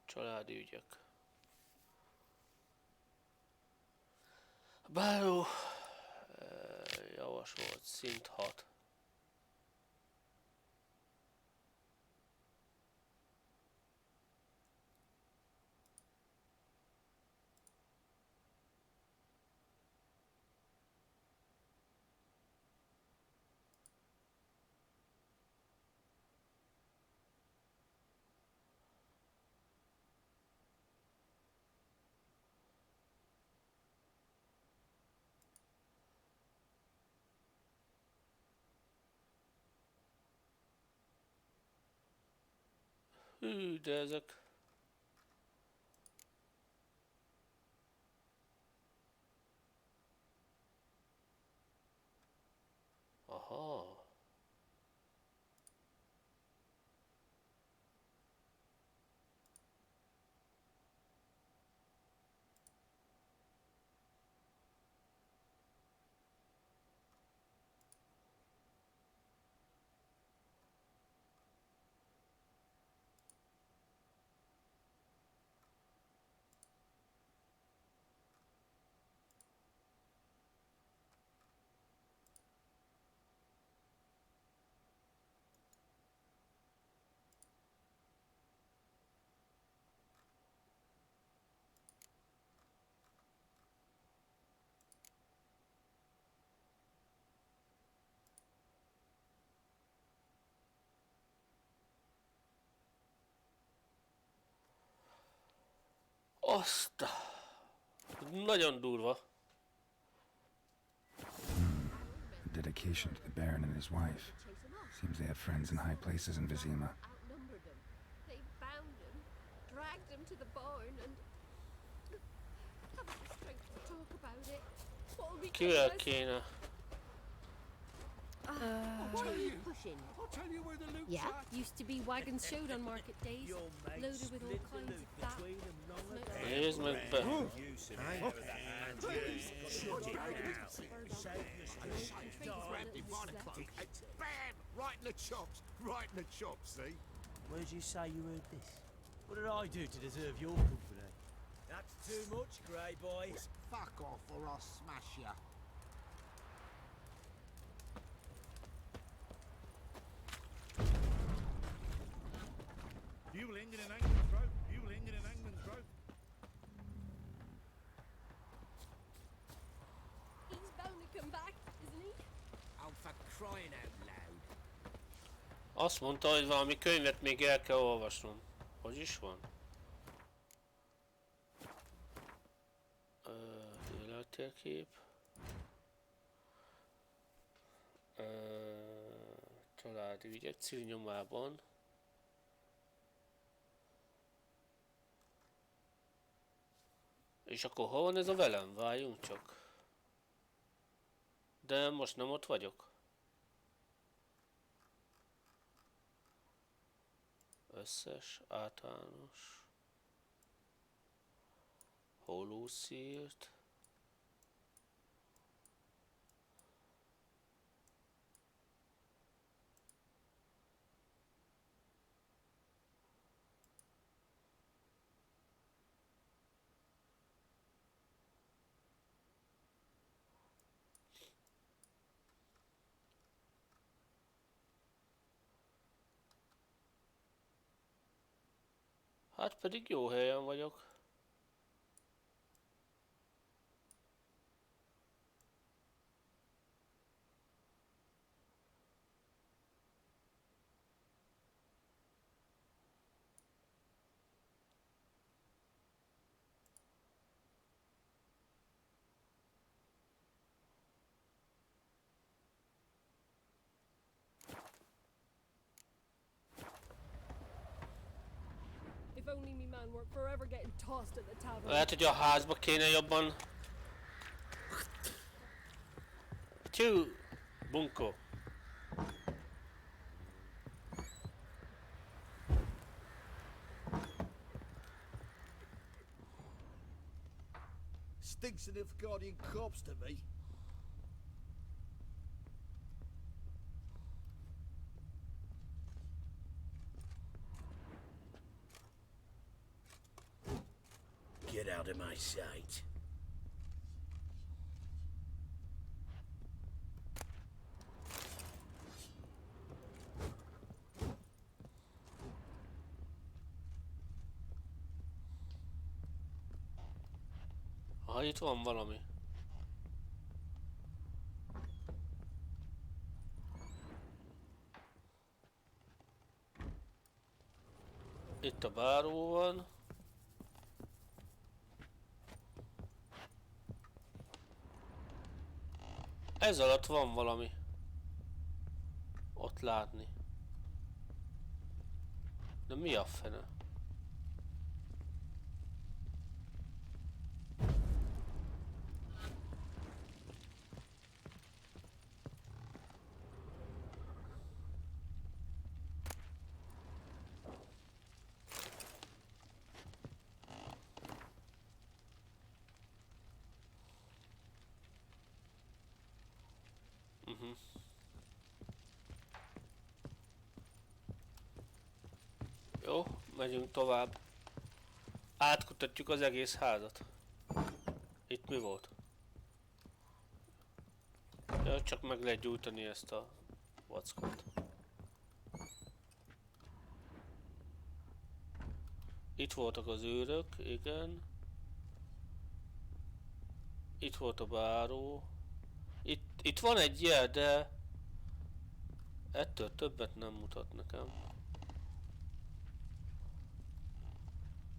Családi ügyek. Báró javasolt szint 6. Hű, de ezek... Aha. Azt a... Nagyon durva. A dedication to the Baron and his wife. Seems they have friends in high places in Vizima. Outnumbered them. They bound him, dragged him to the barn, and haven't the strength to talk about it. What'll be Kivel kéne? What are you pushing? I'll tell you where the loot's Yeah, at. used to be wagons showed on market days, loaded with all kinds of fat. Nézd meg be. Bam! Right in the chops. Right in the chops, see? Where did you say you heard this? What did I do to deserve your company? That's too much, Grey Boy. Fuck off or I'll smash you. Fueling in an Angman's rope. Fueling in an Angman's rope. He's bound to come back, isn't he? Oh, for crying out loud. Azt mondta, hogy valami könyvet még el kell olvasnom. Hogy is van? Élettérkép. Családi ügyek Cili nyomában. És akkor hol van ez a velem? Várjunk csak. De most nem ott vagyok. Összes általános. Holószírt. Hát pedig jó helyen vagyok. If only me man weren't forever getting tossed at the tavern. Lehet, hogy a házba kéne jobban. Tyú, bunkó. Stinks of Nilfgaardian corpse to me. Get out of my sight. Ha itt van valami. Itt a báró van. Ez alatt van valami. Ott látni. De mi a fene? Jó, megyünk tovább. Átkutatjuk az egész házat. Itt mi volt? Ja, csak meg lehet gyújtani ezt a vackot. Itt voltak az őrök, igen. Itt volt a báró. Itt van egy jel, de ettől többet nem mutat nekem.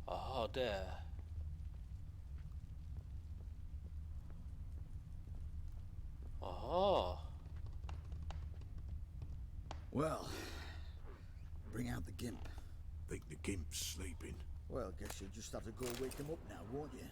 Aha, de... Aha. Well, bring out the gimp. Think the gimp's sleeping. Well, guess you'll just have to go wake him up now, won't you?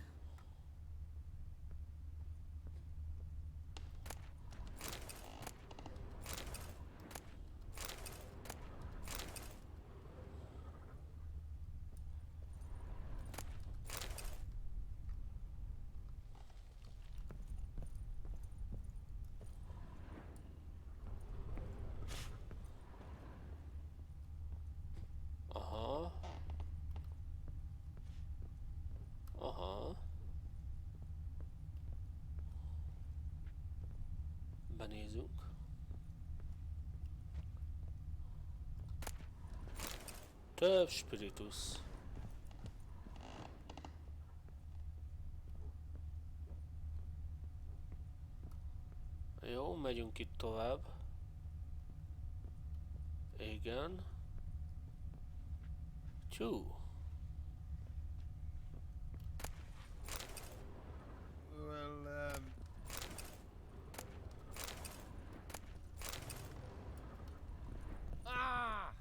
Aha. Aha. Benézünk. Több spiritus. Jó, megyünk itt tovább. Igen. Csú. Well, Ah!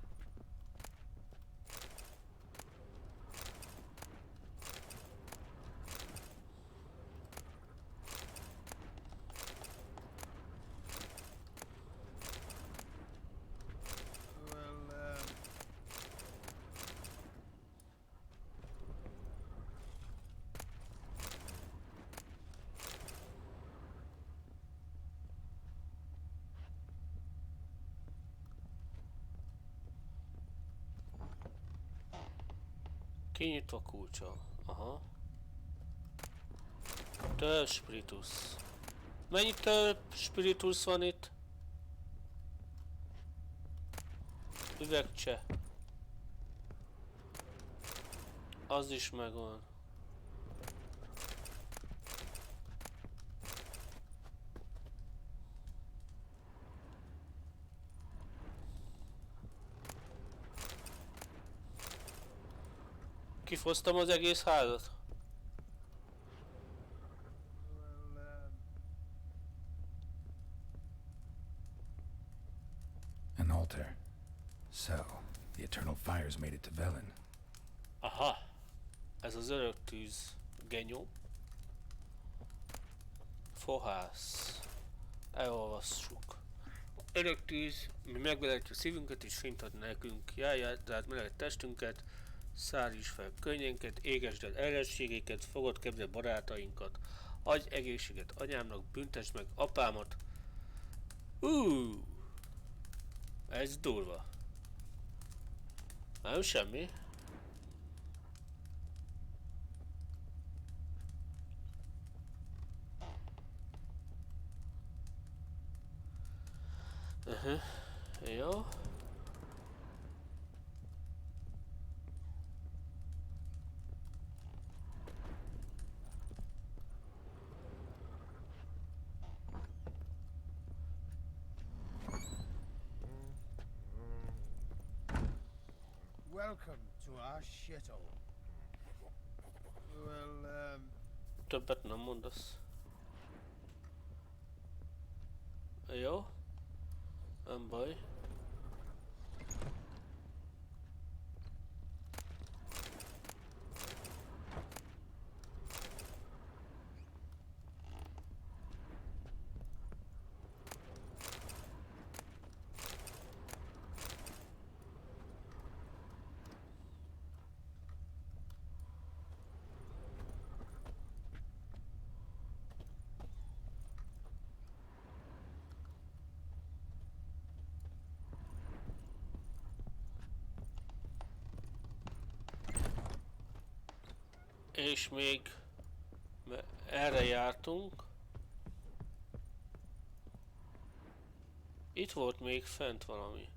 Kinyitva kulcsa. Aha. Több spiritus. Mennyi több spiritus van itt? Üvegcse. Az is megvan. Kifosztam az egész házat. An altar. So, the eternal fires made it to Velen. Aha. Ez az örök tűz. Genyó. Fohász. Elolvassuk. Örök tűz, mi megveletjük szívünket és fényt ad nekünk. Járjál, tehát meleg testünket. Száríts fel könnyénket, égesd el ellenségéket, fogad kedve barátainkat. Adj egészséget anyámnak, büntesd meg apámat. Ez durva. Nem semmi. Jó. Welcome to our shithole. Well, Többet nem mondasz. Jó. Nem baj. És még erre jártunk. Itt volt még fent valami.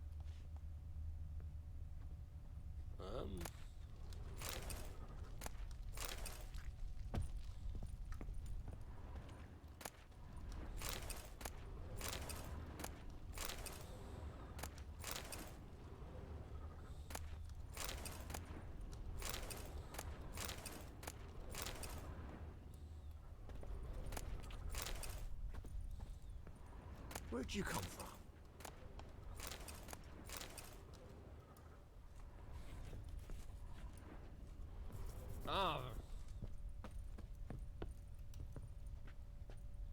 Nem? Where'd you come from?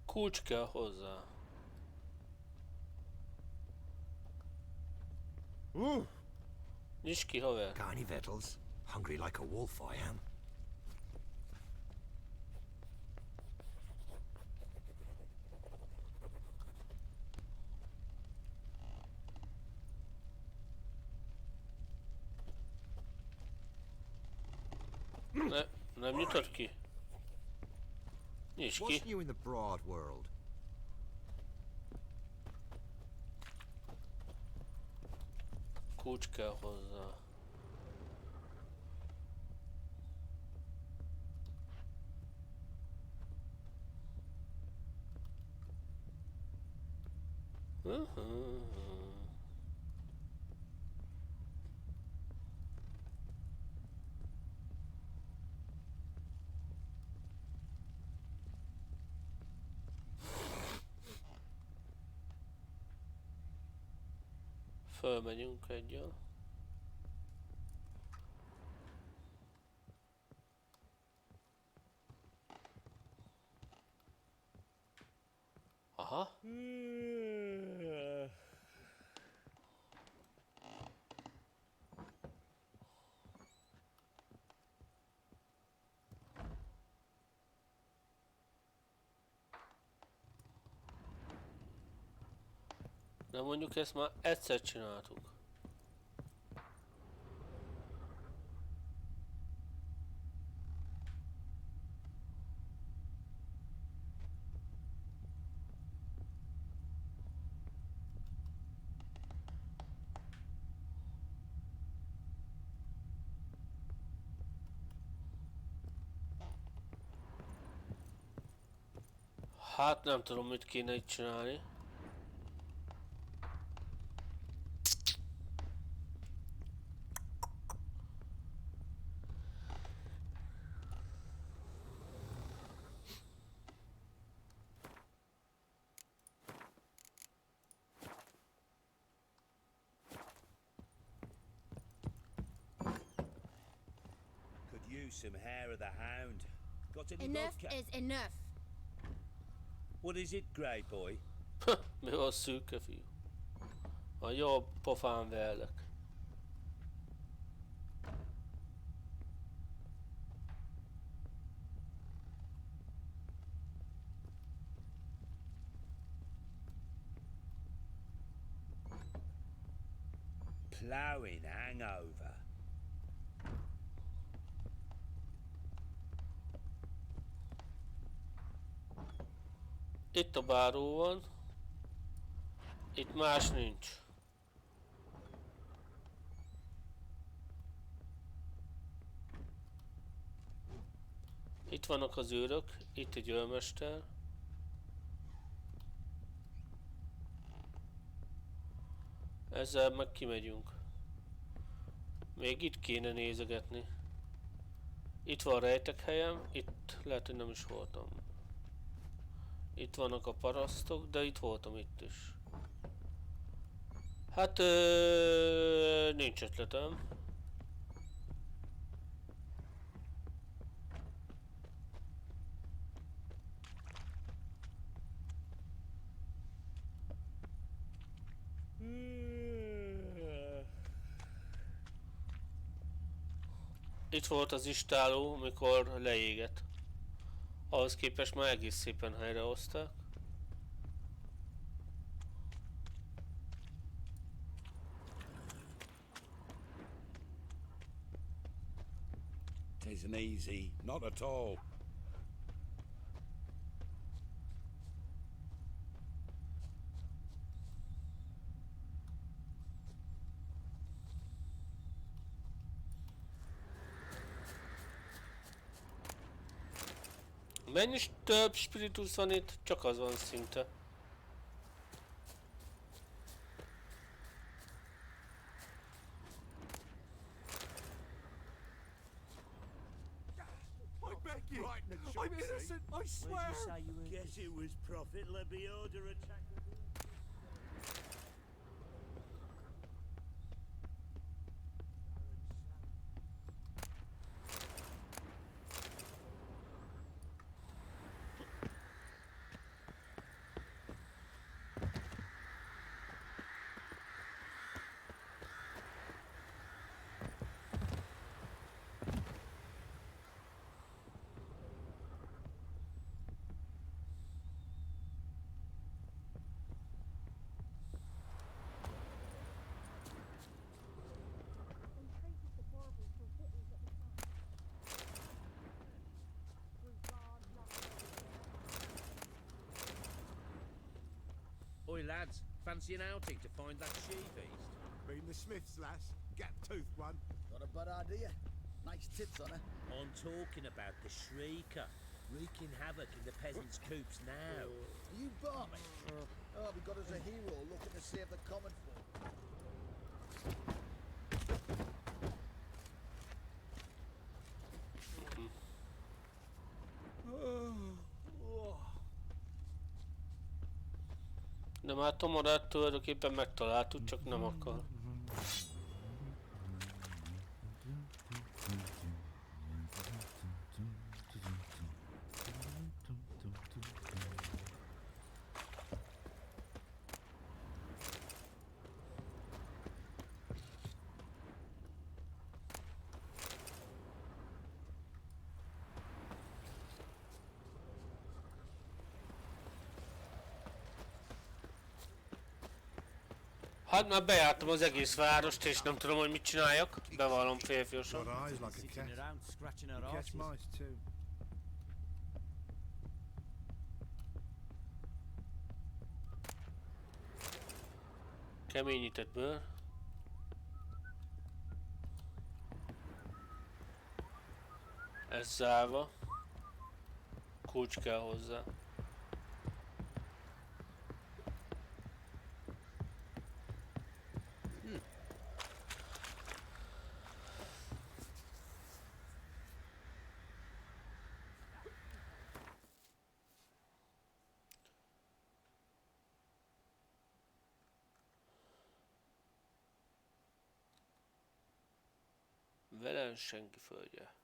Kulcs kell hozzá. Nyisd ki, haver. Got any victuals? Hungry like a wolf, I am. Nem nyitod ki? Nyisd ki. What's new in the broad world? Kulcs kell hozzá. Fölmegyünk egyel. Aha. De mondjuk ezt már egyszer csináltuk. Hát nem tudom, mit kéne itt csinálni. Could use some hair of the hound. Got any Enough vodka? is enough. What is it, Grey Boy? Mi van szűke fiú? A jobb pofán verlek. Ploughing hangover. Itt a báró van. Itt más nincs. Itt vannak az őrök, itt egy őrmester. Ezzel meg kimegyünk. Még itt kéne nézegetni. Itt van rejtek helyem, itt lehet, hogy nem is voltam. Itt vannak a parasztok, de itt voltam itt is. Hát nincs ötletem. Itt volt az istáló, mikor leégett. Ahhoz képest már egész szépen helyrehozták. Tisn't easy, not at all. Mennyi több spiritus van itt? Csak az van szinte. I beg you! I'm innocent, I swear! Guess it was Prophet Lebioda attacked the... Oi lads, fancy an outing to find that she-beast? Been the Smiths, lass. Gap-toothed one. Got a bad idea. Nice tits on her. I'm talking about the Shrieker, wreaking havoc in the peasants' coops now. Are you barmy? Oh, we got us a hero looking to save the common folk. De már Tomorát tulajdonképpen megtaláltuk, csak nem akar. Hát már bejártam az egész várost, és nem tudom, hogy mit csináljak. Bevallom férfiasan. Keményített bőr. Ez zárva. Kulcs kell hozzá. Velen senki földje.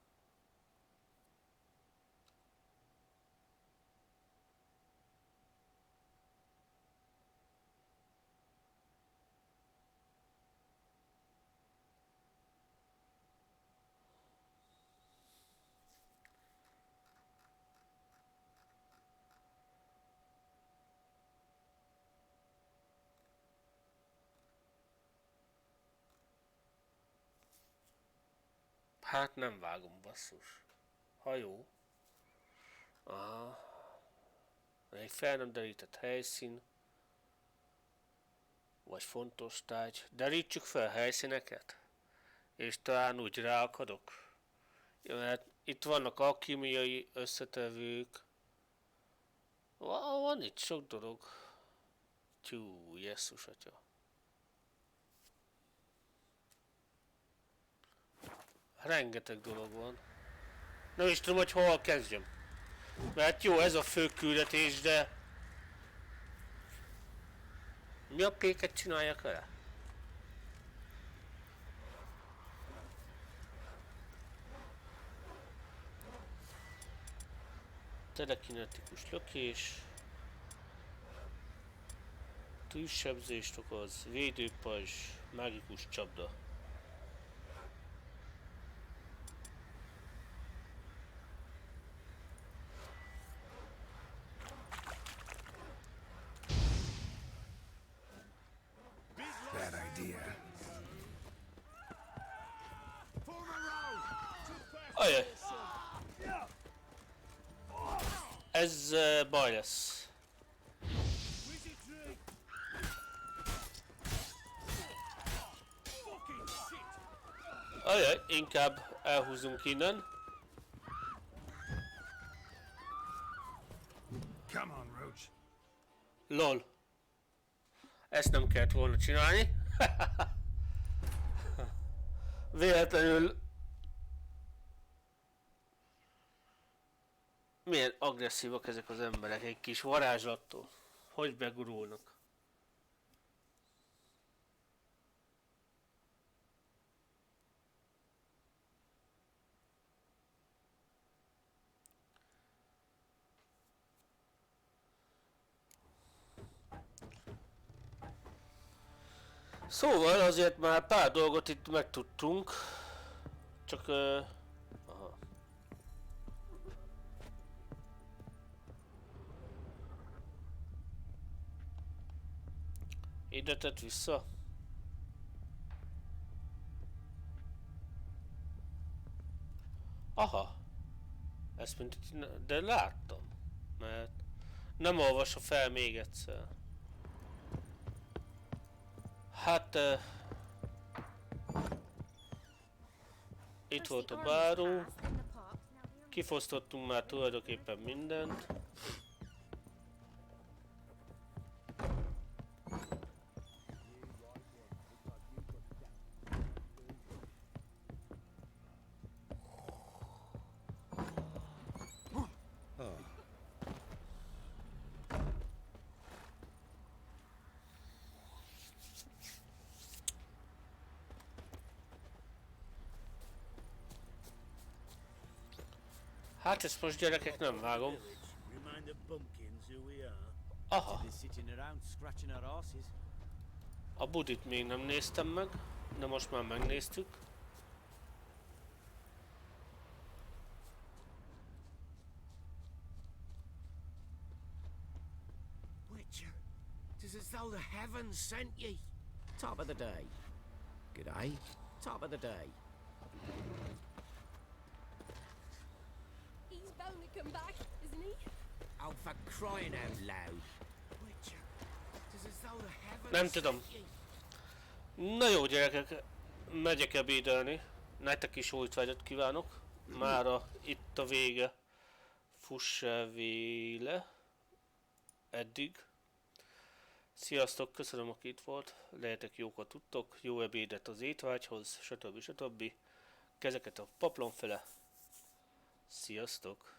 Hát nem vágom, basszus. Hajó. Aha. Egy fel nem derített helyszín. Vagy fontos tárgy. Derítsük fel helyszíneket. És talán úgy ráakadok. Ja, mert itt vannak alkimiai összetevők. Van itt sok dolog. Tyú, jesszus atya. Rengeteg dolog van. Nem is tudom, hogy hol kezdjem. Mert jó, ez a fő küldetés, de... Mi a péket csináljak vele? Telekinetikus lökés. Tűzsebzést okoz, védőpajzs, mágikus csapda. Bad idea. Ajaj! Ez baj lesz. Ajaj, inkább elhúzunk innen. Come on, Roach. LOL. Ezt nem kellett volna csinálni. Véletlenül... Milyen agresszívak ezek az emberek egy kis varázslattól. Hogy begurulnak. Szóval azért már pár dolgot itt megtudtunk. Csak... aha. Ide tett vissza. Aha. Ezt mint de láttam. Mert nem olvassa fel még egyszer. Hát... itt volt a báró. Kifosztottunk már tulajdonképpen mindent. Hát ezt most gyerekek nem vágom. Aha. A budit még nem néztem meg, de most már megnéztük. Witcher, 'tis as though the heavens sent ye. Top of the day. G'day. Top of the day. He's bound to come back, isn't he? Oh, for crying out loud. Witcher, 'tis as though the heavens Nem tudom. sent ye. Na jó gyerekek, megyek ebédelni. Nektek is új vágyat kívánok. Mára itt a vége. Fuss el véle. Eddig. Sziasztok, köszönöm, aki itt volt. Lehetek jók, ha tudtok. Jó ebédet az étvágyhoz, stb. Kezeket a paplon fele. Sziasztok!